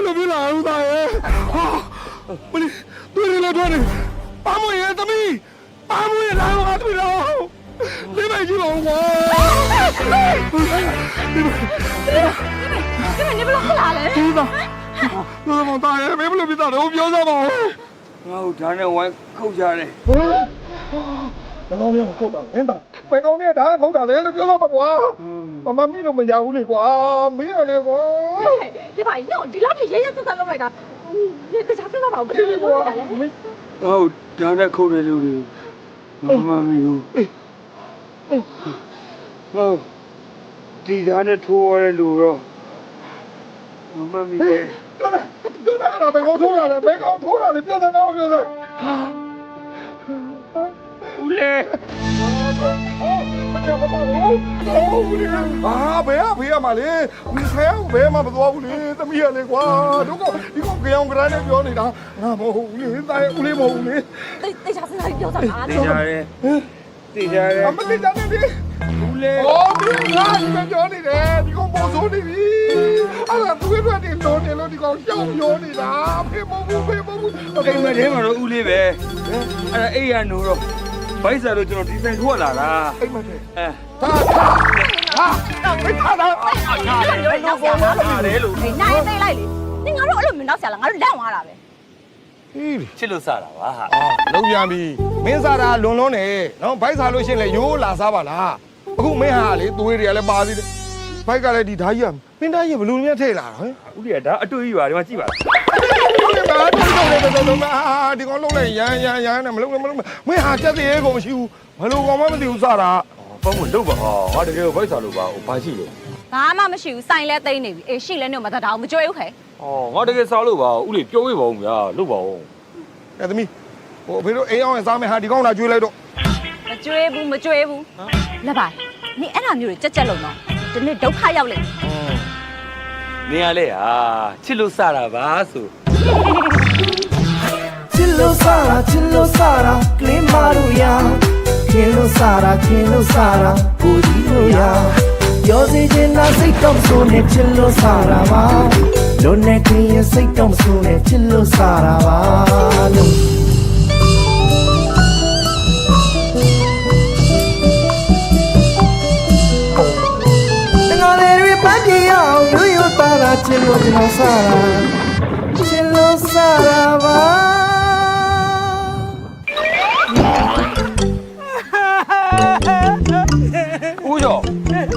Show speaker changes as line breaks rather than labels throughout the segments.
လိုပြလာဦးသားရဲ့ဟာမလီတွေ့နေလို့တွေ့နေပါမွေရဲ့သမီးပါမွေရဲ့လာတော့တွေ့တော့ဒီမကြီးပါဦးကွာ
你不能回来了。
对的，那么大爷没不能比大头表啥嘛？
ငါ့ကိုဓာတ်နဲ့ဝိုင်းခုတ်ကြတယ်
ဘယ်ကောင်မျိုးခုတ်တာလဲဘယ်ကောင်နဲ့ဒါခုတ်တာလဲလို့ပြောတော့မှာကွာမမမီးလို့မရဘူးလေကွာမင်းရလေကွာ
ဒီပါညောဒီလောက်ထိရရဆက်ဆက်လုပ်လိုက်တာဒီတခြားဆက်ဆက်ပါဘူး
ကွာမင်း
ငါ့ကိုဓာတ်နဲ့ခုတ်တဲ့လူတွေမမီးဘူးဟုတ်ဒီဓာတ်နဲ့ထိုးရတဲ့လူတော့မမီးရဲ့
ပြောတာဘယ်ကောင်ထိုးတာလဲဘယ်ကောင်ထိုးတာလဲပြောတာတော့ပြောတာ
ဦးလေ
ဘယ်မှာလဲဒီဆဲဘယ်မှာမသွားဘူးလေသမီးရလေကွာတို့ကဒီကောင်ကြောင်ကြမ်းနဲ့ပြောနေတာငါမဟုတ်ဘူးလေတာဦးလေးမဟုတ်ဘူးလေ
တခြားဆက်ဆက်ပြောတာ
တေးကြတယ်တေးကြတယ်
အမတေးကြနေပြီ
ဦးလေ
哦，你看你们家里的，你讲没错的哩，啊，那对对的，老的了，你讲小小的啦，配毛布。
အိမ်မထဲမှာတော့ဦးလေးပဲအဲ့ဒါအိမ်ရနိုးတော့ဘိုက်စားလို့ကျွန်တော်ဒီဆိုင်ထွက်လာတာ
哎妈的，没看到，
တယ်လို့
နိုင်သိလိုက်လေ你ငါတို့အဲ့လိုမနောက်ဆရာလားငါတို့လန့်သွားတာပဲ
ချစ်လို့စားတာပါဟာ
လုံးပြန်ပြီမင်းစားတာလွန်နေနော်ဘိုက်စားလို့ရှင်းလေရိုးလာစားပါလားအခုမင်းဟာလေသွေးတွေကလည်းပါသေးတယ်ဘိုက်ကလည်းဒီဓာကြီးကမင်းဓာကြီးဘလူးမြတ်ထဲလာတော့ဟင်
ဦးလေးကဒါအတွေ့အကြုံပါဒီမှာကြည့်ပါ
ဒီကောင်လုံးလိုက်ရမ်းနဲ့မလုံးမင်းဟာကြက်သေးကိုမရှိဘူးဘလို့ကောင်မှမသိဘူးစားတာ
ဘာမှလုပ်ပါဟာငါတကယ်ဘိုက်စားလို့ပါဘာရှိလို့
ဘာမှမရှိဘူးစိုင်လဲသိနေပြီအေးရှိလဲနေမသက်တာမကြွေးဘူးခဲ
ဩငါတကယ်စားလို့ပါဦးလေးပြောပြပါဦးဗျာလုပ်ပါဦး
အဲ့သမီးဟိုအဖေတို့အိမ်အောင်စားမယ်ဟာဒီကောင်လာကျွေးလိုက်တော့
မကြွေးဘူးလက်ပါနင်အဲ့ဒါမျိုးတွေကြက်လုံးတော့ဒီနေ့ဒုက္ခရောက်လိမ့်
နေရလေဟာချစ်လို့စားတာပါဆို
Chillo Sara, Klimaru ya. Chillo Sara, Pudino ya. Yosi jina say tom sune Chillo Sara va. Lone kriya say tom sune Chillo Sara va. Tengalere pagiya, yuyu tara Chillo Sara va.
ဦးကျော်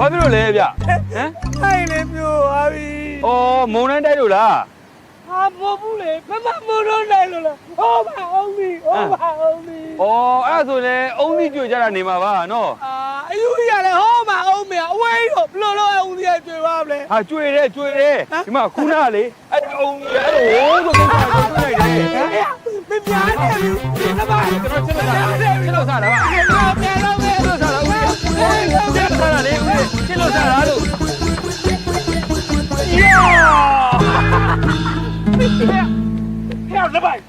ဘာဖြစ်လို့လဲဗျဟမ်
ထိုင်နေပြိုပါပြီ
ဩမုံတိုင်းတိုက်လို့လား
ဟာမဟုတ်ဘူးလေမမမလို့နိုင်လို့လားဟောပါအောင်ပြီဟောပါအောင်ပြီ
ဩအဲ့ဒါဆိုရင်အုံးကြီးကြွကြတာနေမှာပါနော်
အယူကြီးရတယ်ဟောပါအောင်ပြီအဝေးတော့ဘလို့လို့အုံးကြီးကျွေပါမလဲ
ဟာကြွတယ်ဒီမှာခုနကလေအဲ့အုံးကြီးအဲ့လိုဟိုးဆိုကိစ္စကိုတွေ့လိုက်တယ်
မပြားနေဘူးဒီကပါ
ကျွန်တော်ချစ်လို့စားတာပါချစ်လို့စားတာပါချစ်လို့စားတာဦးချစ်လို့စားတာလေဦးချစ်လို့စားတာလို့
ဟဲ့လက်ပိုက်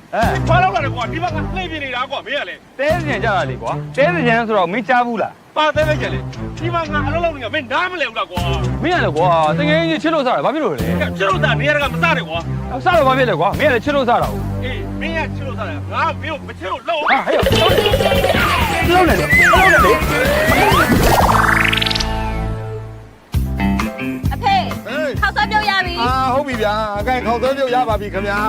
ဘာလို့လာလဲကွာဒီဘက်ကနှိပ်ပြနေတာကွာမင်းကလေ
တဲစင်ကြတာလေကွာတဲစင်ဆိုတော့မင်းကြားဘူးလား
ပါသေးပဲကျလေဒီဘက်ကအလုံးလုံးနေတာမင်းနားမလဲဘူးလားကွာ
မင်းရလေကွာတကယ်ကြီးချစ်လို့စားတာဘာဖြစ်လို့လဲ
ချစ်လို့သားနေရကမစားနဲ့ကွာ
စားတော့ဘာဖြစ်လဲကွာမင်းရလေချစ်လို့စားတာ
အေးမင်းကချစ်လို့စားတယ်ငါမင်းကိုမချစ်လို့လုံး
ဟာဟဲ့လုံးနေလေ
အဖေခောက်ဆွဲပြုတ်ရပြီ
အာဟုတ်ပြီဗျာအကိုင်ခေါက်ဆွဲပြုတ်ရပါပြီခင်ဗျာ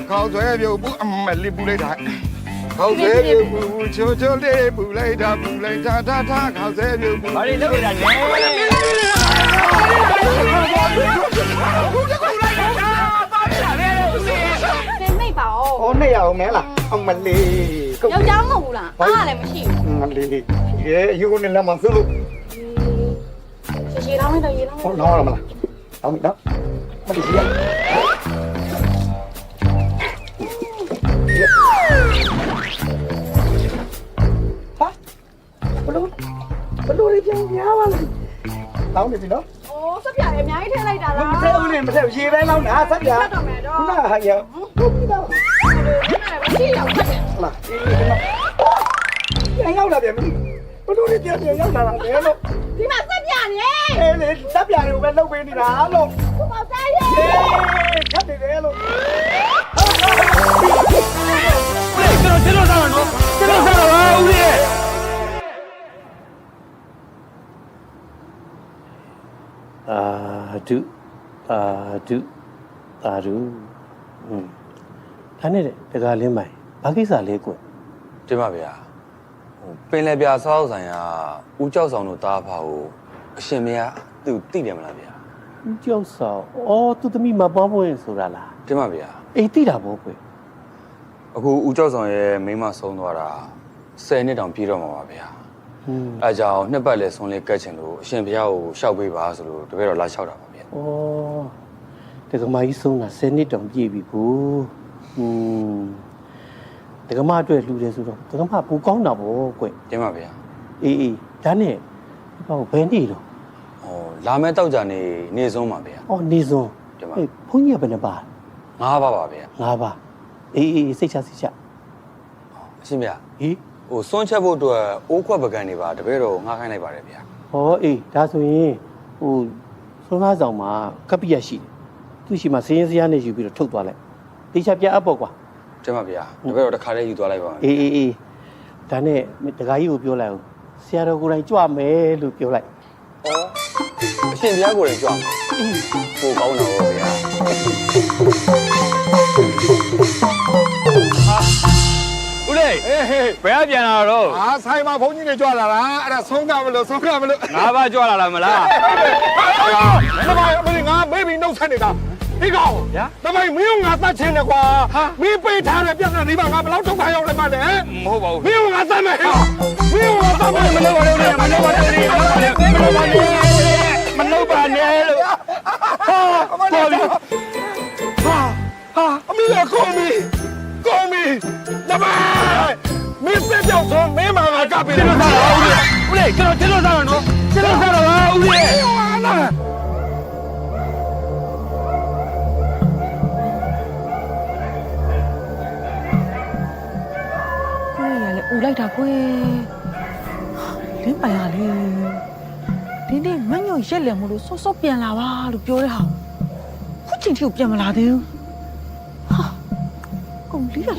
ခေါက်ဆွဲပြုတ်ပူအမလေးပူလိုက်တာခေါက်ဆွဲပြုတ်ပူချိုချိုလေးပူလိုက်တာထားခေါက်ဆွဲပြုတ်ပူ
ဘာတွေလုပ်နေတာလဲ
နေမိတ်ပါဦး
ဟောနေရအောင်မဲလားအမလေး
ယောက်ျားမဟုတ်ဘူးလားအားလည်းမရှိဘူး
မလေးရေအယူကနေလည်းမဆလို့
ရေလောင်းလိုက်တော့ရေလောင်း
ဟောနောင်းရမလားအောင်နော်မလေးရဟာဘလို့ပြန်ပြားပါလားတောင်းနေပြီနော်
အိုးစပြတယ်အများကြီးထည့်လိုက်တာလား
မထည့်ဘူးလေမထည့်ရေပဲလောင်းတာဆက်ပြ
ထည့်တော့မယ်တော့
ခုနဟာရဟုတ်ပြီတော့
မရှိရောက်တယ်
ဟုတ်လားပြန်ရောက်လာပြန်ပြီဘလို့ပြန်ရောက်လာတာလဲလို့
ဒီမှာစပြနေ
အေးလေတပ်ပြာတွေကိုပဲလှုပ်ပေးနေတာလို့
ခုပေါက်စားရဲ
ခတ်နေတယ်
ဓုဒါနဲ့တကားလင်းမိုင်ဘာကိစ္စလဲကွ
တင်ပါဗျာဟိုပင်လယ်ပြဆောက်ဆိုင်ရာဦးကျောက်ဆောင်တို့တားဖာကိုအရှင်မရသူသိတယ်မလားဗျာ
ဦးကျောက်ဆောင်အော်သူသမီးမပွားပွင့်ဆိုတာလား
တင်ပါဗျာ
အေးသိတာပေါ့ကွ
အခုဦးကျောက်ဆောင်ရဲ့မိန်းမဆုံးသွားတာ10နှစ်တောင်ပြည့်တော့မှာပါဗျာ အဲကြောင့်နှစ်ပတ်လဲဆုံးလေးကတ်ချင်လို့အရှင်ဘုရားကိုရှောက်ပေးပါဆိုလို့တပည့်တော်လာလျှောက်တာပါဗျာ
ဩတက္ကမကြီးဆုံးတာ10နှစ်တောင်ပြည့်ပြီကိုတက္ကမအတွက်လှူတယ်ဆိုတော့တက္ကမပူကောင်းတာပေါ့ကွ
တင်ပါဗျာ
အေးဒါနဲ့ဟောဘယ်နေတော့
ဟောလာမယ့်တောက်ကြနေဆုံးပါဗျာ
အော်နေစုံဘုန်းကြီးကဘယ်နှပါ
9ပါပါဗျာ
5ပါအေးစိတ်ချ
အရှင်ဗျာ
ဟေး
ဟိုစွန့်ချက်ဖို့အတွက်အိုးခွက်ပကံတွေပါတပည့်တော်ငှားခိုင်းလိုက်ပါတယ်ဗျာ
ဟောအေးဒါဆိုရင်ဟိုဆွမ်းသားဆောင်မှာကပ္ပိယရှိတယ်သူရှိမှစင်းစရာနဲ့ယူပြီးတော့ထုတ်သွားလိုက်တေချာပြအပ်ပေါ့ကွာ
တင်ပါဗျာတပည့်တော်တစ်ခါတည်းယူသွားလိုက်ပါမယ်
အေးဒါနဲ့တခါကြီးကိုပြောလိုက်အောင်ဆရာတော်ကိုယ်တိုင်ကြွမယ်လို့ပြောလိုက်
အရှင်ဘုရားကိုယ်တိုင်ကြွမယ်ပိုကောင်းတာပေါ့ဗျာဦးလေးဘယ်ကပြန်လာတော့
ဆိုင်မှာဘုန်းကြီးတွေကြွလာတာအဲ့ဒါဆုံးကမလို့
ငါးပါးကြွလာလားမလား
တမိုင်းမင်းငါမေးပြီးနှုတ်ဆက်နေတာဒီကောင်တမိုင်းမင်းငါတတ်ချင်းတယ်ကွာမင်းပေးထားတဲ့ပြဿနာဒီမှာငါဘယ်လောက်ဒုက္ခရောက်လဲမလဲ
မဟုတ်ပါဘူး
မင်းငါတတ်မယ်မင်းငါတတ်မယ်မလုပ်ပါနဲ့မလုပ်ပါနဲ့လို့ဟာအမေကကောမီတမိုင်းမင်းပြပြောက်ဆုံးမင်းမငါကပ်ပြီးတော့ဦးလေးကျွန်တော်စားရနော်ကျွန်တော်စားတော့ပါဦးလေးဟာနာ
ဦးလိုက်တာကွယ်လင်းပိုင်ရလေဒီနေ့မညွန့်ရက်လည်မလို့စောပြန်လာပါလို့ပြောတဲ့ဟာခုချိန်ထိကိုပြန်မလာသေးဘူးဟာကုန်လေးရလေ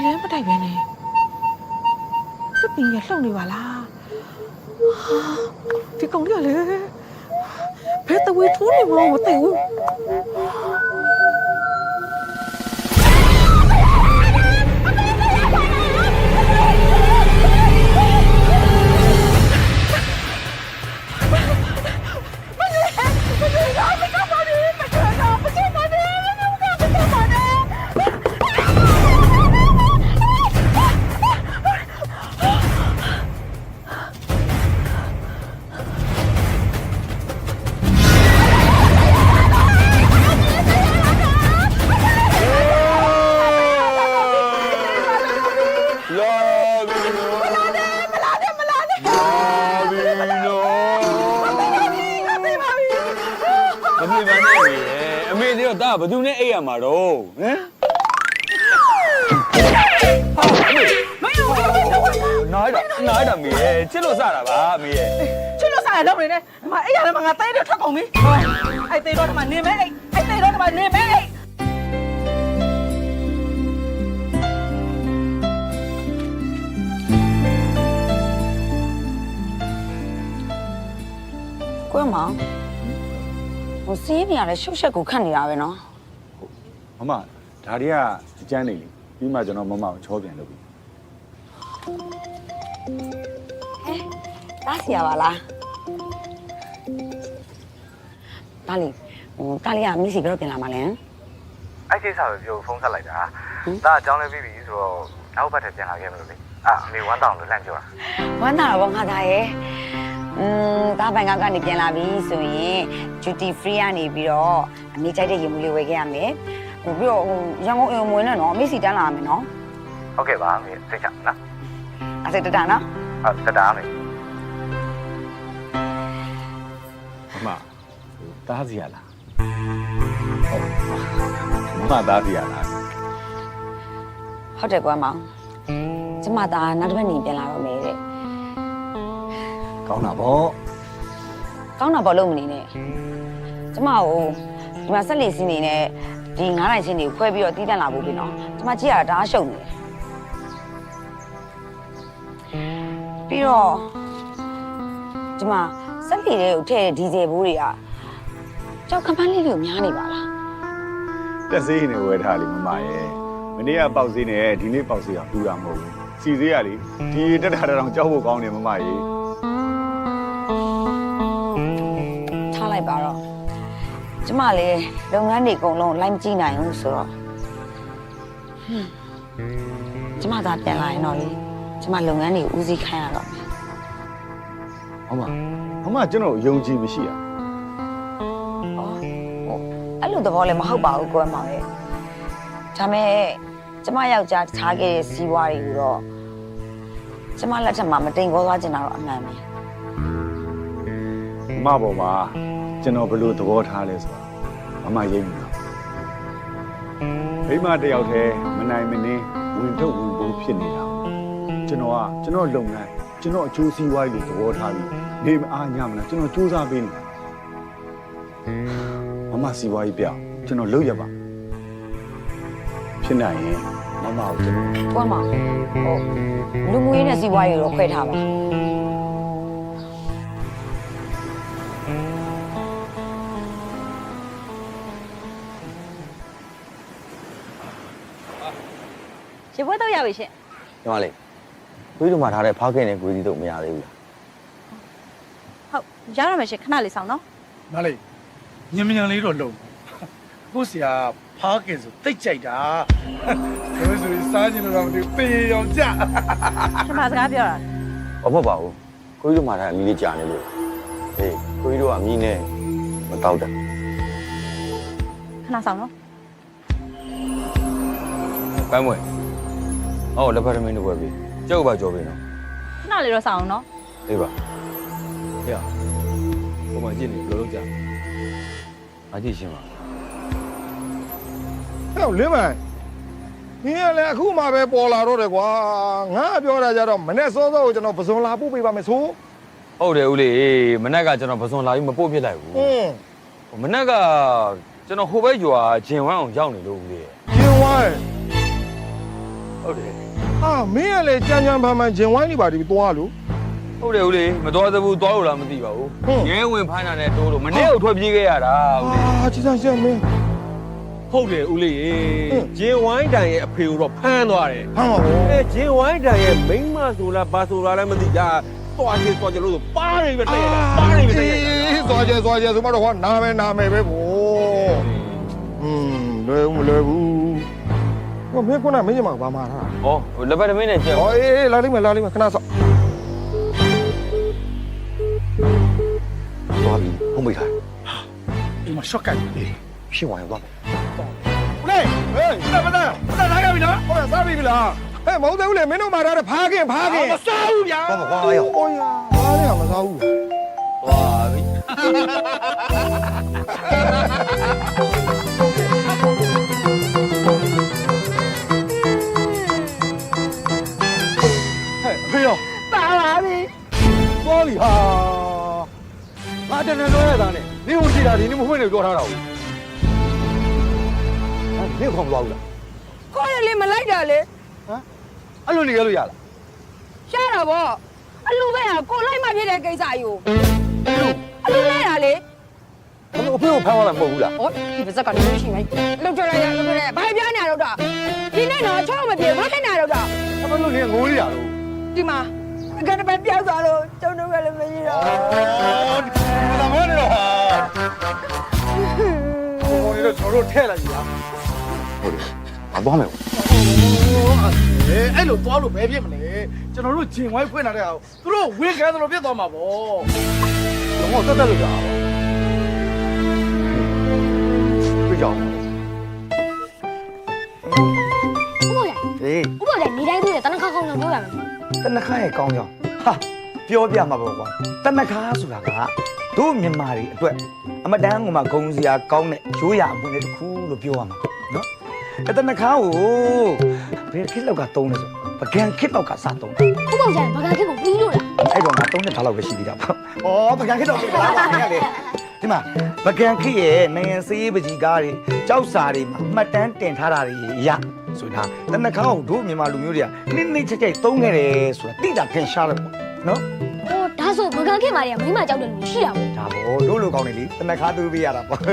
လေမတိုက်ပဲနဲ့တပင်းရလှုပ်နေပါလားဒီကုန်လေးရလေဘယ်တဝေထိုးနေမလို့မသိဘူး
ဒါဘယ်သူနဲ့အိပ်ရမှာတော့ဟမ်နားတာမေးချစ်လို့စတာပါမေးရဲ့
ချစ်လို့စားရတော့နေနဲ့ဒီမှာအဲ့ရတယ်မှာငါတဲတော့ထွက်ကုန်ပြီအဲ့တဲတော့ဒီမှာနေမဲအဲ့တဲတော့ဒီမှာနေမဲ
ကွမောင်ဟိုစီးနေရတဲ့ရှုပ်ရှက်ကိုခတ်နေတာပဲနော်
မမဒါတွေကအကျန်းနေလေပြီးမှကျွန်တော်မမကိုချောပြန်လုပ်ပြီ
တားစီရပါလားတားလီတားလီကမိစီဘယ်တော့ပြန်လာမှာလဲ
အဲ့ကိစ္စပဲပြောဖုန်းဆက်လိုက်တာဒါအကြောင်းလေးပြီးပြီဆိုတော့နောက်ဘက်ထပ်ပြန်လာခဲ့မလို့လေအမေဝမ်းတောင်လို့လန့်ကြွတာ
ဝမ်းသာတော့ငါသားရဲ့တားပိုင်ကနေပြန်လာပြီဆိုရင် duty free ကနေပြီးတော့အမေကြိုက်တဲ့ရေမူလေးဝယ်ခဲ့ရမယ်ဟိုပြီးတော့ရန်ကုန်အိမ်ဝင်နဲ့နော်အမေစီတန်းလာမယ်နော်
ဟုတ်ကဲ့ပါအမေစိတ်ချနော်
အဲ့ဒါတတာနော်
ဟုတ်တတားမေ
မမတားစီရလားမမတားစီရလား
ဟုတ်တယ်ကွာမောင်ကျမသားနောက်တစ်ပတ်နေပြန်လာတော့မယ်တဲ့
ကောင်းတာဗော
ကောင်းတာပေါ့လို့မနေနဲ့ကျမကိုဒီမှာဆက်လီစင်းနေနဲ့ဒီ9နိုင်ချင်းတွေခွဲပြီးတော့တီးတန့်လာဖို့ပြီနော်ကျမကြည့်ရတာဒါရှုံနေတယ်
ပြီးတော့ဒီမှာစက်ပြေတွေကိုထည့်တဲ့ဒီဇယ်ဘူးတွေကကြောက်ခမန်းလေးတွေကိုများနေပါလား
တက်စေးနေဝဲထားလိမမရဲ့မနေ့ကပေါက်စေးနဲ့ဒီနေ့ပေါက်စေးအောင်တူတာမဟုတ်ဘူးစီစေးရလေဒီတက်တာတောင်ကြောက်ဖို့ကောင်းတယ်မမရဲ့
ထားလိုက်ပါတော့ကျမလည်းလုပ်ငန်းတွေအကုန်လုံးလိုက်မကြည့်နိုင်ဘူးဆိုတော့ကျမသာပြန်လာရင်တော့လေကျမလုပ်ငန်းတွေဦးစီးခိုင်းရတော့မယ်
မမကျွန်တော်ယုံကြည်မရှိရ
အဲ့လိုသဘောလည်းမဟုတ်ပါဘူးကိုယ်မောင်ရဲ့ဒါမဲ့ကျမယောက်ျားထားခဲ့တဲ့စီးပွားတွေကိုတော့ကျမလက်ထက်မှာမတိမ်ခေါ်သွားချင်တာတော့အမှန်ပဲ
မပေါ်မှာကျွန်တော်ဘယ်လိုသဘောထားလဲဆိုတော့မမရိပ်မိပါမိမတယောက်တည်းမနိုင်မနှင်းဝင်ထုတ်ဝင်ပိုးဖြစ်နေတာကျွန်တော်လုပ်ငန်းကျွန်တော်အကျိုးစီးပွားရေးသဘောထားပြီးနေမအားညမလားကျွန်တော်စူးစမ်းပေးနေတာမမစီးပွားရေးပြောင်းကျွန်တော်လုပ်ရပါဖြစ်နိုင်ရင်မမကိုကျွန်တော်
ကိုယ်မောင်လူမှုရေးနဲ့စီးပွားရေးတော့ခွဲထားပါ
ရေပွဲတော့ရပြီရှင်
ဒီမှာလေခွေးတို့မှာထားတဲ့ဖားခင်နဲ့ခွေးသီးတို့မရသေးဘူးလား
ဟုတ်ရရမယ်ရှင်ခဏလေးဆောင်နော်
မလေးညင်မြန်လေးတော့လုံကိုဆရာဖားကင်ဆိုတိတ်ကြိုက်တာဒါဆိုရင်စားချင်လို့တော့မသိဘူးတေးရောင်ကြ
ခင်ဗျာစကားပြောတာ
မဟုတ်ပါဘူးခွေးတို့မှာထားတဲ့အမီးလေးကြာနေလို့ဟေးခွေးတို့ကအမီးနဲ့မတောက်တာ
ခဏဆောင်နော်
ပန်းမွေဟောလက်ဖက်သမင်းတို့ပဲပြီကြောက်ပါကြောပြီနော်
ခဏလေးတော့ဆောင်အောင်နော်
အေးပါ
ဟဲ့ဟိုမှာကြည့်နေဘယ်လိုလုပ်ကြ
အကြည့်ရှင်းပါ
ဟဲ့လင်းမိုင်နင်ကလည်းအခုမှပဲပေါ်လာတော့တယ်ကွာငါပြောတာကြတော့မနေ့စောစောကိုကျွန်တော်ပစုံလာပို့ပေးပါမယ်ဆို
ဟုတ်တယ်ဦးလေးမနက်ကကျွန်တော်ပစုံလာပြီးမပို့ဖြစ်လိုက်ဘူးမနက်ကကျွန်တော်ဟိုဘက်ရွာဂျင်ဝမ်းအောင်ရောက်နေလို့ဦးလေး
ဂျင်ဝိုင်း
ဟုတ်တယ်
ဟာမင်းကလည်းကြမ်းကြမ်းဖမ်းဖမ်းဂျင်ဝိုင်းနေပါဒီသွားလို့
ဟုတ်တယ်ဦးလေးမတော်သေးဘူးသွားလို့လားမသိပါဘူးရဲဝင်ဖမ်းတာနဲ့တိုးလို့မနေ့ကထွက်ပြေးခဲ့ရတာဦးလေး
ဟာကြည်စမ်းရှင်းမင်း
ဟုတ်တယ်ဦးလေးရေဂျင်ဝိုင်းတန်ရဲ့အဖေကိုတော့ဖမ်းသွားတယ်
ဖမ်းပါဘော
ဂျင်ဝိုင်းတန်ရဲ့မိန်းမဆိုလားဘာဆိုလားလည်းမသိကြသွားချင်လို့ဆိုပါးနေပဲတဲ့ပါးနေပဲတဲ့
သွားကြဆိုမှတော့ဟောနာမယ်ပဲဗောလွယ်ဦးမလွယ်ဘူးဟောမင်းကမင်းကြီးမှာဘာမှထား
ဩလက်ဖက်သမင်းနဲ့ကြက်
ဟောအေးလာလိမ့်မယ်ခဏဆော့
သွားပြီဟုတ်မိထား
ဒီမှာ short cut လေး
ရှင်းဝိုင်းသွားမယ်
ဦးလေးဟေးမသားလာခဲ့ပြီနော်ဟောစားပြီလားဟဲ့မဟုတ်သေးဘူးလေမင်းတို့မှာထားတဲ့ဖားခင်
မစားဘူးဗျာ
သွားပါကွာရော
ဟိုရဘာလဲမစားဘူး
သွားပြီ
ဟဲ့ဖေရော
ပါပါပြီ
သွားပြီဟာငါတနေ့တော့ရတာနဲ့နေဟိုရှိတာဒီနေ့မဖွင့်နေပြောထားတာဘူးဟာနေခေါမသွားဘူးလား
ကိုရလေးမလိုက်တာလေ
အဲ့လိုနေရလို့ရလား
ရှားတာဗောအလူပဲဟာကိုလိုက်မှဖြစ်တဲ့ကိစ္စယူအလူလိုက်တာလေ
အဲ့လိုအဖေကိုဖမ်းသွားတာမဟုတ်ဘူးလား
ဟောဒီပါဇက်ကနေရှိမယ်လောက်ကြရရလောက်ကြရဘာပြားနေရတော့တာဒီနေ့တော့ချောင်းမပြေဘာခက်နေရတော့တာ
အဲ့လိုနေငိုးရတာလို့
ဒီမှာအကတပပြောက်သွားတော့ကျုံတို့ကလည်းမရှိတော့
ဒါမနေတော့ဟာဟိုနေတော့ကျွန်တော်တို့ထဲလိုက်ပြီလား
ဟုတ်တယ်အသွားမယ်
အဲ့လိုသွားလို့ဘယ်ဖြစ်မလဲကျွန်တော်တို့ဂျင်ဝိုင်းဖွင့်လာတဲ့ဟာသူတို့ဝင်းခဲသလိုပြတ်သွားမှာဗော
တော့တက်လို့ရပါပြကြောင်
ဥပ္ပယ
ဟေး
ဥပ္ပယနေတိုင်းတွေ့တယ်တနခါခေါင်းတော့ပြောရမယ်
တနခါရဲ့ကောင်းကြောင်ဟာပြောပြမှာပေါ့ကွာတနခါဆိုတာကတို့မြန်မာတွေအတွက်အမတန်းကမှဂုံစရာကောင်းတဲ့ရိုးရာအပွင့်လေးတစ်ခုလို့ပြောရမှာနော်အဲ့တနခါကိုဘယ်ခေတ်လောက်ကတုံးလဲဆိုပကံခေတ်လောက်ကစတုံး
ဥပ္ပယဘာကခေတ်ကိုပြီးလို့လား
အဲ့တော့ငါ3နှစ်ထားလောက်ပဲရှိသေးတာပေါ့ဩပကံခေတ်တော့ပြီလားကွာနေရလေဒီမှာပကံခေတ်ရဲ့နိုင်ငံစည်းပကြီးကားတွေကြောက်စာတွေမှာမှတ်တမ်းတင်ထားတာတွေရဆိုတာတနခါကိုတို့မြန်မာလူမျိုးတွေကနစ်နစ်ချက်ချက်သုံးခဲ့တယ်ဆိုတာတိတာထင်ရှားတယ်ပေါ့ နော်
ဟိုဒါဆိုဘဂန်ခင်မာတွေကမိမကြောက်တယ်လို့ရှိတာပေါ့
ဒါပေါ့တို့လိုကောင်းနေလေတနခါသွေးပေးရတာပေါ့ဟာ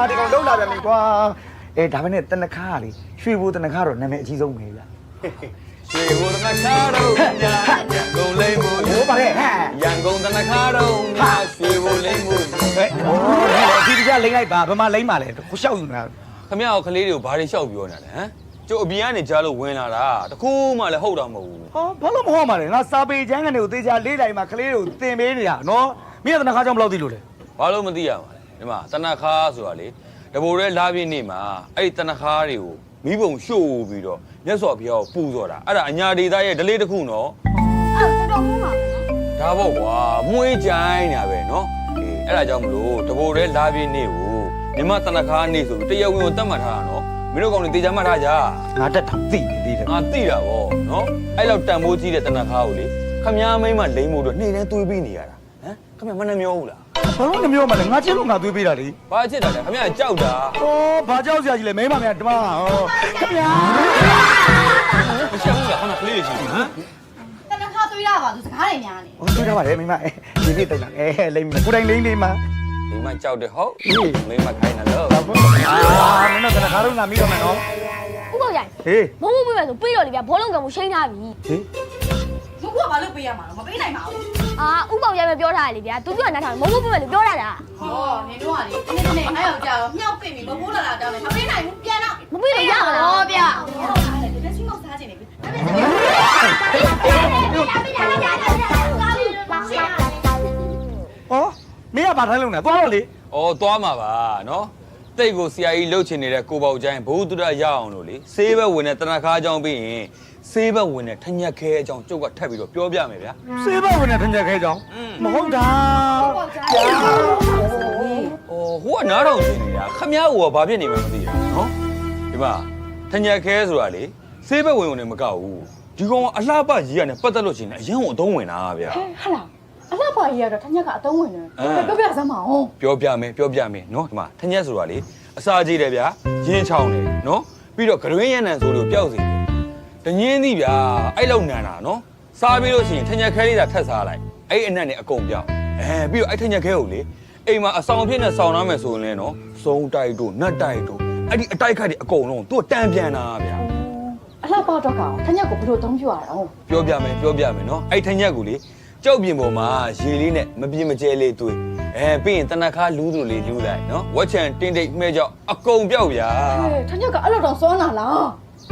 ဒီကောင်လုံးလာပြန်ပြီကွာဒါပဲနဲ့တနခါကလေရွှေဘိုးတနခါတော့နာမည်အကြီးဆုံးပဲဗျာ
ရွှေဘိုတနခါတော့ညာရန်ကုန်လိမ့်မို့
ဟိုပါလေဟဲ့
ရန်ကုန်တနခါတော့ညာရွှေဘိုလိမ့်မို့
ဟဲ့ဒီတကြလိမ့်လိုက်ပါဘယ်မှာလိမ့်ပါလဲကိုရှောက်ယူနေတာ
ခမရကလေးတွေကိုဘာတွေလျှောက်ပြောနေတာလဲဟမ်ကျုပ်အပြင်ကနေကြားလို့ဝင်လာတာတခုမှလည်းဟုတ်တာမဟုတ်ဘူး
ဟာဘာလို့မဟုတ်မှာလဲငါစာပေချမ်းကနေကိုသေချာလေးတိုင်းမှာကလေးတွေကိုသင်ပေးနေတာနော်မင်းကတနခါကြောင့်ဘယ်လောက်သိလို့လဲ
ဘာလို့မသိရမှာလဲဒီမှာတနခါဆိုတာလေတဘိုရဲလာပြည့်နေမှာအဲ့ဒီတနခါတွေကိုမိဘုံရှို့ပြီးတော့မြတ်စွာဘုရားကိုပူဇော်တာအဲ့ဒါအညာဒေသရဲ့ဒလေးတစ်ခုနော်
အဲ့တော်တော်မှာ
ဒါပေါ့ကွာမွေးကြိုင်းနေတာပဲနော်အေးအဲ့ဒါကြောင့်မလို့တဘိုရဲလာပြည့်နေကိုမြမတနခါနေဆိုပြီးတရားဝင်ကိုတတ်မှတ်ထားတာနော်မင်းတို့ကောင်တွေတေချာမှတ်ထားကြ
ငါတက်တာသိနေသေးတယ်
ငါသိတာဗောနော်အဲ့လောက်တန်ဖိုးကြီးတဲ့တနခါကိုလေခမည်းမိမ့်မလိမ့်မို့တော့နေ့တိုင်းသွေးပြီးနေရတာဟမ်ခမည်းမနှမျောဘူးလား
ဘာလို့နှမျိုးမလဲငါချစ်လို့ငါသွေးပေးတာလေ
ဘာချစ်တာလဲခမည်းကြောက်တာ
ဩဘာကြောက်စရာကြီးလဲမိမများဓမ္မဟောခင်ဗျာ
မရှက်ဘူးလားခမည်းကလေးတွေရှိတယ်ဟမ်
တနခါသွေးရပါသူစကားတွေများနေ
ဟိုတွေ့ထားပါတယ်မိမဒီနေ့တိတ်လာလိမ့်မယ်ကိုတိုင်းလိမ့်နေမှာ
မိမကြောက်တယ်ဟုတ်မိမခိုင်းတာလို့
မင်းတို့ကတခါတော့ငါမိတော့မယ်နော်
ဥပေါက်ရိုင်
ဟေး
မုံမုံပေးမယ်ဆိုပေးတော့လေဗျာဘောလုံးကံကိုချိန်ထားပြီ
ဟေး
သူကဘာလို့ပေးရမှာလဲမပေးနိုင်ပါဘူး
အာဥပေါက်ရိုင်ပဲပြောထားတယ်လေဗျာသူကနားထောင်မုံမုံပေးမယ်လို့ပြောတာလား
ဟောနင်တို့ကလေဒီနေ့ငါယောက်ျားတော့မြောက်ပင့်ပြီးမဖိုးလာတာတောင်းတယ်မပေးနိုင်ဘူးပြန်တော့
မပေးလို့ရပါလား
ဟောဗျာဒီနေ့စီမောက်စားခြင်းနေပြီ
ဩမင်းကဘာထိုင်းလုံးလဲသွားတော့လေ
ဩသွားမှာပါနော်တိတ်ကိုဆရာကြီးလှုပ်ချင်နေတဲ့ကိုပေါက်ချိုင်းဘုသူဒ္ဓရအောင်လို့လေဆေးဘက်ဝင်တဲ့တနခါအကြောင်းပြီးရင်ဆေးဘက်ဝင်တဲ့ထညက်ခဲအကြောင်းကျုပ်ကထပ်ပြီးတော့ပြောပြမယ်ဗျာ
စေးဘဝင်တဲ့ထင်ကြခဲကြောင်းမဟုတ်တာ
ဟိုကနားထောင်နေနေတာခမည်းကဘာဖြစ်နေမှမသိဘူးနော်ဒီမှာထညက်ခဲဆိုတာလေဆေးဘက်ဝင်နေမကောက်ဘူးဒီကောင်ကအလှပကြီးရတယ်ပတ်သက်လို့ရှိရင်အရင်ကအသုံးဝင်တာဗျာ
ဟာလားအလှပါကြီးကတော့ထညက်ကအတုံးဝင်တယ်ပြောပြစမ်းပါဦး
ပြောပြမယ်နော်ဒီမှာထညက်ဆိုတာလေအစာကြီးတယ်ဗျာရင်းချောင်းတယ်နော်ပြီးတော့ဂရွင်းရနံဆိုလို့ပျောက်စေတယ်တငင်းသည်ဗျာအဲ့လောက်နန်တာနော်စားပြီးလို့ရှိရင်ထညက်ခဲလေးသာထက်စားလိုက်အဲ့အနက်နဲ့အကုန်ပျောက်ပြီးတော့အဲ့ထညက်ခဲကိုလေအိမ်မှာအဆောင်ဖြစ်နေဆောင်ရမယ်ဆိုရင်လည်းနော်စုံတိုက်တို့နတ်တိုက်တို့အဲ့ဒီအတိုက်ခတ်တွေအကုန်လုံးသူ့တန်ပြန်တာဗျာ
အလှပါတော့ကောင်ထညက်ကိုဘယ်လိုတုံးပြရအောင်
ပြောပြမယ်နော်အဲ့ထညက်ကိုလေကြောက်ပြင်ပေါ်မှာရေလေးနဲ့မပြင်းမကျဲလေးသွေးပြီးရင်တနခါလူးသူလေးလူးလိုက်နော်ဝက်ချန်တင်းတိတ်မှဲကြောက်အကုန်ပြောက်ဗျာ
ထညက်ကအဲ့လိုတော့စွမ်းလာလား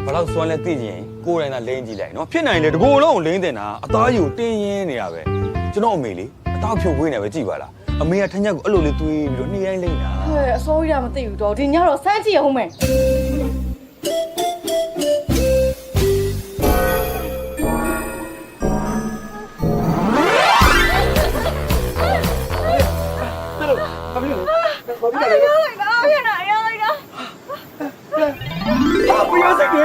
ဘလောက်စွမ်းလဲသိရင်ကိုယ်တိုင်သာလိမ့်ကြည့်လိုက်နော်ဖြစ်နိုင်လေတကူလုံးကိုလိမ့်တင်တာအသားကြီးကိုတင်းရင်းနေတာပဲကျွန်တော်အမေလေအသားဖြုတ်ဝေးနေပဲကြည့်ပါလားအမေကထညက်ကိုအဲ့လိုလေးသွေးပြီးတော့နှီးရိုင်းလိမ့်တာ
အစိုးရမသိဘူးတော့ဒီညတော့စမ်းကြည့်အောင်မယ်
不要这个。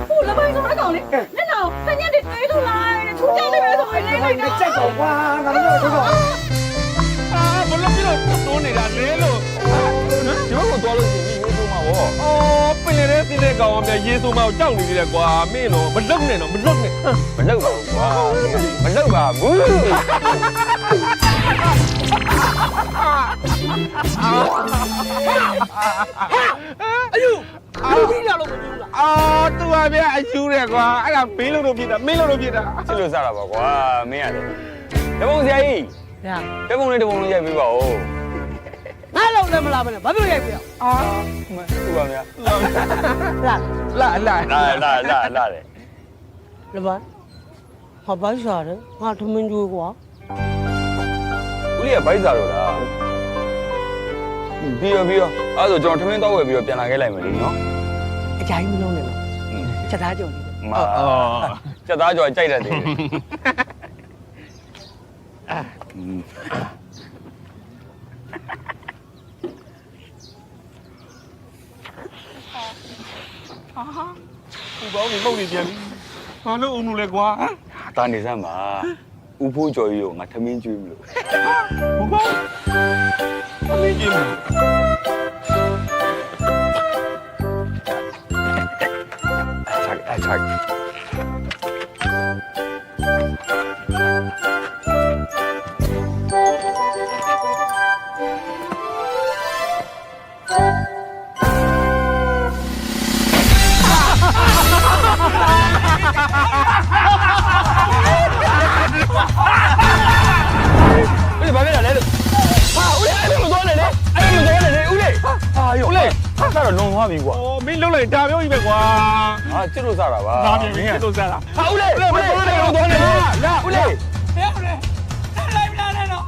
ဟိုလက်ပိုင်းဆုံးအကောင်လေးမျက်နှာထညက်တွေတွေးထုတ်လိုက်ထူးခြားနေပဲဆိုရင်လေးလိုက်တာ
再搞瓜，哪能这个？
ဘလို့ပြီးတော့တိုးနေတာလဲလို့
ဒီဘက်ကိုသွားလို့ရှိရင်ရေးဆုံးမှာဗော
အော်ပင်နေတဲ့စီးတဲ့ကောင်ကမြန်ရေးဆိုးမအောင်ကြောက်နေသေးတယ်ကွာမင်းတော့မလုံနဲ့တော့မလုံနဲ့
မလောက်ပါဘူးကွာမလောက်ပါဘူး
အယူပြီးလာလို့မပြီးဘူးလားအော်သူကဗျအယူတယ်ကွာအဲ့ဒါမင်းလို့တော့ပြတာမင်းလို့တော့ပြတာ
ချစ်လို့စားတာပါကွာမင်းရတယ်တပုံဆရာကြီး
ဗျာ
တပုံလေးရိုက်ပေးပါဦး
ငါလုံးလည်းမလာမနဲ့ဘာဖြစ်ရိုက်ပြအောင်
ဟုတ်ပါဗျာ
လာ
လာတယ်
လဘာဟာဘာရှာတယ်ငါသမင်းကျိုးကွာ
ဦးလေးကဘိုက်စားတော့လားပြီးရောအဲ့ဒါဆိုကျွန်တော်ထမင်းတော့ဝယ်ပြီးတော့ပြန်လာခဲ့လိုက်မယ်လေနော်
အကြိုင်းမလုံးနဲ့နော်ချက်သားကြော်နေ
မာစက်သားကြော်ကြိုက်တတ်တယ်
ဟိုဘောင်းကြီးမှုတ်နေပြန်ပြီဘာလို့အုံလို့လဲကွာ
တာနေစမ်းပါဦးဖိုးကျော်ကြီးကိုငါထမင်းကျွေးမလို့
ဘုကောအမေကြီးမ
အချိုက် ဘာဖြစ်လဲလို့ဟာဦးလေးအဲ့လိုမသွားနဲ့လေအဲ့လိုမသွားနဲ့လေဦးလေးဟာယောဦးလေးဆက်တော့လုံသွားပြီကွာ
မင်းလုံးလိုက်ဒါမျိုးကြီးပဲကွာ
ဟာချစ်လို့စားတာပါ
ဒါပြင်မင်းကတို့စားတာ
ဟာဦးလေးမသွားနဲ့လုံသွားနဲ့လာဦးလေး
ဘယ်ဟုတ်လဲလိုက်မလာနဲ့တော့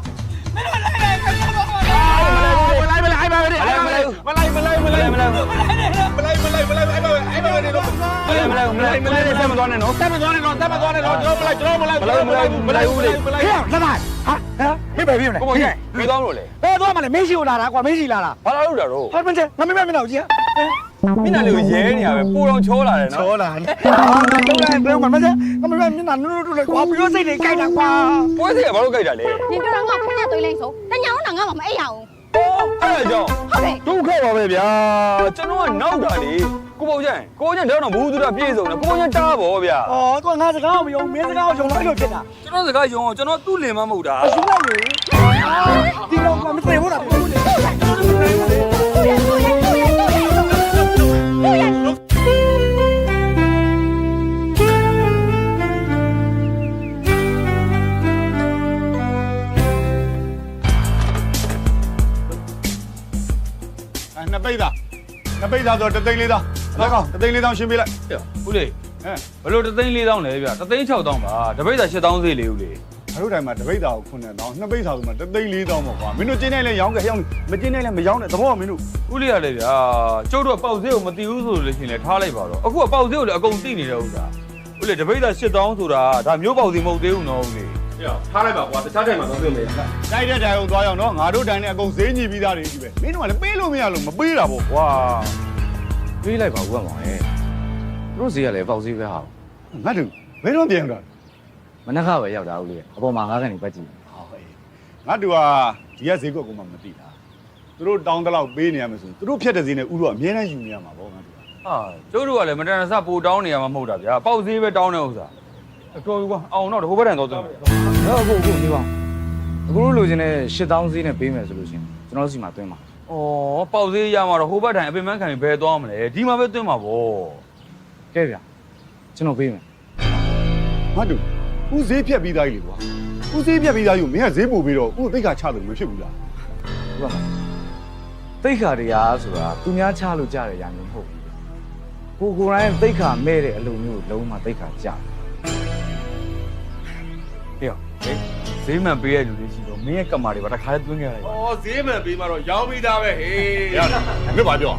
မင်းတို့လိုက်လိုက်ခက်တော့ပါ
မလိုက်မလိုက်အဲ့ပါပဲမလိုက်မလိုက်မလိုက်မလိုက်မလိုက်မလိုက်ဆက်မသွားနဲ့နော်ဆက်မသွားနဲ့နော်ဆက်မသွားနဲ့နော်ကျွန်တော်မလိုက်ဘူးလေ
ဟဲ့လာလာဟာမင်းပဲပြေးမလဲ
ကိုကြီးဘယ်သွားလို့လဲ
ဘယ်သွားမလဲမင်းရှိကိုလာတာကွာမင်းရှိလာတာ
ဘာလို့တာတော့
ဟောမင်းငါမင်းမတော့ကြီး
မျက်နှာလေးကိုရဲနေရပဲပိုတော့ချောလာတယ်နော်
ချောလာတယ်လုံးလိုက်ဘယ်မှာမလဲငါမင်းမျက်နှာနုနုလိုက်ကွာပြီးတော့စိတ်တွေကြိုက်တာကွာ
ပွဲစီကဘာလို့ကြိုက်တာလဲ
နင်ပြောတော့ငါဖက်သွေးလိုက်ဆိုတညာတော့ငါမှမအိပ်ရအောင်
အဲ့ဒါကြောင့်
ဟုတ်တယ်
ဒုက္ခပါပဲဗျာကျွန်တော်ကနောက်တာလေကိုပေါ့ကျန်တော့ဘူးသူတာပြည့်စုံတယ်ကိုပေါ့ကျန်တားပါဗျာ
အော်သူကငါစကားမယုံမင်းစကားကိုယုံလို့အဲ့လိုဖြစ်တာ
ကျွန်တော်စကားယုံအောင်ကျွန်တော်သူ့လင်မမဟုတ်တာ
အရှူလိုက်လေဒီတော့မသိဘူးလားပြောလို့လေ
နှစ်ပိတ်သားဆိုတသိန်းလေးသားလက်ကောင်တသိန်းလေးသားရှင်းပေးလိုက်
ဦးလေးဘယ်လို3သိန်း4တောင်းလဲဗျာ3သိန်း6တောင်းပါတပိတ်သာ8တောင်းစေးလေဦးလေး
ငါတို့တိုင်းမှာတပိတ်သားကို9တောင်းနှစ်ပိတ်သားဆိုမှတသိန်းလေးတောင်းပေါ့ကွာမင်းတို့ကျင်းနေလဲရောင်းခဲ့ရောင်းမကျင်းနေလဲမရောင်းနဲ့သဘောကမင်းတို့
ဦးလေးရလေဗျာကျုပ်တို့ကပေါက်ဈေးကိုမတီးဘူးဆိုလို့ရှိရင်လည်းထားလိုက်ပါတော့အခုကပေါက်ဈေးကိုလည်းအကုန်သိနေတဲ့ဥစ္စာဦးလေးတပိတ်သာ8တောင်းဆိုတာဒါမျိုးပေါက်ဈေးမဟုတ်သေးဘူးနော်ဦးလေးထားလိုက်ပါကွာတခြားတိုင်းမှာသွားပြင်မယ်
တိုက်တဲ့တိုင်ကိုသွားရောက်နော်ငါတို့တိုင်နဲ့အကုန်ဈေးညီပြီးသားတွေကြီးပဲမင်းတို့ကလည်းပေးလို့မရလို့မပေးတာပေါ့ကွာ
ပေးလိုက်ပါဦးကမောင်ရဲ့တို့စီကလည်းပေါက်စီးပဲဟာ
ငါတို့ဘယ်တော့ပြန်တော့
မနက်ခပဲရောက်တာဦးလေးအပေါ်မှာငါးကနေပတ်ကြည့်
ငါတို့ကဒီကဈေးကွက်ကိုမှမသိတာသူတို့တောင်းတလောက်ပေးနေရမယ်ဆိုရင်သူတို့ဖြတ်တဲ့ဈေးနဲ့ဥတော့အမြဲတမ်းယူနေရမှာပေါ့ငါတို့
ဟာကျုပ်တို့ကလည်းမတန်ဆပိုတောင်းနေရမှာမဟုတ်တာဗျာပေါက်ဈေးပဲတောင်းတဲ့ဥစ္စာအတော်ပြီကွာအောင်တော့ဟိုဘက်တန်တော့သွင်းမယ်
တော့အခုဒီပါအခုလိုလိုချင်တဲ့8000စီးနဲ့ပေးမယ်ဆိုလို့ရှင်ကျွန်တော်စီမှာသွင်းပါ
ဩပေါက်ဈေးရမှာတော့ဟိုဘက်တိုင်အပင်ပန်းခံပြီးဘယ်သွားမလဲဒီမှာပဲသွင်းမှာပေါ့
ကဲဗျာကျွန်တော်ပေးမယ်
ငါတို့ဥဈေးဖြတ်ပြီးသားကြီးလေကွာဥဈေးဖြတ်ပြီးသားကြီးကိုမင်းကဈေးပို့ပြီးတော့ဥသိက္ခာချလို့မဖြစ်ဘူးလား
ဟုတ်ပါမယ်တိတ်ခါတရားဆိုတာသူများချလို့ကြတယ်ရမျိုးမဟုတ်ဘူးကိုယ်တိုင်တိတ်ခါမဲ့တဲ့အလုပ်မျိုးလုံးဝတိတ်ခါကြတယ်
ဟေ့ဈေးမှန်ပေးရလူလေးရှိတော့မင်းရဲ့ကမာတွေပါတခါလဲသွင်းခဲ့လိုက်
ဩဈေးမှန်ပေးမှတော့ရောင်းပြီးသားပဲဟေး
ရမင်းပါပြော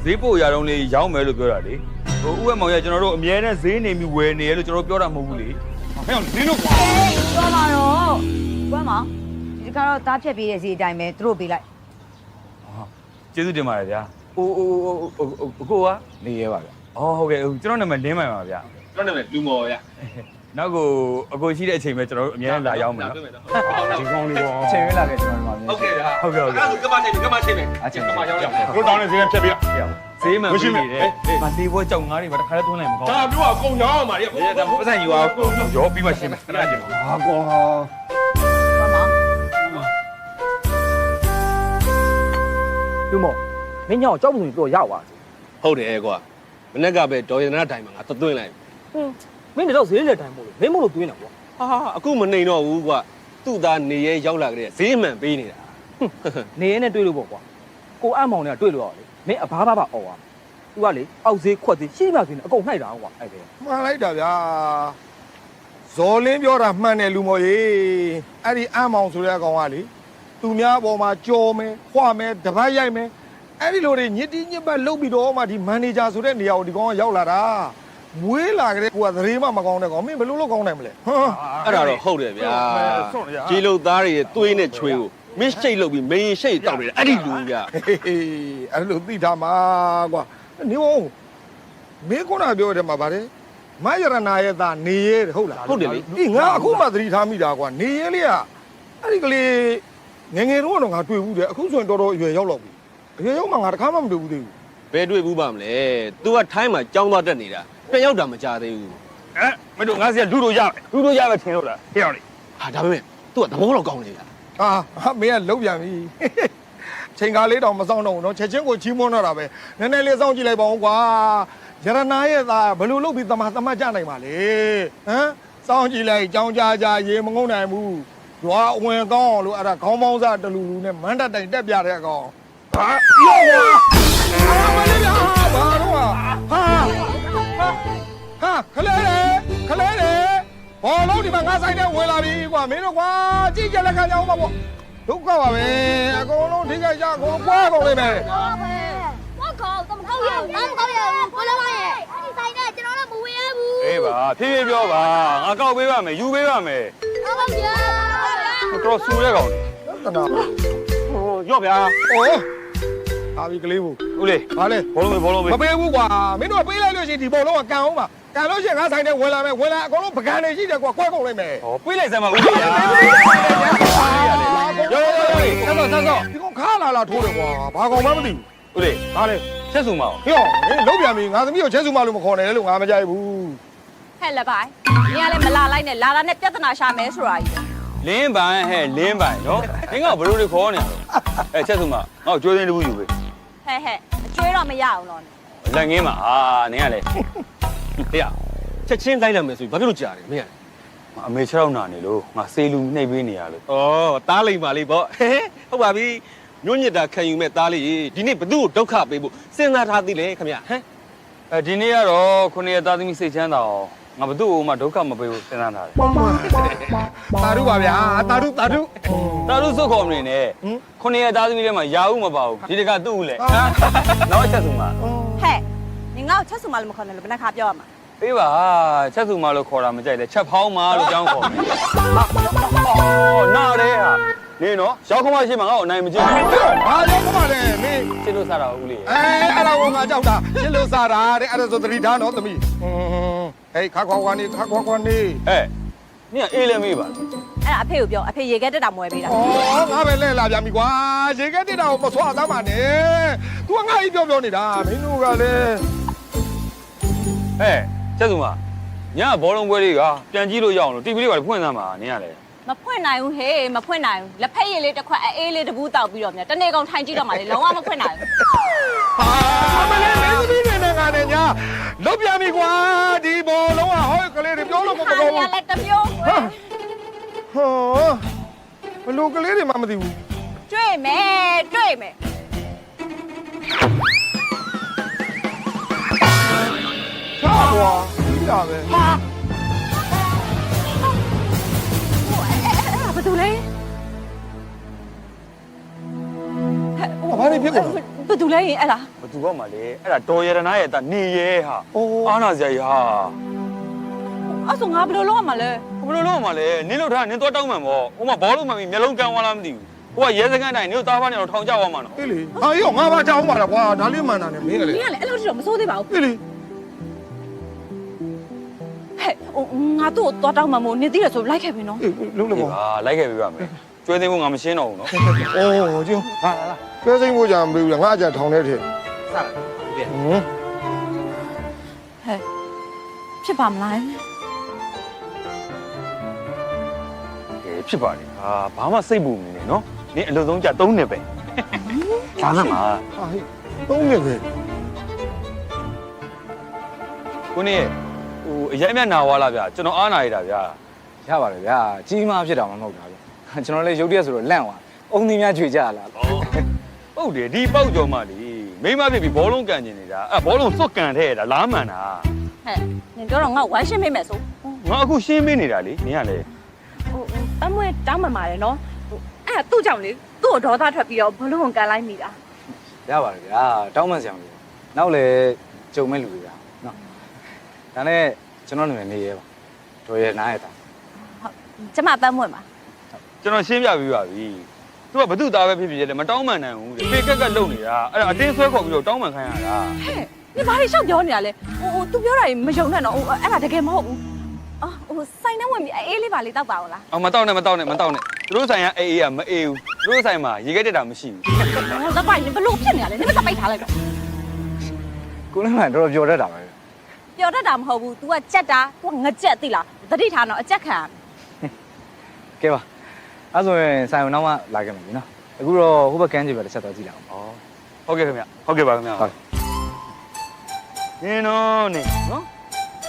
ဈေးပို့ရတော့လေရောင်းမယ်လို့ပြောတာလေဟိုဥဝဲမောင်ရကျွန်တော်တို့အမြဲတမ်းဈေးနေပြီးဝယ်နေရလို့ကျွန်တော်ပြောတာမဟုတ်ဘူးလေ
ဟဲ့နင်းတို့ကွာ
သွားပါတော့ကွမ်းမောင်ဒီကတော့တားဖြတ်ပေးတဲ့ဈေးအတိုင်းပဲသူတို့ပေးလိုက်
ကျေးဇူးတင်ပါတယ်ဗျာဟိုကိုကနေ
ရဲပါဗျာ
ဟုတ်ကဲ့ကျွန်တော်နာမည်လင်းပါပါဗျာ
ကျွန်တော်နာမည်လူမော်ဗျ
နောက်ကိုအကိုရှိတဲ့အချိန်ပဲကျွန်တော်တို့အမြဲတမ်းလာရောက်မယ်နော်
ဒီကောင်းလေးကွာ
အချိန်ဝေးလာခဲ့ကျွန်တော်မှာ
ဟုတ်ကဲ့ဗျာ
ဟုတ်ကဲ့
အဲ့ဒါဆိုကမချိန်မယ်အချိန်ကမရောက်ရအောင်
တို့တောင်းနေဈေးနဲ့ဖြတ်ပြီးတော့
ဈေးမှန်ပေးနေတယ်မသေးဘောကြောက်ငါးတွေပါတခါလဲသွင်းလိုက်မကောင်း
ဒါပြောအကုန်ရောင်းအောင်ပါလေ
ဘူးဒါပတ်စံယူအောင်ရောပြီးမှရှင်းမယ်ခဏကြည့်
ဟာကွာ
ကွမ်းမောင်
လူမောမင်းညောင်ကြောက်မှုတွေတော့ရောက်ပါစေ
ဟုတ်တယ်ကွာမနေ့ကပဲဒေါ်ရတနာတိုင်မှာငါသွင်းလိုက်
မင်းတို့ဈေးလက်တိုင်းမို့လို့မင်းမို့လို့သွင်းတာကွာ
ဟာအခုမနေတော့ဘူးကွာသူ့သားနေရဲရောက်လာကြတဲ့ဈေးမှန်ပေးနေတာ
နေရဲနဲ့တွေ့လို့ပေါ့ကွာကိုအမောင်နဲ့တွေ့လို့ရလေမင်းအဘာဘာအော်ပါသူကလေအောက်ဈေးခွက်ဈေးရှိမှဆိုရင်အကုန်နှိုက်တာကွာအဲ့ဒါ
မှန်လိုက်တာဗျာဇော်လင်းပြောတာမှန်တယ်လူမော်ကြီးအဲ့ဒီအမောင်ဆိုတဲ့အကောင်ကလေသူများပေါ်မှာကြော်မယ်ခွမယ်တပတ်ရိုက်မယ်အဲ့ဒီလိုတွေညစ်တီးညစ်ပတ်လုပ်ပြီးတော့မှဒီမန်နေဂျာဆိုတဲ့နေရာကိုဒီကောင်ကရောက်လာတာမွေးလာကြတဲ့ကိုကသတင်းမှမကောင်းတဲ့ကောင်မင်းဘယ်လိုလုပ်ကောင်းနိုင်မလဲဟမ်
အဲ့ဒါတော့ဟုတ်တယ်ဗျာကြီးလုတ်သားတွေရဲ့သွေးနဲ့ချွေးကိုမင်းရှိတ်လုပ်ပြီးမင်းရှိတ်တောက်နေတာအဲ့ဒီလူဗျာ
အဲ့လိုသိထားမှာကွာနေအောင်မင်းကပြောတယ်မှာဗါတယ်မယရနာရဲ့သားနေရဲဟုတ်လား
ဟုတ်တယ်လေ
ဒီငါအခုမှသတိထားမိတာကွာနေရဲလေးကအဲ့ဒီကလေးငငယ်တော့ငါတွေ့ဘူးတယ်အခုဆိုရင်တော်တော်အရွယ်ရောက်တော့ပြီအရွယ်ရောက်မှငါတခါမှမတွေ့ဘူးသေးဘူး
ဘယ်တွေ့ဘူးပါမလဲ तू ကထိုင်းမှာကြောင်းသွားတက်နေတာပြန်ရောက်တာမကြသေးဘူး
မင်းတို့ငါစီကလူတို့ရပဲထင်လို့လားဟဲ့အောင်လေ
ဟာဒါပေမဲ့ तू ကသဘောတော့ကောင်းနေဗျာ
ဟာမင်းကလုံးပြန်ပြီ ချိန်ကားလေးတောင်မဆောင်တော့ဘူးနော်ချက်ချင်းကိုချီးမွမ်းတော့တာပဲနည်းနည်းလေးစောင့်ကြည့်လိုက်ပါဦးကွာရတနာရဲ့သားဘယ်လိုလုပ်ပြီးသမာသမတ်ကြနိုင်ပါလေဟမ်စောင့်ကြည့်လိုက်ကြောင်းကြာရေမငုံနိုင်ဘူးရွာအဝင်ကောင်းလို့အဲ့ဒါခေါင်းပေါင်းစားတလူလူနဲ့မန်းတက်တိုင်တက်ပြတဲ့အကောင်ဟာရောဟာမလေးလားဘာတော့ဟာခလဲဘောလုံးဒီမှာငါဆိုင်နဲ့ဝင်လာပြီကွာမင်းတို့ကွာကြည့်ကြလက်ခံကြအောင်ပါပေါ့ဒုက္ခပါပဲအကုန်လုံးထိခိုက်ကြအကုန်ပွားကုန်နေမယ်
我靠，怎么搞呀？哪么搞呀？我来玩耶！你在呢，今朝没回来不？
အေးပါဖြည်းဖြည်းပြောပါငါကောက်ပေးပါမယ်ယူပေးပါမယ်
好吧，姐。
တော်ဆူတဲ့ကောင်ဟိုရော့ဗျာ
ဩဟာပြီကလေးဘူး
ဦးလေး
ဘာလဲ
ဘောလုံးမေး
မပေးဘူးကွာမင်းတို့ပေးလိုက်လို့ရှိရင်ဒီဘောလုံးကကန်အောင်ပါကန်လို့ရှိရင်ငါဆိုင်နဲ့ဝင်လာမယ်ဝင်လာအကုန်လုံးပကံနေရှိတယ်ကွာကွဲကုန်လိုက်မယ်
ဟောပေးလိုက်စမ်းပါဦးလေးရောဆော့
ဒီကောင်ခါလာထိုးတယ်ကွာဘာကောင်မှမသိဘူး
ဦးလေး
ဘာလဲ
ချက်စုမအောင်
ဟေ့လုံးပြန်ပြီငါသမီးကိုချက်စုမလို့မခေါ်နဲ့လို့ငါမကြိုက်ဘူး
ဟဲ့လက်ပိုင်နင်ကလည်းမလာလိုက်နဲ့လာတာနဲ့ပြဿနာရှာမယ်ဆိုတာကြီး
လင်းပိုင်ဟဲ့လင်းပိုင်နော်လင်းကဘလို့တွေခေါ်နေအဲ့ချက်စုမငါ့ကိုကြိုးသိန်းတဘူးယူပေး
ဟဲ့အကျွေးတော့မရအောင်တော့
လက်ငင်းပါဟာနင်ကလေ
ဖေချက်ချင်းလိုက်လာမယ်ဆိုရင်ဘာဖြစ်လို့ကြာတယ်မင်းက
အမေ6နာနေလို့ငါစေလူနှိပ်ပေးနေရလို့
ဩတားလိမ့်ပါလေပေါ့ဟုတ်ပါပြီညွန့်ညစ်တာခံယူမဲ့တားလေးဒီနေ့ဘသူ့ကိုဒုက္ခပေးဖို့စဉ်းစားထားသေးလေခင်ဗျဟမ်
ဒီနေ့ကတော့ခုနှစ်သားသမီးစိတ်ချမ်းသာအောင်ငါဘသူ့ကိုမှဒုက္ခမပေးဘူးစဉ်းစားထားတယ်
တာရုပါဗျာတာရု
တာရုစုခေါ်မနေနဲ့ခုနှစ်သားသမီးထဲမှာရာဦးမပါဘူးဒီတကသူ့ဦးလေနောက်ချက်စုမ
ဟဲ့နင်ငါ့ကိုချက်စုမလို့မခေါ်နဲ့လို့ဘယ်နှခါပြောရမှာ
ပေးပါချက်စုမလို့ခေါ်တာမကြိုက်လေချက်ဖောင်းမလို့ကြောင်းခေါ်မယ်နားရဲဟာနေနော်ရောက်ခမရှိမှငါ့ကိုအနိုင်မကျင်းဘူး
ဘာရောက်ခမလဲမင်း
ချစ်လို့စားတာဦးလေး
အဲ့ဒါကိုငါကြောက်တာချစ်လို့စားတာတဲ့အဲ့ဒါဆိုသတိထားနော်သမီးဟေးခါခွာခွာနေဟဲ့
နင်ကအေးလည်းမေးပါ
အဲ့ဒါအဖေကိုပြောအဖေရေခဲတက်တာမွဲပေးတာ
ဩငါပဲလဲလာပြန်ပြီကွာရေခဲတက်တာကိုမဆွာသားပါနဲ့ तू ငါ့ကြီးပြောနေတာမင်းတို့ကလည်း
ချက်စုမညဘောလုံးပွဲလေးကပြန်ကြည့်လို့ရအောင်လို့ TV လေးကဖွင့်သားမှာနင်ကလည်း
မဖွင့်နိုင်ဘူးဟေးမဖွင့်နိုင်ဘူးလက်ဖက်ရည်လေးတစ်ခွက်အေးလေးတပူးတောက်ပြီးတော့မြတ်တနေ့ကောင်ထိုင်ကြည့်တော့မှလေလုံးဝမဖွင့်နိုင်ဘူး
ဟာမလေးမင်းသမီးတွေနဲ့ငါနဲ့ညာလုတ်ပြန်ပြီကွာဒီဘောလုံးကဟောကလေးတွေပြောလို့မကောင်းဘူး
ဟာလည်းတမျိုးကွယ်
ဟောဘလို့ကလေးတွေမှမသိဘူး
တွေ့မယ်
ချာကွာပြီးတာပဲ
ဘာတူလဲ
ဘာနေဖြစ်ကုန်လဲ
ဘာတူလဲအဲ့ဒါ
ဘသူကမှလေအဲ့ဒါတော်ရတနာရဲ့တာနေရဲဟာအားနာစရာကြီးဟာ
အဲ့ဆိုငါဘယ်လိုလုပ်ရမှာလဲ
ဘယ်လိုလုပ်မှလဲနင်းလို့ထားနင်းတော့တောင်းမှန်ပေါ့ဟိုမှာဘောလုံးမှန်ပြီးမျက်လုံးကန်းသွားလားမသိဘူးဟိုကရဲစခန်းတိုင်းနင်းတို့သားဖားနေတော့ထောင်ကြသွားမှာနော်
အေးလေဟာရောငါဘာကြောက်မှာလဲကွာဒါလေးမှန်တာနဲ့မင်းကလေ
နင်ကလည်းအဲ့လိုတော့မစိုးသေးပါဘူး
အေးလေ
ငါတို့တော့တောင်းမှမို့နေသေးတယ်ဆိုလိုက်ခဲ့ပြီနော်
လုံးလုံးပါ
ဟာလိုက်ခဲ့ပေးပါမယ်ကျွေးသိမ်းဖို့ငါမရှင်းတော့ဘူးနော်
အိုးကျုံဟာကျွဲစိမ့်ဖို့ကြာမပေးဘူးငါအကြထောင်ထဲထည့်
ဟဲ့ဖြစ်ပါမလား
ဖြစ်ပါလေဟာဘာမှစိတ်ပူနေနေနော်နင်းအလုံးစုံကြ3နှစ်ပဲဒါမှမ
ဟာဟဲ့3နှစ်ပဲ
ကိုနေဟိုအရင်အမြတ်နာွားလာဗျာကျွန်တော်အားနာရတာဗျာ
ရပါတယ်ဗျာကြီးမားဖြစ်တာမှမဟုတ်တာဗျကျွန်တော်လည်းရုပ်တရက်ဆိုတော့လန့်သွားအုံသီးများကြွေကြလား
ဟုတ်တယ်ဒီပေါက်ကြော်မှလေမိမဖြစ်ပြီးဘောလုံးကန်ကျင်နေတာအဲ့ဘောလုံးစွတ်ကန်ထဲတာလားမှန်တာ
ဟဲ့နင်ပြောတော့ငါဝိုင်းရှင်းမိမယ်ဆို
ငါအခုရှင်းပေးနေတာလေနင်ကလေ
အမွေတောင်းမှမှာတယ်နော်အဲ့သူ့ကြောင့်လေသူ့ကိုဒေါသထွက်ပြီးတော့ဘလုံးကန်လိုက်မိတာ
ရပါတယ်ဗျာတောင်းမှန်ဆောင်လို့နောက်လေကြုံမဲ့လူတွေဗျာနော်ဒါနဲ့ကျွန်တော်နာမည်နေရဲပါတော်ရဲနားရတာ
ကျမပန်းမွေမှာ
ကျွန်တော်ရှင်းပြပေးပါပြီသူကဘသူ့သားပဲဖြစ်ဖြစ်တယ်မတောင်းမှန်နိုင်ဘူးတဲ့ပေကက်ကက်လုံနေတာအဲ့ဒါအတင်းဆွဲခေါ်ပြီးတော့တောင်းမှန်ခိုင်းရတာ
ဟဲ့ဒီဘာလို့ရှောက်ပြောနေတာလဲသူပြောတာမယုံနဲ့နော်အဲ့ဒါတကယ်မဟုတ်ဘူးစိုင်းနှဝင်ပြီးအေးလေးပါလေးတောက်ပါအောင်လား
အော်မတောင်းနဲ့သူတို့ဆိုင်ကအေးကမအေးဘူးသူတို့ဆိုင်မှာရေခဲတက်တာမရှိဘူး
ဇပိုင်ဘလို့ဖြစ်နေရလဲနင်မစပိတ်ထားလိုက်တော့
ကိုလည်းမှတော်တော်ပြောတတ်တာပဲ
ပျော်တတ်တာမဟုတ်ဘူး तू ကကြက်တာ तू ကငကြက်သိလားသတိထားတော့အကြက်ခံ
ကဲပါအဲ့ဆိုရင်ဆိုင်အောင်နောက်မှလာခဲ့မယ်ပြီနော်
ဟ
အခုတော့ဟိုဘက်ကန်းကြီးပဲတစ်ချက်တော့ကြည့်လိုက်အောင်
ဟုတ်ကဲ့ခင်ဗျဟုတ်ကဲ့ပါခင်ဗျဟုတ်နင်တော့နေနော်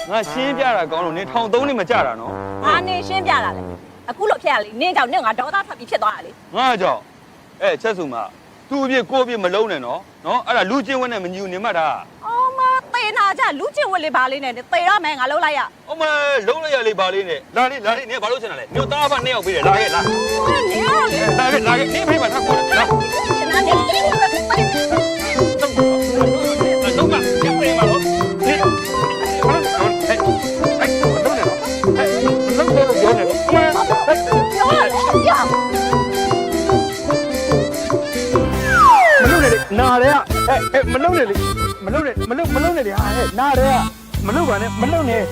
ငါရှင်းပြတာကောင်းလို့နင်ထောင်သုံးနေမကြတာနော်
။ဟာနေရှင်းပြလာလေ။အခုလို့ဖြစ်ရလေနင်းကြောင့်နင့်ငါဒေါသထွက်ပြီးဖြစ်သွားတာလေ
ငါကြောင့်ချက်စုမသူ့အပြစ်ကိုယ့်အပြစ်မလုံးနဲ့နော်အဲ့ဒါလူချင်းဝက်နဲ့မညီဘူးနေမှတ်တာ
။အော်မသေနာကြလူကျင်ဝက်လေးပါလေးနဲ့သေရမယ်ငါလုံးလိုက်ရ
အမလုံးလိုက်ရလေပါလေးနဲ့လာလေနင်ဘာလို့ချင်တာလဲမြို့သားဖနှစ်ယောက်ပေးတယ်လာခဲ့လာ
။နင်းရောလေ
လာခဲ့နင်ဖေးမှာထားကိုလာ
ရှင်နာနေတိတ်ဝက်ပဲသေ
တော့ကပြတ်ပေးပါလို့ဟဲ့ဘာလို့လုံးနေတော့ဟဲ့လုံးတော့ပြောနေတော့အမ
ပြောရရ
မလုပ်နဲ့လေနာရဲဟဲ့မလုပ်နဲ့လေမလုပ်နဲ့လေဟာဟဲ့နာရဲမလုပ်ပါနဲ့မလုပ်နဲ့